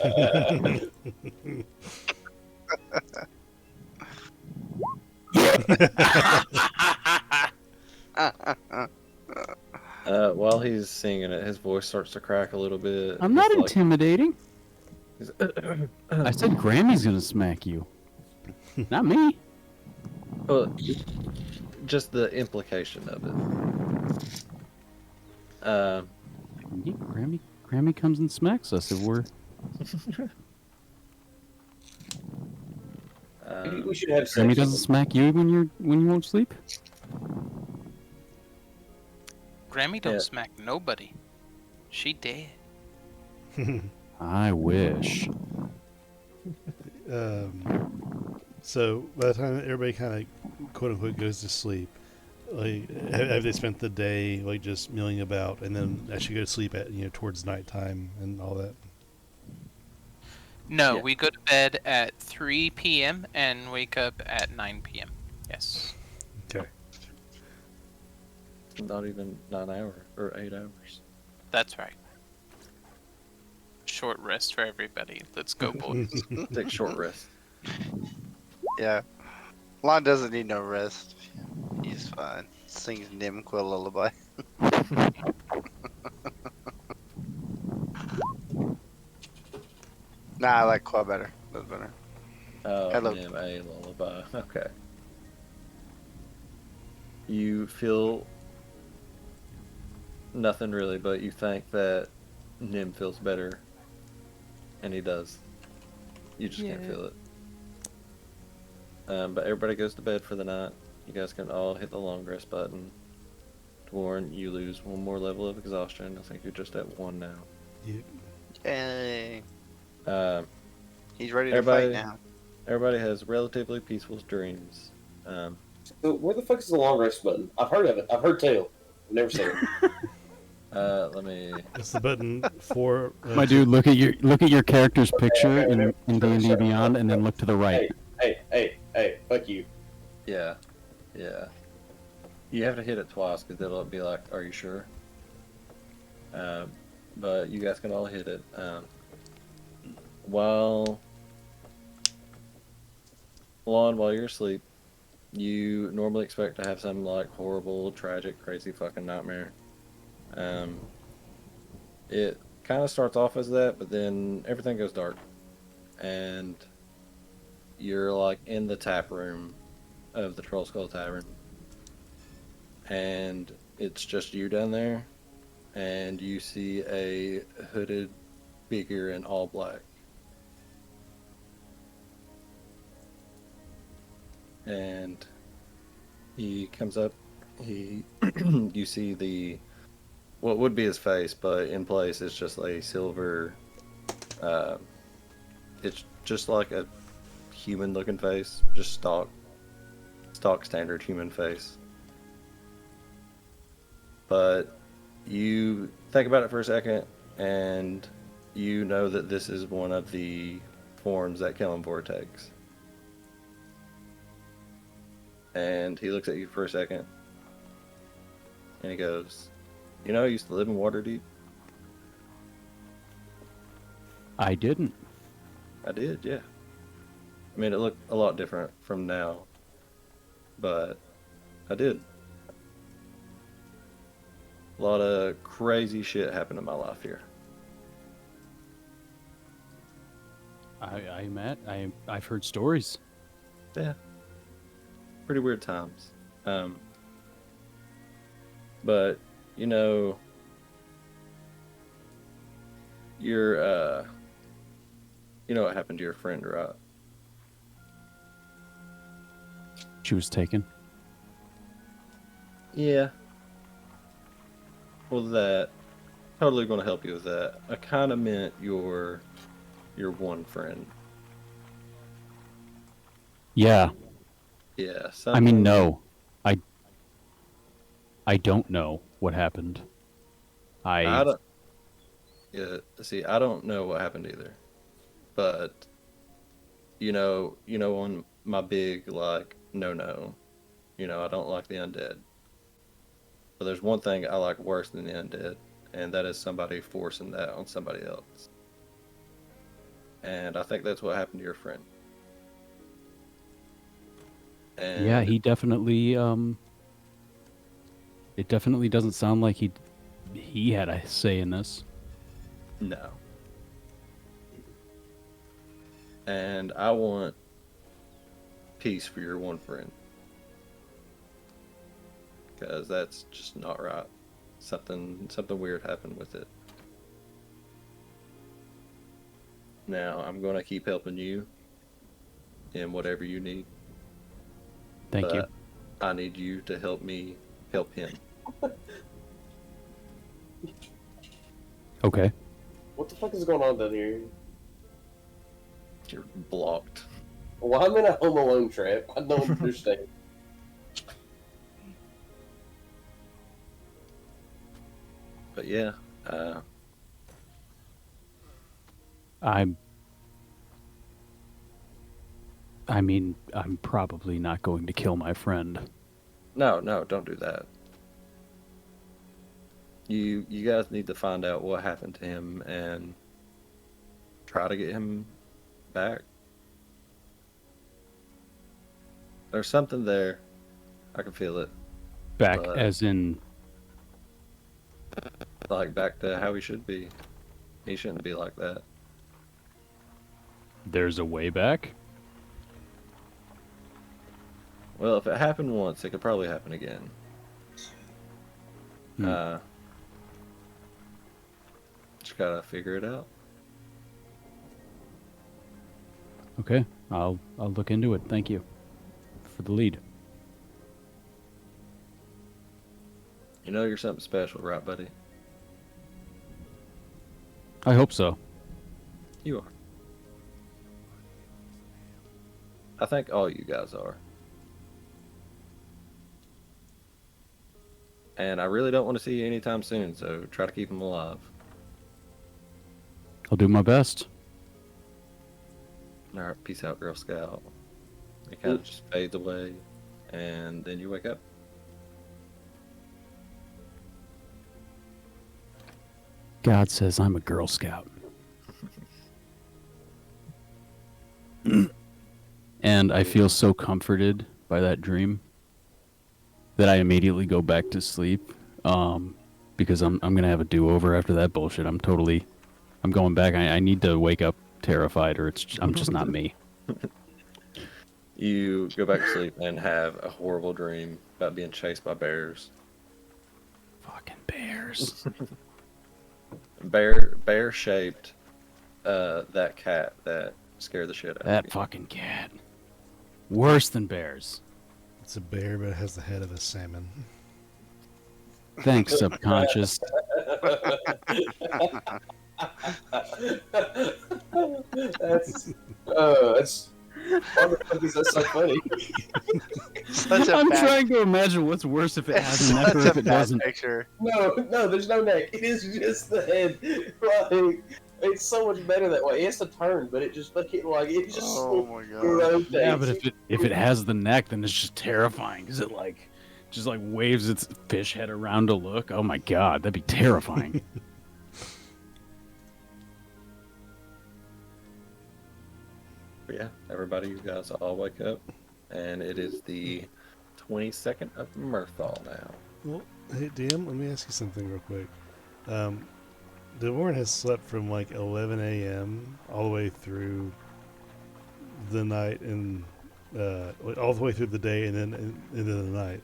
While he's singing it, his voice starts to crack a little bit. I'm not It's like- intimidating. he's- I said Grammy's gonna smack you. Not me. Well, just the implication of it. Yeah, Grammy comes and smacks us if we're. We should have Grammy sex. doesn't smack you when you won't sleep. Grammy don't Yeah. smack nobody. She dead. I wish. So by the time everybody kind of quote unquote goes to sleep, like have they spent the day like just milling about and then actually go to sleep at towards nighttime and all that? No, Yeah. we go to bed at 3 p.m. and wake up at 9 p.m. Yes. Okay. Not even 9 hours or 8 hours. That's right. Short rest for everybody. Let's go, boys. Take short rest. Yeah. Lon doesn't need no rest. He's fine. Sings Nimquil lullaby. Nah, I like Qua better. That's better. Oh, Hello. Nim a lullaby. Okay. You feel nothing really, but you think that Nim feels better, and he does. You just can't Yeah. feel it. But everybody goes to bed for the night. You guys can all hit the long rest button. Dwarn, you lose one more level of exhaustion. I think you're just at 1 now. Yep. Yay. Uh, He's ready to fight everybody, now. everybody has relatively peaceful dreams. So where the fuck is the long rest button? I've heard of it. I've heard tell. I've never seen it. Let me. That's the button for. My dude, look at your character's picture okay, in sure, D&D sure. Beyond, and then look to the right. Hey, fuck you. Yeah. You have to hit it twice because it'll be like, "Are you sure?" But you guys can all hit it. While you're asleep, you normally expect to have some like horrible, tragic, crazy fucking nightmare. It kind of starts off as that, but then everything goes dark, and you're like in the tap room of the Troll Skull Tavern, and it's just you down there, and you see a hooded figure in all black. And he comes up, you see what would be his face, but in place it's just a silver, it's just like a human looking face, just stock standard human face. But you think about it for a second, and you know that this is one of the forms that Kellenvor takes. And he looks at you for a second, and he goes, "You know, I used to live in Waterdeep." I didn't. I did, yeah. I mean, it looked a lot different from now, but I did. A lot of crazy shit happened in my life here. I've heard stories. Yeah. Pretty weird times. But, you know, you know what happened to your friend, right? She was taken. Yeah. Well, that totally going to help you with that. I kind of meant your one friend. Yeah. Yeah. I mean, no. I don't know what happened. I don't. Yeah. See, I don't know what happened either, but you know, on my big like no, I don't like the undead. But there's one thing I like worse than the undead, and that is somebody forcing that on somebody else. And I think that's what happened to your friend. And Yeah, he definitely. It definitely doesn't sound like he had a say in this. No. And I want peace for your one friend. Because that's just not right. Something weird happened with it. Now, I'm going to keep helping you in whatever you need. Thank you. I need you to help me help him. Okay. What the fuck is going on down here? You're blocked. Well, I'm in a Home Alone trap. I don't understand. But yeah, I'm probably not going to kill my friend. no, don't do that. You guys need to find out what happened to him and try to get him back. There's something there. I can feel it. Back But- as in Like back to how he should be. He shouldn't be like that. there's a way back? Well, if it happened once, it could probably happen again. Just gotta figure it out. Okay, I'll look into it. Thank you for the lead. You know you're something special, right, buddy? I hope so. You are. I think all you guys are. And I really don't want to see you anytime soon, so try to keep them alive. I'll do my best. All right, peace out, Girl Scout. It kind of just fades away, and then you wake up. God says I'm a Girl Scout. And I feel so comforted by that dream that I immediately go back to sleep, because I'm gonna have a do-over after that bullshit. I'm going back. I need to wake up terrified, or I'm just not me. You go back to sleep and have a horrible dream about being chased by bears. Fucking bears. Bear shaped that cat that scared the shit out of That you. fucking cat. Worse than bears. It's a bear, but it has the head of a salmon. Thanks, subconscious. That's that's so funny. Such a I'm bad, trying to imagine what's worse if it has a neck or such if a it bad doesn't. picture. No, there's no neck. It is just the head. Like, it's so much better that way. It's a turn, but it just it just Oh my god. rotates. Yeah, but if it has the neck, then it's just terrifying because it just waves its fish head around to look. Oh my god, that'd be terrifying. But yeah, everybody, you guys all wake up, and it is the 22nd of Mirthal now. Well, hey, DM, let me ask you something real quick. Devorn has slept from like 11 a.m. all the way through the night and all the way through the day and then into the night.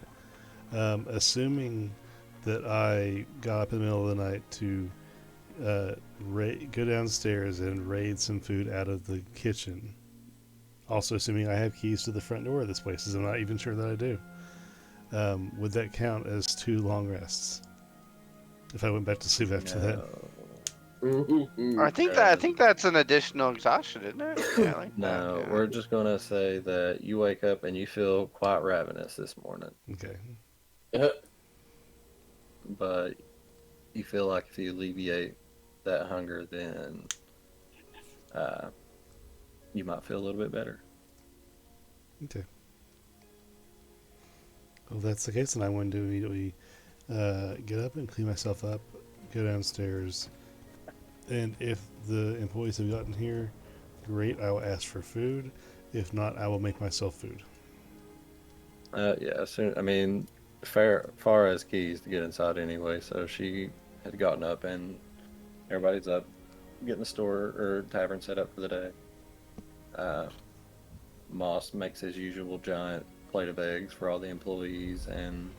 Assuming that I got up in the middle of the night to go downstairs and raid some food out of the kitchen. Also assuming I have keys to the front door of this place, as I'm not even sure that I do. Would that count as 2 long rests? If I went back to sleep after that? I think that's an additional exhaustion, isn't it? Yeah, I like that, No, yeah. we're just gonna say that you wake up and you feel quite ravenous this morning, Okay. but you feel like if you alleviate that hunger, then you might feel a little bit better. Okay. Well, if that's the case, then I'm going to immediately get up and clean myself up, go downstairs, and if the employees have gotten here, great, I will ask for food. If not, I will make myself food. Yeah, I mean, far as keys to get inside anyway, so she had gotten up and everybody's up, getting the store or tavern set up for the day. Moss makes his usual giant plate of eggs for all the employees and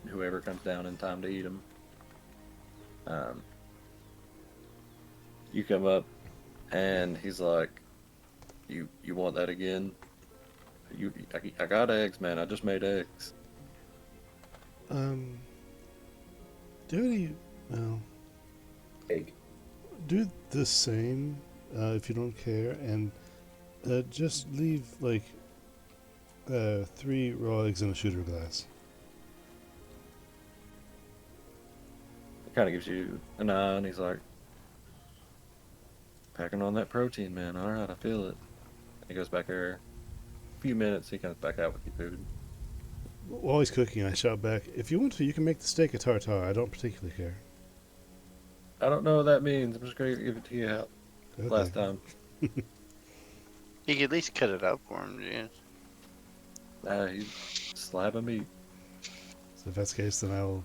whoever comes down in time to eat them. You come up and he's like, you want that again? I got eggs, man. I just made eggs. Do any, well, Egg. do the same if you don't care, and just leave like 3 raw eggs in a shooter glass. It kind of gives you an eye, and he's like, packing on that protein, man. All right, I feel it. He goes back there. A few minutes, he comes back out with your food. While he's cooking, I shout back, if you want to, you can make the steak a tartare. I don't particularly care. I don't know what that means. I'm just going to give it to you out Okay. last time. You could at least cut it up for him, yeah. He's slab of meat. So if that's the case, then I will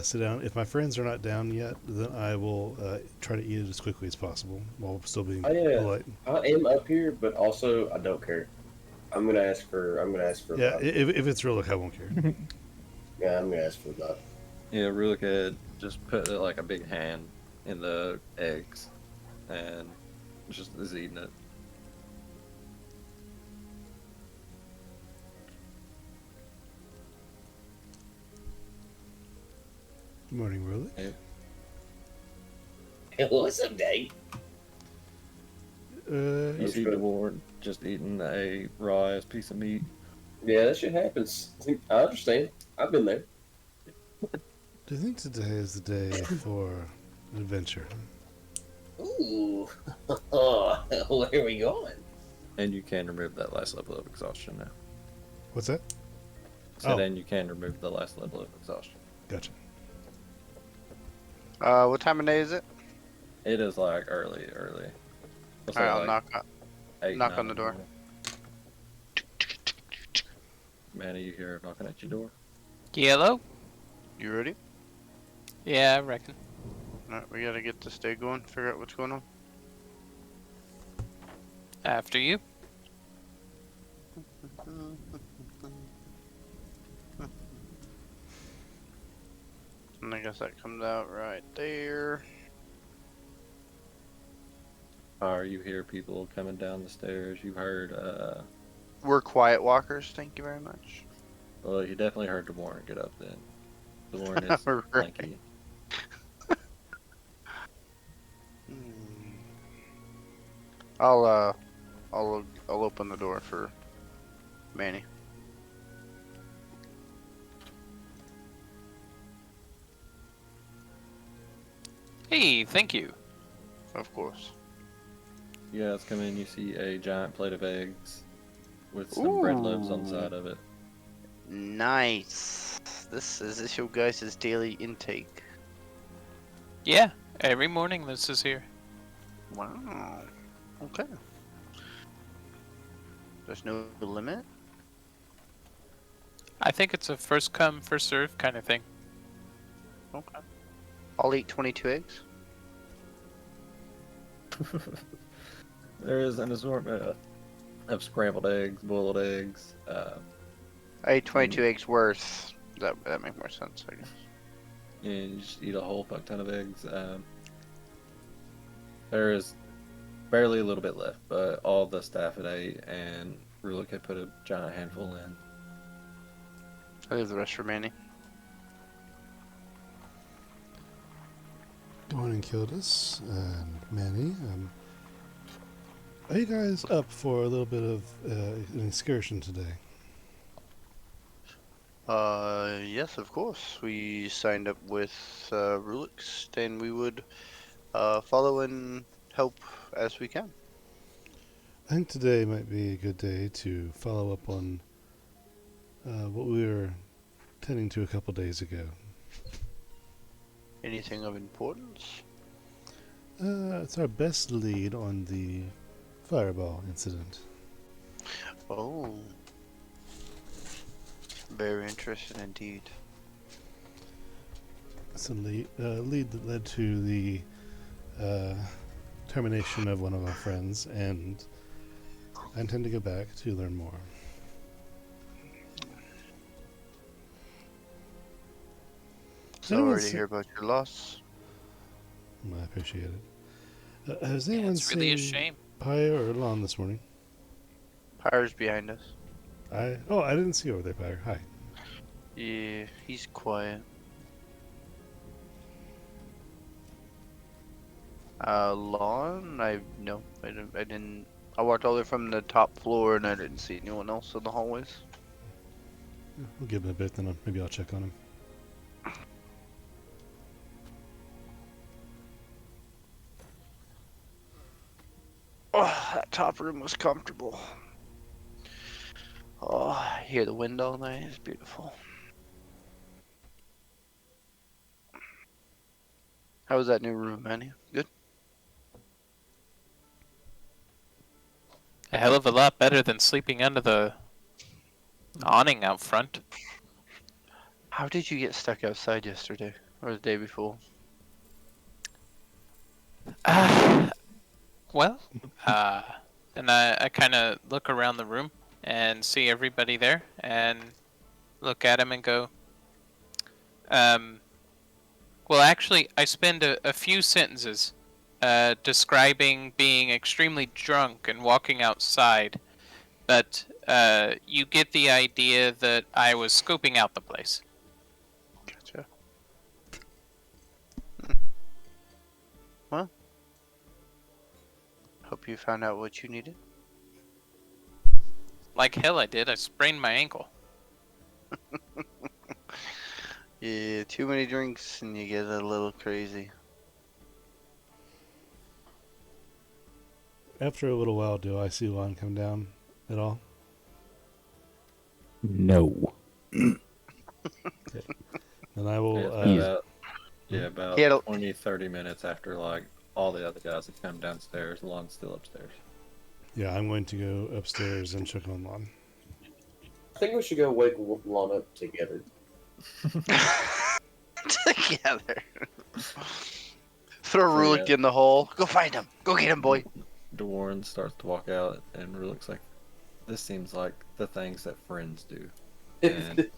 sit down. If my friends are not down yet, then I will try to eat it as quickly as possible while still being polite. I am up here, but also I don't care. I'm gonna ask for. Yeah, if it's real, look, I won't care. Yeah, I'm gonna ask for that. Yeah, Rulik had just put like a big hand in the eggs and just is eating it. Good morning, Rolik. Yep. What's up, Dave? You see good. Dwarf just eating a raw ass piece of meat. Yeah, that shit happens. I understand. I've been there. Do you think today is the day for an adventure? Ooh. Where are we going? And you can remove that last level of exhaustion now. What's that? So Oh. then you can remove the last level of exhaustion. Gotcha. What time of day is it? It is like early. We'll say Alright, I'll like knock 8, knock 9 on the in door. morning. Manny, you hear knocking at your door? Yellow? You ready? Yeah, I reckon. Alright, we gotta get this day going, figure out what's going on. After you. And I guess that comes out right there. You hear people coming down the stairs. You heard, We're quiet walkers, thank you very much. well, you definitely heard DeWarren get up then. DeWarren is Right. lanky. I'll open the door for Manny. Hey, thank you. Of course. You guys come in, you see a giant plate of eggs with some bread loaves on the Ooh. side of it. Nice. This is your guys' daily intake. Yeah, every morning this is here. Wow. Okay. There's no limit? I think it's a first come, first serve kind of thing. Okay. I'll eat 22 eggs. There is an assortment of scrambled eggs, boiled eggs. I ate 22 eggs worth. That makes more sense, I guess. And you just eat a whole fuck ton of eggs. There is barely a little bit left, but all the staff had ate, and Rulik had put a giant handful in. I leave the rest for Manny. Good morning, Kildis and Manny. Are you guys up for a little bit of an excursion today? Yes, of course. We signed up with Rulix, and we would follow and help as we can. I think today might be a good day to follow up on what we were tending to a couple days ago. Anything of importance? It's our best lead on the fireball incident. Oh. Very interesting indeed. It's a lead that led to the termination of one of our friends, and I intend to go back to learn more. Sorry to hear about your loss. I appreciate it. Has anyone It's really a seen shame. Pyre or Lon this morning? Pyre's behind us. I didn't see you over there, Pyre. Hi. Yeah, he's quiet. Lawn? No, I didn't. I walked all the way from the top floor and I didn't see anyone else in the hallways. We'll give him a bit, then maybe I'll check on him. Oh, that top room was comfortable. Oh, I hear the wind all night. It's beautiful. How was that new room, Manny? Good? A hell of a lot better than sleeping under the awning out front. How did you get stuck outside yesterday? Or the day before? Well, and I kind of look around the room and see everybody there and look at him and go, well, Well, actually, I spend a few sentences describing being extremely drunk and walking outside, but you get the idea that I was scoping out the place. Gotcha. Well, hope you found out what you needed. Like hell I did. I sprained my ankle. Yeah, too many drinks and you get a little crazy. After a little while, do I see Lon come down at all? No. And I will. About He had a- 20, 30 minutes after like all the other guys have come downstairs. Lon's still upstairs. Yeah, I'm going to go upstairs and check on Lon. I think we should go wake Lon up together. Together. Throw So, Rulik yeah. in the hole. Go find him. Go get him, boy. Dorn starts to walk out, and Rulik's like, "This seems like the things that friends do." And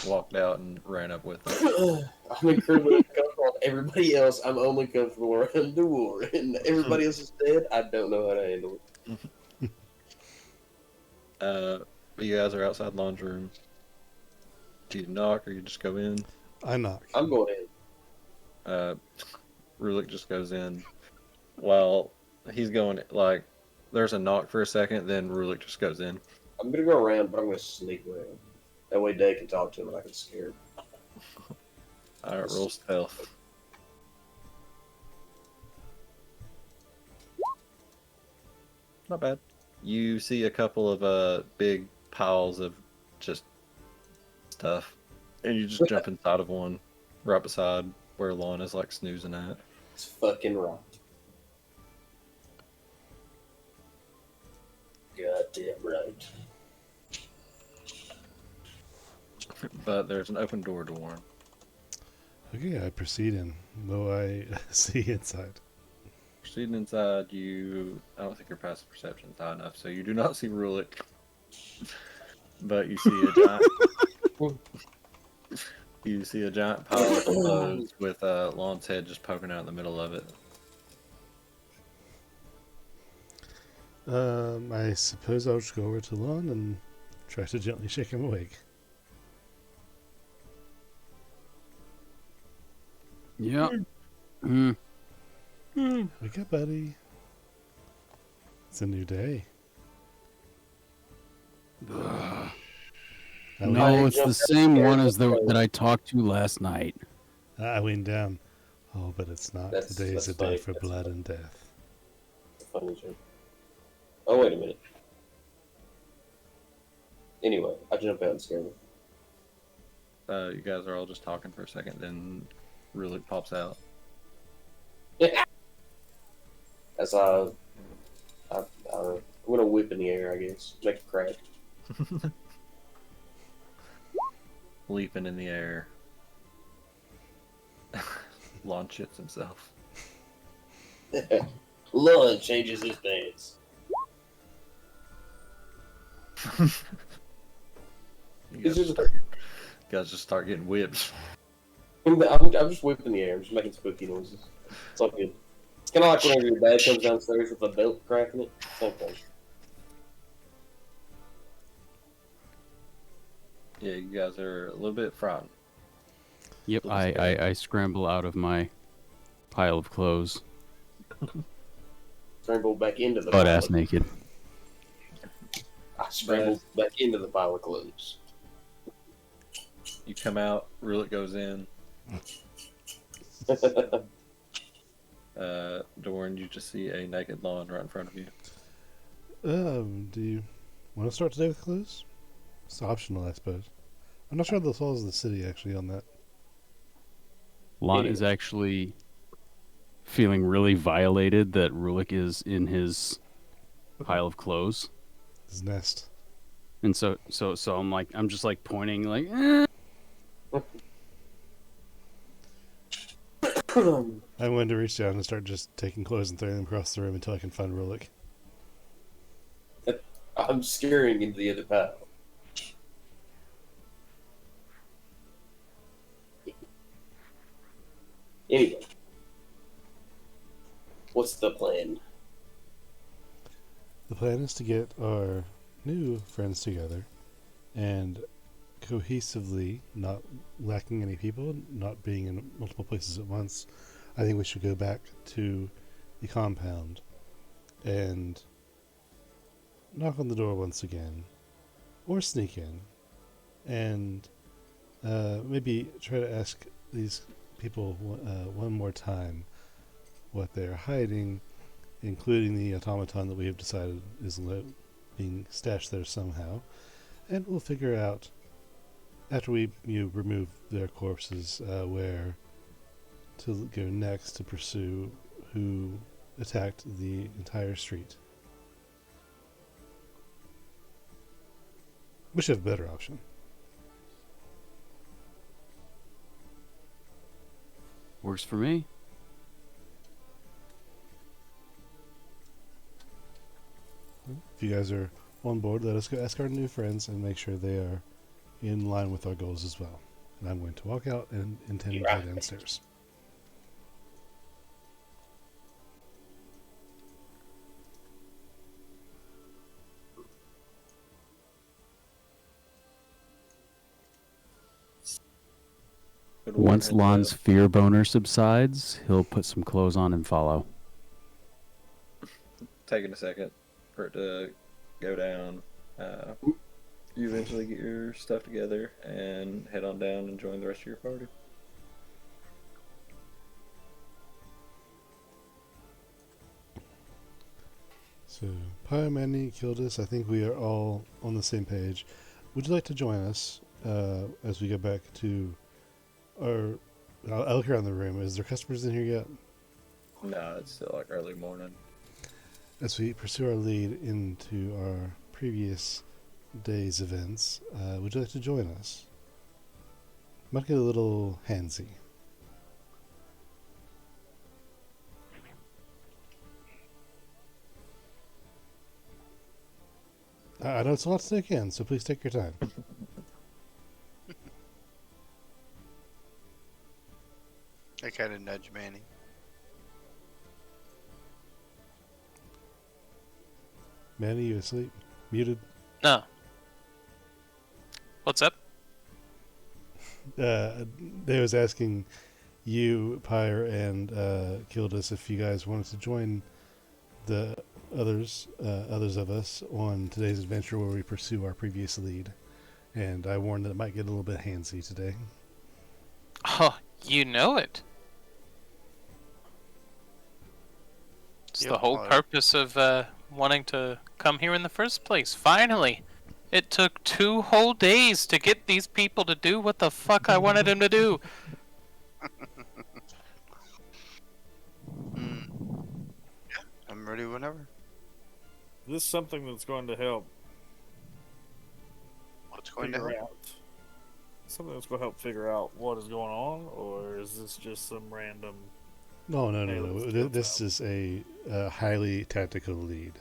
walked out and ran up with him. I'm incredibly uncomfortable with everybody else. I'm only comfortable around the war, and everybody else is dead. I don't know how to handle it. But you guys are outside laundry room. Do you knock or you just go in? I knock. I'm going in. Rulik just goes in. While he's going, like, there's a knock for a second, then Rulik just goes in. I'm gonna go around, but I'm gonna sneak around. That way Dave can talk to him and I can scare him. Alright, roll stealth. Not bad. You see a couple of big piles of just stuff, and you just jump inside of one, right beside where Lon is like snoozing at. It's fucking right. Goddamn right. But there's an open door to Warren. Okay, I proceed in. Though I see inside. Proceeding inside, I don't think your passive perception is high enough, so you do not see Rulik. But you see a giant. You see a giant pile of clothes with Lon's head just poking out in the middle of it. I suppose I'll just go over to Lon and try to gently shake him awake. Yeah. Mm. Wake up, buddy. It's a new day. No, it's the same one as that I talked to last night. I lean down. Oh, but it's not. That's Today's a funny. day for That's blood funny. and death. Funny joke. Oh, wait a minute. Anyway, I jump out and scare him. You guys are all just talking for a second, then Rulik pops out. As I'm gonna whip in the air, I guess. Make it crack. Leaping in the air. Lon shits himself. Lon changes his pants. You guys just start getting whipped. I'm just whipping the air. I'm just making spooky noises. It's all good. It's kind of like whenever your dad comes downstairs with a belt cracking it. Same thing. Yeah, you guys are a little bit frightened. Yep, I scramble out of my pile of clothes, Scramble back into the butt pile ass of- naked. I scrambled back into the pile of clothes. You come out, Rulik goes in. Dorn, you just see a naked Lon right in front of you. Do you want to start today with clothes? It's optional, I suppose. I'm not sure of the laws of the city actually on that. Lon is actually feeling really violated that Rulik is in his pile of clothes, His nest. and so I'm just like pointing like, I'm going to reach down and start just taking clothes and throwing them across the room until I can find Rulik. I'm scaring into the other pile. Anyway, what's the plan? The plan is to get our new friends together and cohesively, not lacking any people, not being in multiple places at once. I think we should go back to the compound and knock on the door once again, or sneak in, and maybe try to ask these people one more time what they're hiding, including the automaton that we have decided is being stashed there somehow. And we'll figure out, after we remove their corpses, where to go next to pursue who attacked the entire street. We should have a better option. Works for me. If you guys are on board, let us go ask our new friends and make sure they are in line with our goals as well. And I'm going to walk out and intend to go downstairs. Once Lon's fear boner subsides, he'll put some clothes on and follow. Taking a second for it to go down. You eventually get your stuff together and head on down and join the rest of your party. So, Pyre, Manny, Kildis, I think we are all on the same page. Would you like to join us as we go back to our... I'll look around the room. Is there customers in here yet? No, it's still like early morning. As we pursue our lead into our previous day's events, would you like to join us? Might get a little handsy. I know it's a lot to take in, so please take your time. I kind of nudge Manny. Manny, you asleep? Muted? No. What's up? They was asking you, Pyre, and Kildis if you guys wanted to join the others of us on today's adventure where we pursue our previous lead. And I warned that it might get a little bit handsy today. Oh, you know it. It's Yep, the whole purpose of wanting to come here in the first place. Finally! It took 2 whole days to get these people to do what the fuck I wanted them to do. Yeah, I'm ready whenever. This is something that's going to help What's going to figure help? out something that's going to help figure out what is going on, or is this just some random? No. let's go This is a highly tactical lead.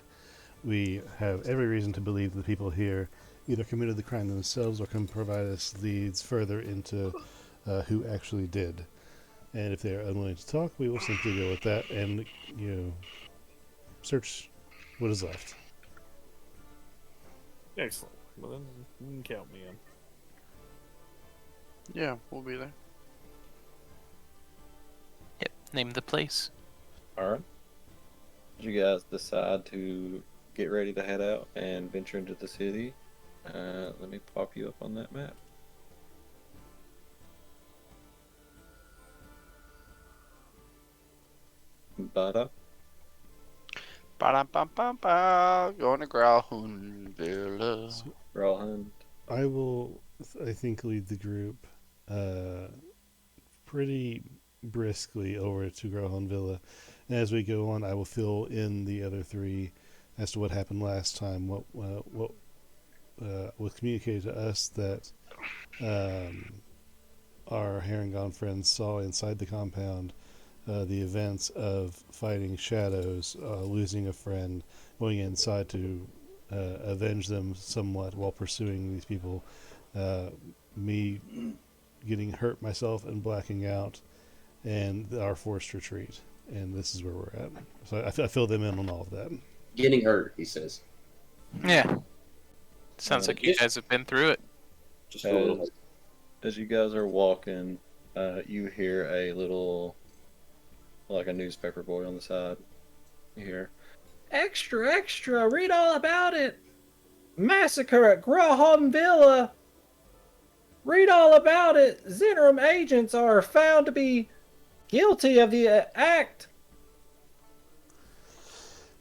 We have every reason to believe the people here either committed the crime themselves or can provide us leads further into who actually did. And if they're unwilling to talk, we will simply go with that and, search what is left. Excellent. Well, then you can count me in. Yeah, we'll be there. Yep, name the place. Alright. Did you guys decide to get ready to head out and venture into the city? Let me pop you up on that map. Bada. Ba-dum-bum-bum-bum. Going to Growlhound Villa. Rawhund. I will, I think, lead the group pretty briskly over to Grohon Villa. And as we go on, I will fill in the other three as to what happened last time. What was communicated to us that our Harangon friends saw inside the compound, the events of fighting shadows, losing a friend, going inside to avenge them somewhat while pursuing these people, me getting hurt myself and blacking out, and our forced retreat. And this is where we're at. So I fill them in on all of that. Getting hurt, he says. Yeah. Sounds like you Just- guys have been through it. Just a little. As you guys are walking, you hear a little, like a newspaper boy on the side. You hear, "Extra, extra! Read all about it! Massacre at Graham Villa! Read all about it! Zentrum agents are found to be guilty of the act."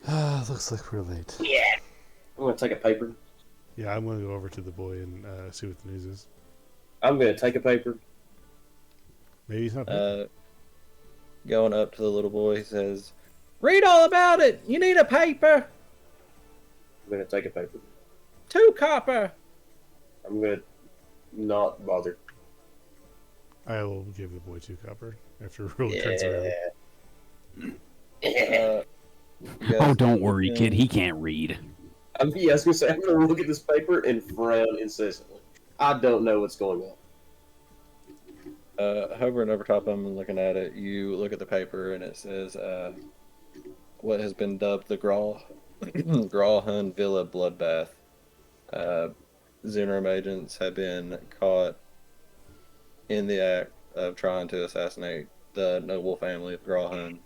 Looks like we're late. I'm gonna take a paper. Yeah, I'm going to go over to the boy and see what the news is. I'm gonna take a paper. Maybe he's not. Going up to the little boy, he says, "Read all about it! You need a paper! I'm gonna take a paper. 2 copper!" I'm gonna not bother. I will give the boy 2 copper after Roland turns around. Yeah. You guys Oh, don't worry, look kid. in- He can't read. I was gonna say I'm gonna look at this paper and frown incessantly. I don't know what's going on. Hovering over top of him and looking at it, you look at the paper and it says, what has been dubbed the Grawhun Villa bloodbath. Zentrum agents have been caught in the act of trying to assassinate the noble family of Grawhun.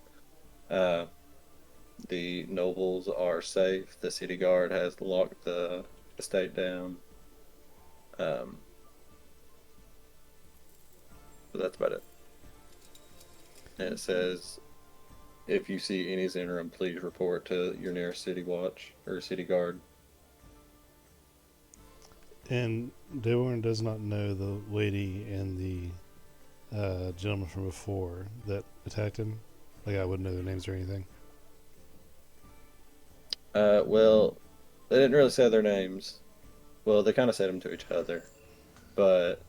The nobles are safe. The city guard has locked the estate down. But that's about it. And it says, if you see any Zentrum, please report to your nearest city watch or city guard. And Deorn does not know the lady and the gentleman from before that attacked him. Like, I wouldn't know their names or anything. Well, they didn't really say their names. Well, they kind of said them to each other. But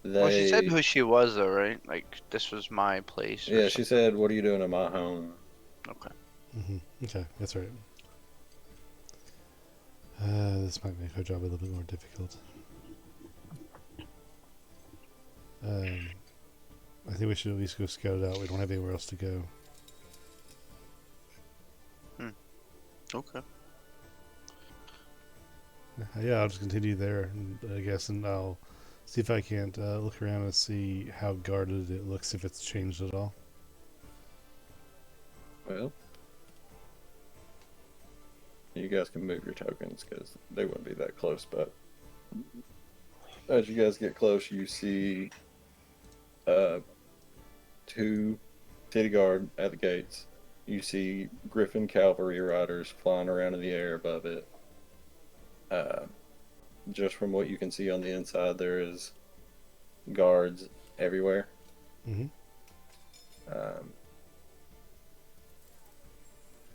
Well, she said they... who she was, though, right? Like, this was my place. or Yeah, she said, "What are you doing in my home?" something. Okay. Okay, that's right. This might make our job a little bit more difficult. I think we should at least go scout it out. We don't have anywhere else to go. Okay. Yeah, I'll just continue there, I guess, and I'll see if I can't look around and see how guarded it looks, if it's changed at all. Well, you guys can move your tokens because they wouldn't be that close. But as you guys get close, you see 2 city guard at the gates. You see Griffin cavalry riders flying around in the air above it. Just from what you can see on the inside, there is guards everywhere. Mm-hmm.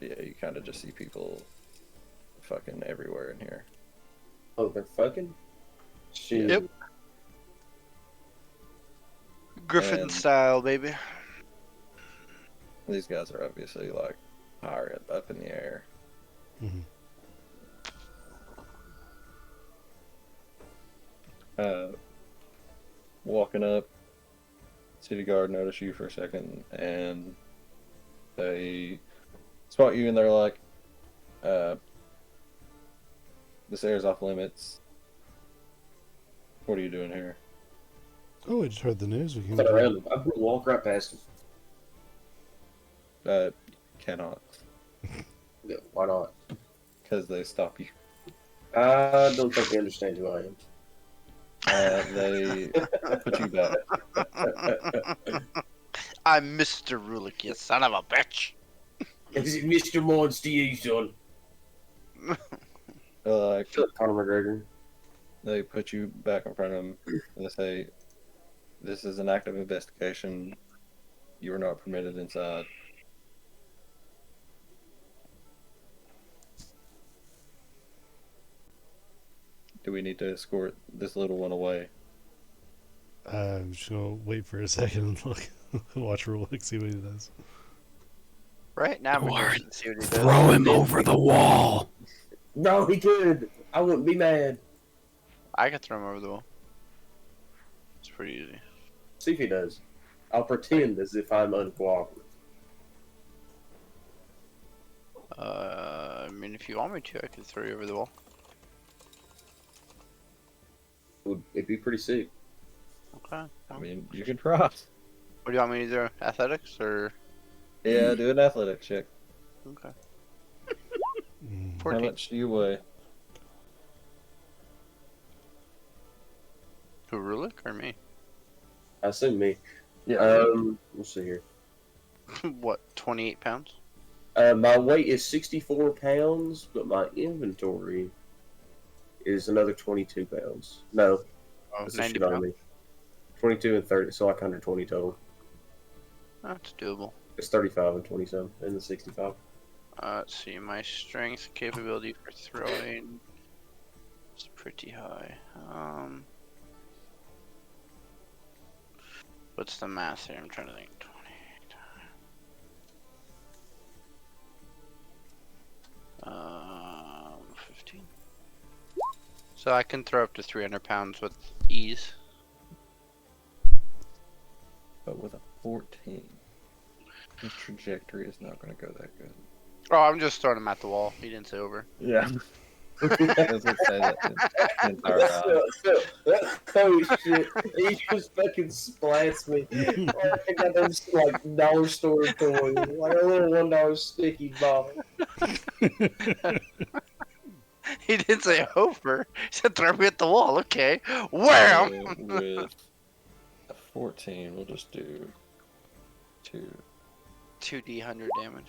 Yeah, you kind of just see people fucking everywhere in here. Oh, they're fucking? Shit. Yep. Griffin And- style, baby. These guys are obviously like higher up in the air. Mm-hmm. Walking up, city guard notice you for a second, and they spot you, and they're like, "This air's off limits. What are you doing here?" Oh, I just heard the news. We can Put around him. I'm gonna walk right past him. Cannot, Yeah, why not? because they stop you. I don't think they understand who I am. They put you back. I'm Mr. Rulik, you son of a bitch. Is it Mr. Monster, you son? Like, Conor McGregor. they put you back in front of them. And they say, "This is an active investigation. You are not permitted inside." Do we need to escort this little one away? I'm just gonna wait for a second and look, watch Rolex, see what he does. Right now, I'm Lord, interested to see what he does. Throw him over the wall. No, he could. I wouldn't be mad. I could throw him over the wall. It's pretty easy. See if he does. I'll pretend as if I'm uncooperative. I mean, if you want me to, I could throw you over the wall. It'd be pretty sick. Okay. I What mean, you can try. do you want me to do? Athletics or? Yeah, do an athletics check. Okay. Mm. How 14. much do you weigh? Who, Rulik or me? I assume me. Yeah. Let's see here. What, 28 pounds? My weight is 64 pounds, but my inventory is another 22 pounds. No, Oh, that's a 90 shit on pounds. me. 22 and 30, so like 120 total. That's doable. It's 35 and 20 some, and the 65. Let's see, my strength capability for throwing is pretty high. What's the math here? I'm trying to think. 15. So I can throw up to 300 pounds with ease. But with a 14, his trajectory is not going to go that good. Oh, I'm just throwing him at the wall. He didn't say over. Yeah. I was going to say that the entire time. Holy shit. He just fucking splats me. Like I got those like dollar store toys. Like a little $1 sticky ball. He didn't say over. He said throw me at the wall. Okay. Wham! So with a 14, we'll just do 2. 2d 100 damage.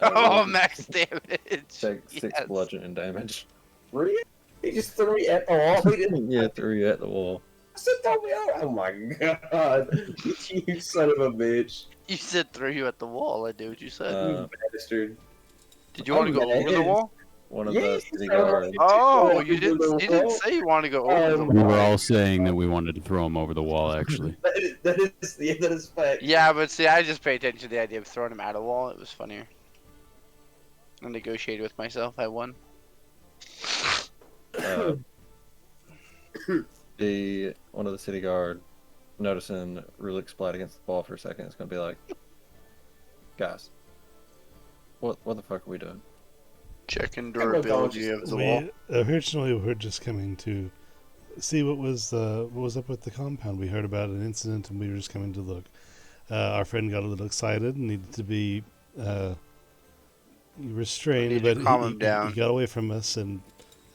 Uh, Oh, we'll max damage. take 6 Yes. bludgeoning damage. Really? He just threw me at the wall. He didn't Yeah, threw you at the wall. throw me out. Oh my god. You son of a bitch. You said throw you at the wall. I did what you said. Uh, Bastard. Did you want to go man. over the wall? one of Yeah, the you city sound like guards. it. Oh, Oh, you didn't. over the You didn't wall? say you want to go over the Um, We wall. were all saying that we wanted to throw him over the wall, actually. That is fact. Yeah, but see, I just paid attention to the idea of throwing him at a wall. It was funnier. I negotiated with myself. I won. One of the city guard noticing Rulik splat against the wall for a second is going to be like, guys, what the fuck are we doing? Checking Everyone calls durability you- of the wall. We originally were just coming to see what was up with the compound. We heard about an incident and we were just coming to look. Our friend got a little excited and needed to be restrained, We need to but calm him down. he got away from us and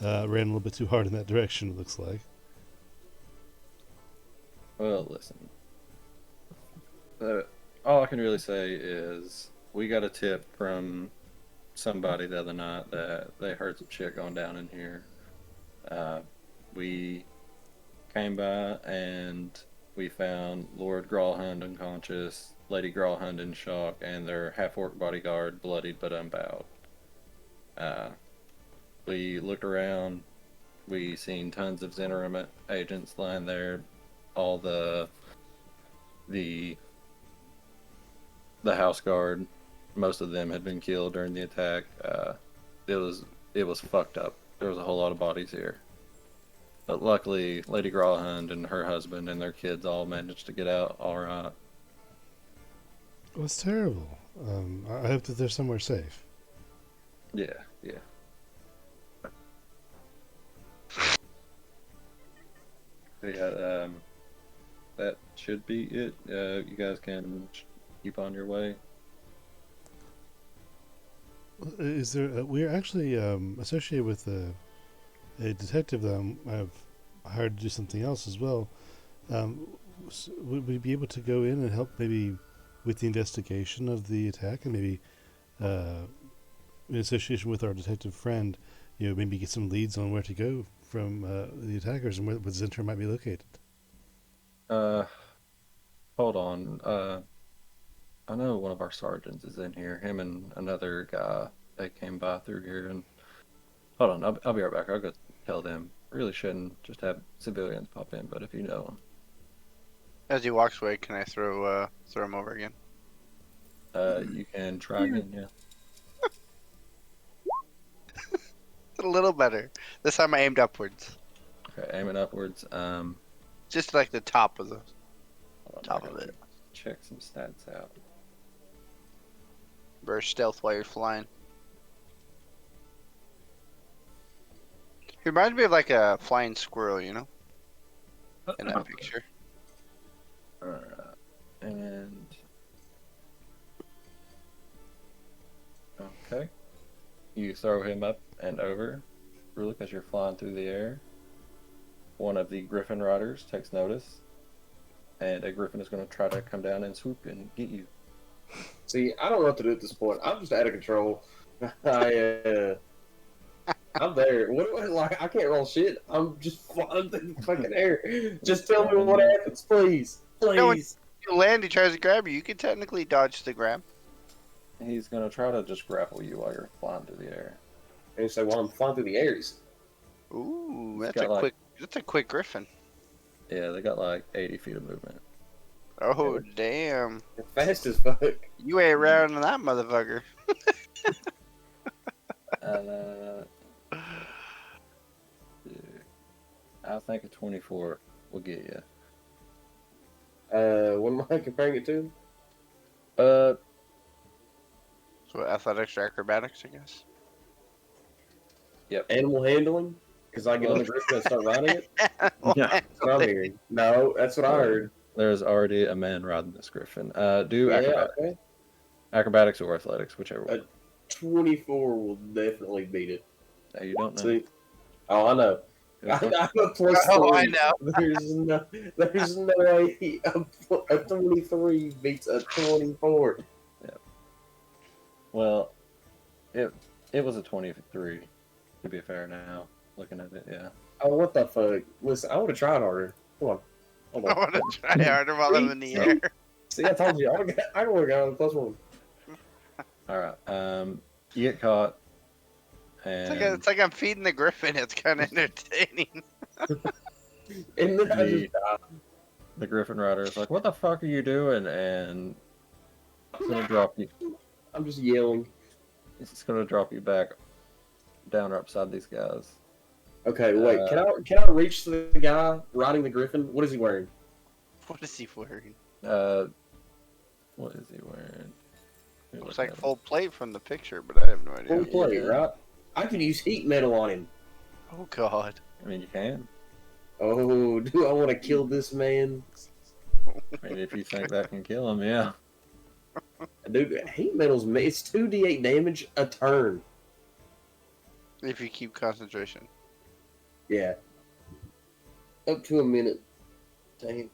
ran a little bit too hard in that direction, it looks like. Well, listen. All I can really say is we got a tip from somebody the other night that they heard some shit going down in here. We came by and we found Lord Grawlhund unconscious, Lady Grawlhund in shock, and their half-orc bodyguard bloodied but unbowed. We looked around. We seen tons of Zenerim agents lying there. All the house guard, most of them had been killed during the attack. It was fucked up. There was a whole lot of bodies here. But luckily, Lady Grawlhund and her husband and their kids all managed to get out all right. It was terrible. I hope that they're somewhere safe. Yeah. Yeah, that should be it. You guys can keep on your way. Is there? We're actually associated with a detective that I've hired to do something else as well. Would we be able to go in and help maybe with the investigation of the attack and maybe in association with our detective friend, maybe get some leads on where to go from the attackers and where Zinter might be located? Hold on. I know one of our sergeants is in here. Him and another guy, they came by through here. And hold on, I'll be right back. I'll go tell them. Really shouldn't just have civilians pop in, but if you know them. As he walks away, can I throw him over again? You can try again, yeah. A little better. This time I aimed upwards. Okay, aiming upwards. Just like the top of the Hold on, top I of got it. check some stats out. Burst stealth while you're flying. He reminds me of like a flying squirrel, you know? In that picture. Alright. And okay. You throw him up and over, really, because you're flying through the air. One of the griffin riders takes notice, and a griffin is going to try to come down and swoop and get you. See, I don't know what to do at this point. I'm just out of control. I'm there. What like? I can't roll shit. I'm just flying through the fucking air. Just tell me what happens, please. No, when Please. you land, he tries to grab you. You can technically dodge the grab. He's going to try to just grapple you while you're flying through the air. And so while I'm flying through the air, Ooh, He's that's got, a like- quick. That's a quick griffin. Yeah, they got like 80 feet of movement. Oh damn! fast as fuck. You ain't rounding that motherfucker. I think a 24 will get you. What am I comparing it to? Uh, So athletics or acrobatics, I guess. Animal handling? Because I get on the griffin and start riding it? yeah. That's what I'm hearing. No, that's what I heard. There's already a man riding this griffin. Do Yeah, acrobatics. okay. Acrobatics or athletics, whichever one. 24 will definitely beat it. You don't know. See? Oh, I know. I'm a plus Oh, 3. I know. There's no way a 23 beats a 24. Well, it was a 23. To be fair now, looking at it, yeah. Oh, what the fuck? Listen, I would have tried harder. Come on. Hold I on. want to try harder while I'm in the air. See, I told you. I would have got on the +1. All right. You get caught, and It's like I'm feeding the griffin. It's kind of entertaining. And then I just the griffin rider is like, "What the fuck are you doing?" And it's gonna drop you. I'm just yelling. It's just gonna drop you back down right beside these guys. Okay, wait. Can I reach the guy riding the griffin? What is he wearing? What is he wearing? What is he wearing? Let me Looks look like at full plate from the picture, but I have no idea. Full plate, right? I could use heat metal on him. Oh god. it. I mean, you can. Oh, do I want to kill this man? I mean, if you think that can kill him, yeah. Dude, heat metal's it's 2d8 damage a turn. If you keep concentration. Yeah. Up to a minute. Dang.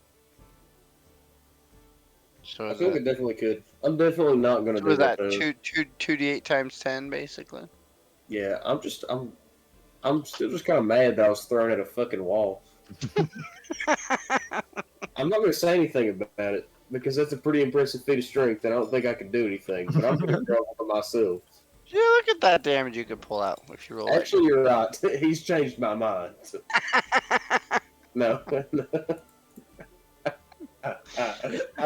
So I is feel like I that, definitely could. I'm definitely not gonna so do is that though. 2d8 times 10 basically? Yeah, I'm still just kind of mad that I was thrown at a fucking wall. I'm not gonna say anything about it because that's a pretty impressive feat of strength, and I don't think I can do anything. But I'm gonna go for myself. Yeah, look at that damage you could pull out if you roll. Actually, you're right. He's changed my mind. No. I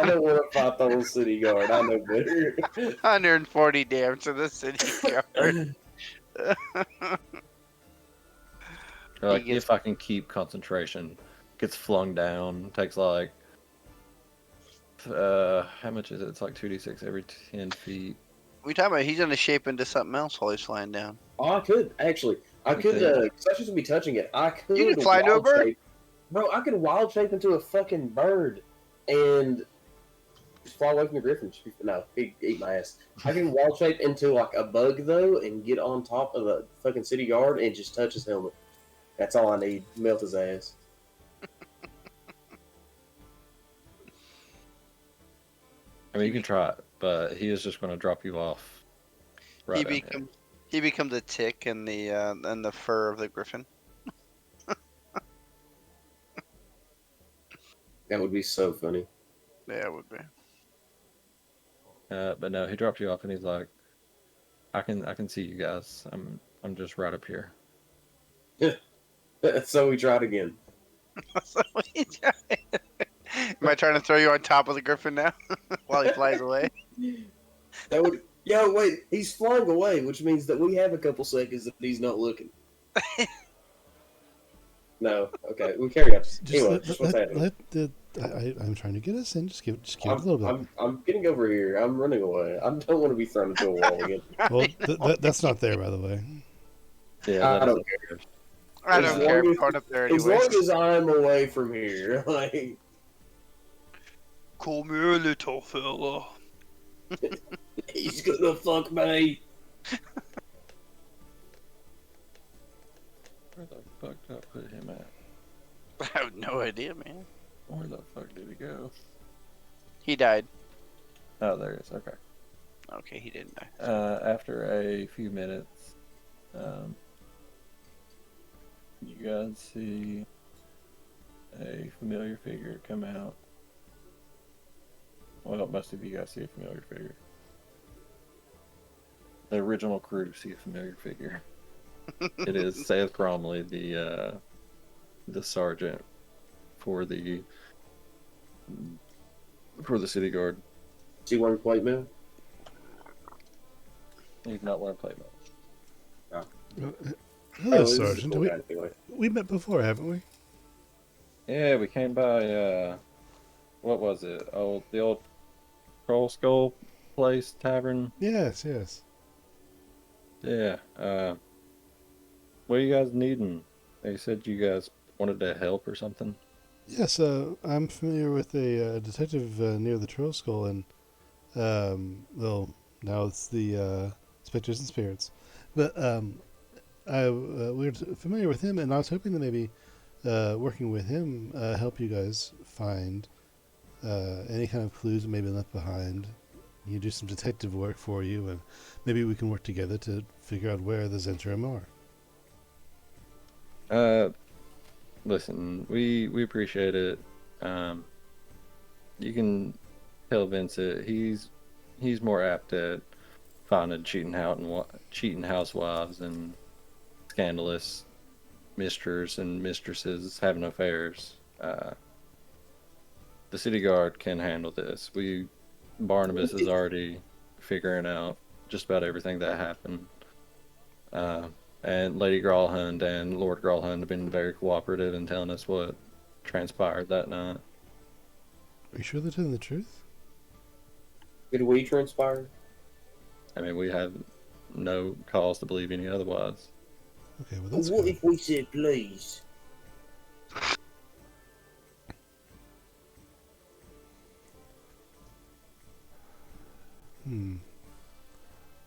don't want to fight the whole city guard. I know better. 140 damage to the city guard. Or like, gets- if I can keep concentration, gets flung down, takes like, how much is it? It's like 2d6 every 10 feet. We talking about he's gonna shape into something else while he's flying down. Oh, I could actually. I could. Okay. Such as be touching it. I could. You can fly into a wild bird. shape- Bro, I could wild shape into a fucking bird and just fly away from the griffin. No, he'd eat my ass. I can wild shape into like a bug though and get on top of the fucking city guard and just touch his helmet. That's all I need. Melt his ass. I mean, you can try it, but he is just going to drop you off. Right down He becomes a tick in the fur of the griffin. That would be so funny. Yeah, it would be. But no, he drops you off, and he's like, "I can see you guys. I'm just right up here." So we tried again. So what are you trying- Am I trying to throw you on top of the griffin now while he flies away? That would. Yo, wait. He's flying away, which means that we have a couple seconds that he's not looking. No. Okay. We carry on. Just Anyway, let, what's let, happening? let the I'm trying to get us in. Just give it a little bit. I'm getting over here. I'm running away. I don't want to be thrown into a wall again. Well, that's not there, by the way. Yeah, I let us don't up first. I As don't long care. I'm as- going up there As anyways. long as I'm away from here, like Call me a little fella. he's gonna fuck me. Where the fuck did I put him at? I have no idea, man. Where the fuck did he go? He died. Oh, there he is. Okay. Okay, he didn't die. After a few minutes, you guys see a familiar figure come out. Well, most of you guys see a familiar figure. The original crew see a familiar figure. It is Seth Cromley, the sergeant for the city guard. Is he wearing plate mail? He's not wearing plate mail. Hello, this is a Sergeant. cool guy anyway. We met before, haven't we? Yeah, we came by. What was it? Oh, the old Troll Skull place tavern. Yes, yes. Yeah. What are you guys needing? They said you guys wanted to help or something. Yes, I'm familiar with a detective near the Troll Skull, and well, now it's the Spectres and Spirits. But we're familiar with him, and I was hoping that maybe working with him help you guys find any kind of clues that may be left behind. You do some detective work for you, and maybe we can work together to figure out where the Zentrum are. Listen, we appreciate it. You can tell Vincent he's more apt at finding cheating housewives and scandalous misters and mistresses having affairs. The city guard can handle this. Barnabas is already figuring out just about everything that happened. And Lady Grawlhund and Lord Grawlhund have been very cooperative in telling us what transpired that night. Are you sure they're telling the truth? Did we transpire? I mean, we have no cause to believe any otherwise. Okay, well that's What good. if we said please? And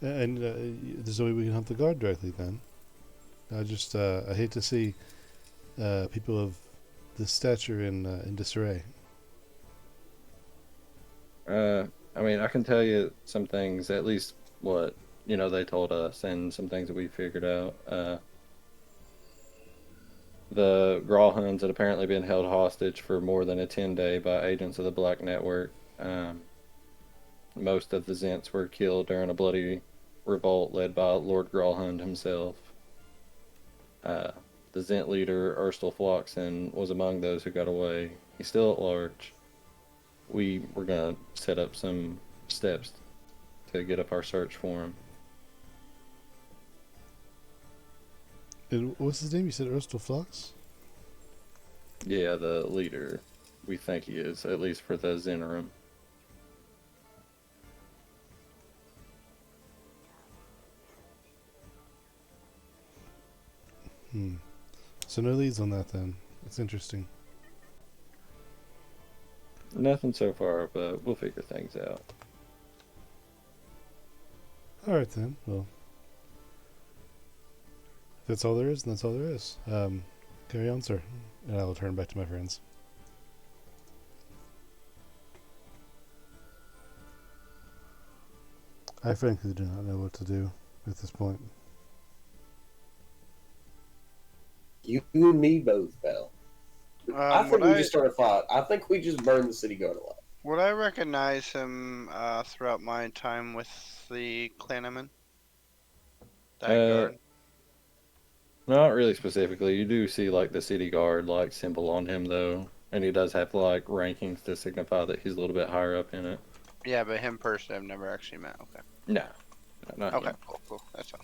there's no way we can help the guard directly then. I hate to see people of this stature in disarray. I mean, I can tell you some things, at least what, they told us, and some things that we figured out. The Grawlhunds had apparently been held hostage for more than a 10-day by agents of the Black Network. Most of the Zents were killed during a bloody revolt led by Lord Grawlhund himself. The Zent leader, Urstel Floxen, was among those who got away. He's still at large. We were going to set up some steps to get up our search for him. And what's his name? You said Urstel Flux? Yeah, the leader. We think he is, at least for the Zentrum. So no leads on that then. That's interesting. Nothing so far, but we'll figure things out. Alright then, well. If that's all there is, then that's all there is. Carry on, sir. And I will turn back to my friends. I frankly do not know what to do at this point. You and me both, pal. I think we Would just start a fight. I think we just burn the city guard alive. would I recognize him throughout my time with the Clanman? That guard? Not really specifically. You do see the city guard symbol on him though, and he does have rankings to signify that he's a little bit higher up in it. Yeah, but him personally, I've never actually met. Okay. No, not Okay. him. Cool. That's all.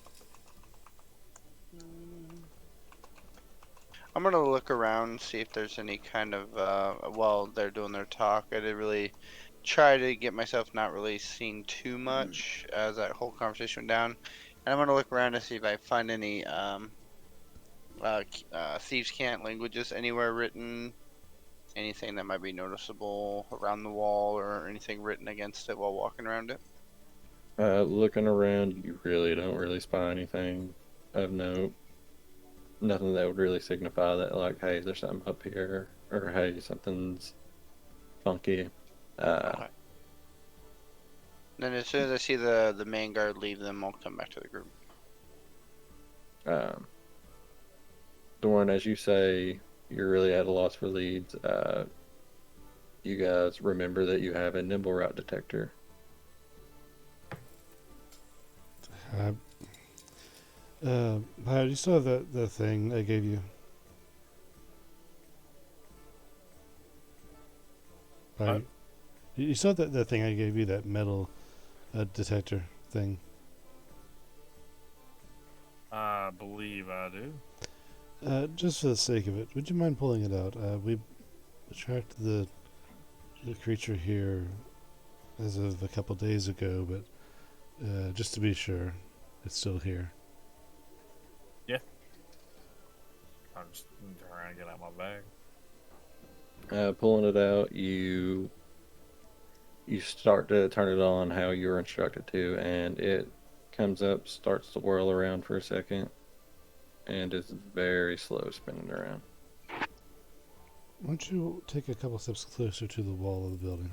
I'm gonna look around, see if there's any kind of while they're doing their talk. I did really try to get myself not really seeing too much as that whole conversation went down, and I'm gonna look around to see if I find any thieves' cant languages anywhere written, anything that might be noticeable around the wall, or anything written against it while walking around it. Looking around, you really don't really spy anything of note. Nothing that would really signify that, like, hey, there's something up here, or hey, something's funky. Okay. Then as soon as I see the main guard leave them, I'll come back to the group. Um, Dorn, as you say, you're really at a loss for leads. You guys remember that you have a nimble route detector. Howard, you saw the thing I gave you? Howard, you saw the thing I gave you, that metal detector thing? I believe I do. Just for the sake of it, would you mind pulling it out? We tracked the creature here as of a couple days ago, but just to be sure, it's still here. I'm just trying to get out my bag. Pulling it out, you start to turn it on how you were instructed to, and it comes up, starts to whirl around for a second, and is very slow spinning around. Why don't you take a couple steps closer to the wall of the building?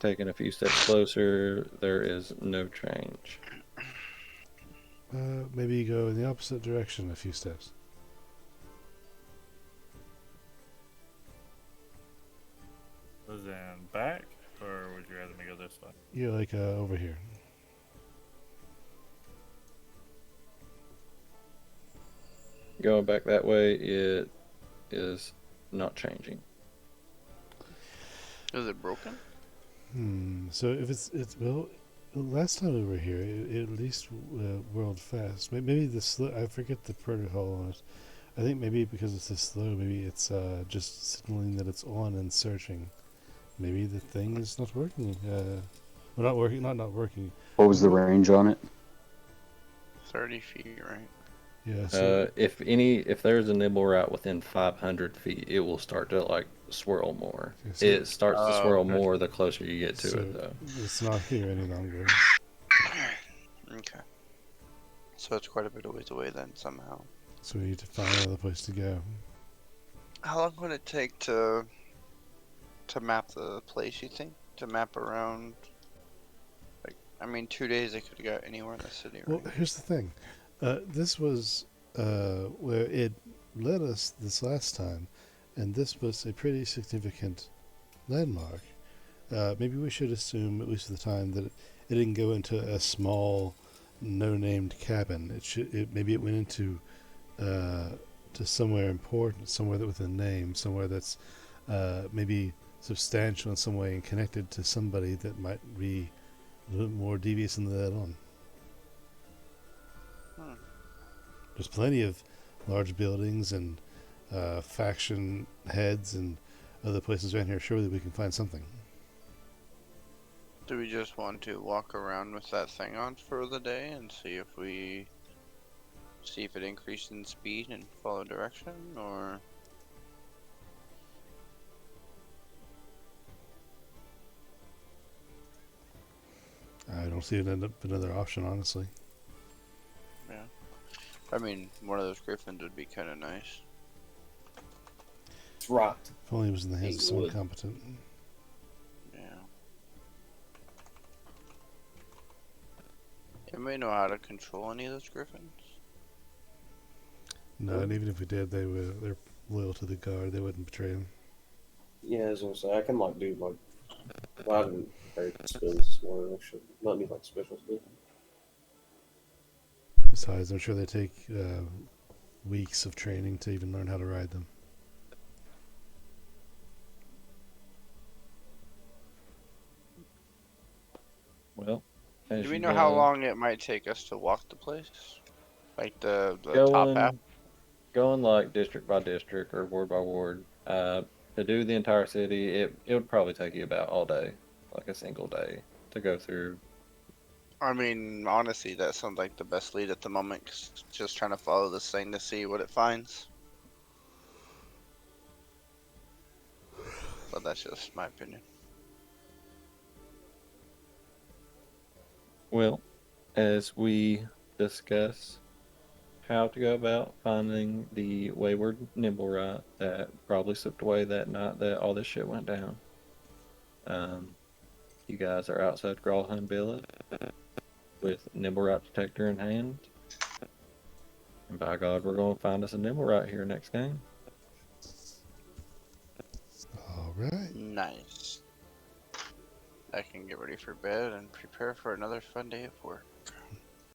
Taking a few steps closer, there is no change. Maybe you go in the opposite direction a few steps. Was in back, or would you rather me go this way? You're like over here. Going back that way, it is not changing. Is it broken? So if it's well, last time we were here, it at least whirled fast. Maybe the slow. I forget the protocol on it. I think maybe because it's this slow, maybe it's just signaling that it's on and searching. Maybe the thing is not working. Well, not working. Not working. What was the range on it? 30 feet, right? Yeah. So If there's a nibble route within 500 feet, it will start to like swirl more. Okay, so- It starts to swirl okay. more the closer you get to so it, though. it's not here any longer. Okay. So it's quite a bit of ways away then, somehow. So we need to find another place to go. How long would it take to map the place, you think? To map around? Like, I mean, 2 days they could have got anywhere in the city, right? Well, here's the thing. This was where it led us this last time, and this was a pretty significant landmark. Maybe we should assume, at least at the time, that it didn't go into a small, no-named cabin. Maybe it went into to somewhere important, somewhere that with a name, somewhere that's maybe substantial in some way and connected to somebody that might be a little bit more devious than that on. There's plenty of large buildings and faction heads and other places around here. Surely we can find something. Do we just want to walk around with that thing on for the day and see if it increased in speed and follow direction, or? I don't see another option, honestly. Yeah. I mean, one of those griffins would be kind of nice. It's right. If only it was in the hands of It someone would. competent. Yeah. Anybody know how to control any of those griffins? No, and even if we did, they're loyal to the guard. They wouldn't betray him. Yeah, as I was gonna say, I can like do like well, I haven't heard spells where I should not need like special spells. Besides, I'm sure they take weeks of training to even learn how to ride them. Well, as Do we you know how guys- long it might take us to walk the place? Like the top half. Going like district by district or ward by ward. To do the entire city, it would probably take you about all day, like a single day, to go through. I mean, honestly, that sounds like the best lead at the moment. 'Cause just trying to follow this thing to see what it finds. But that's just my opinion. Well, as we discuss how to go about finding the wayward Nimblerat that probably slipped away that night that all this shit went down. You guys are outside Grawlhund Village with Nimblerat detector in hand. And by God, we're going to find us a Nimblerat here next game. All right. Nice. I can get ready for bed and prepare for another fun day at work.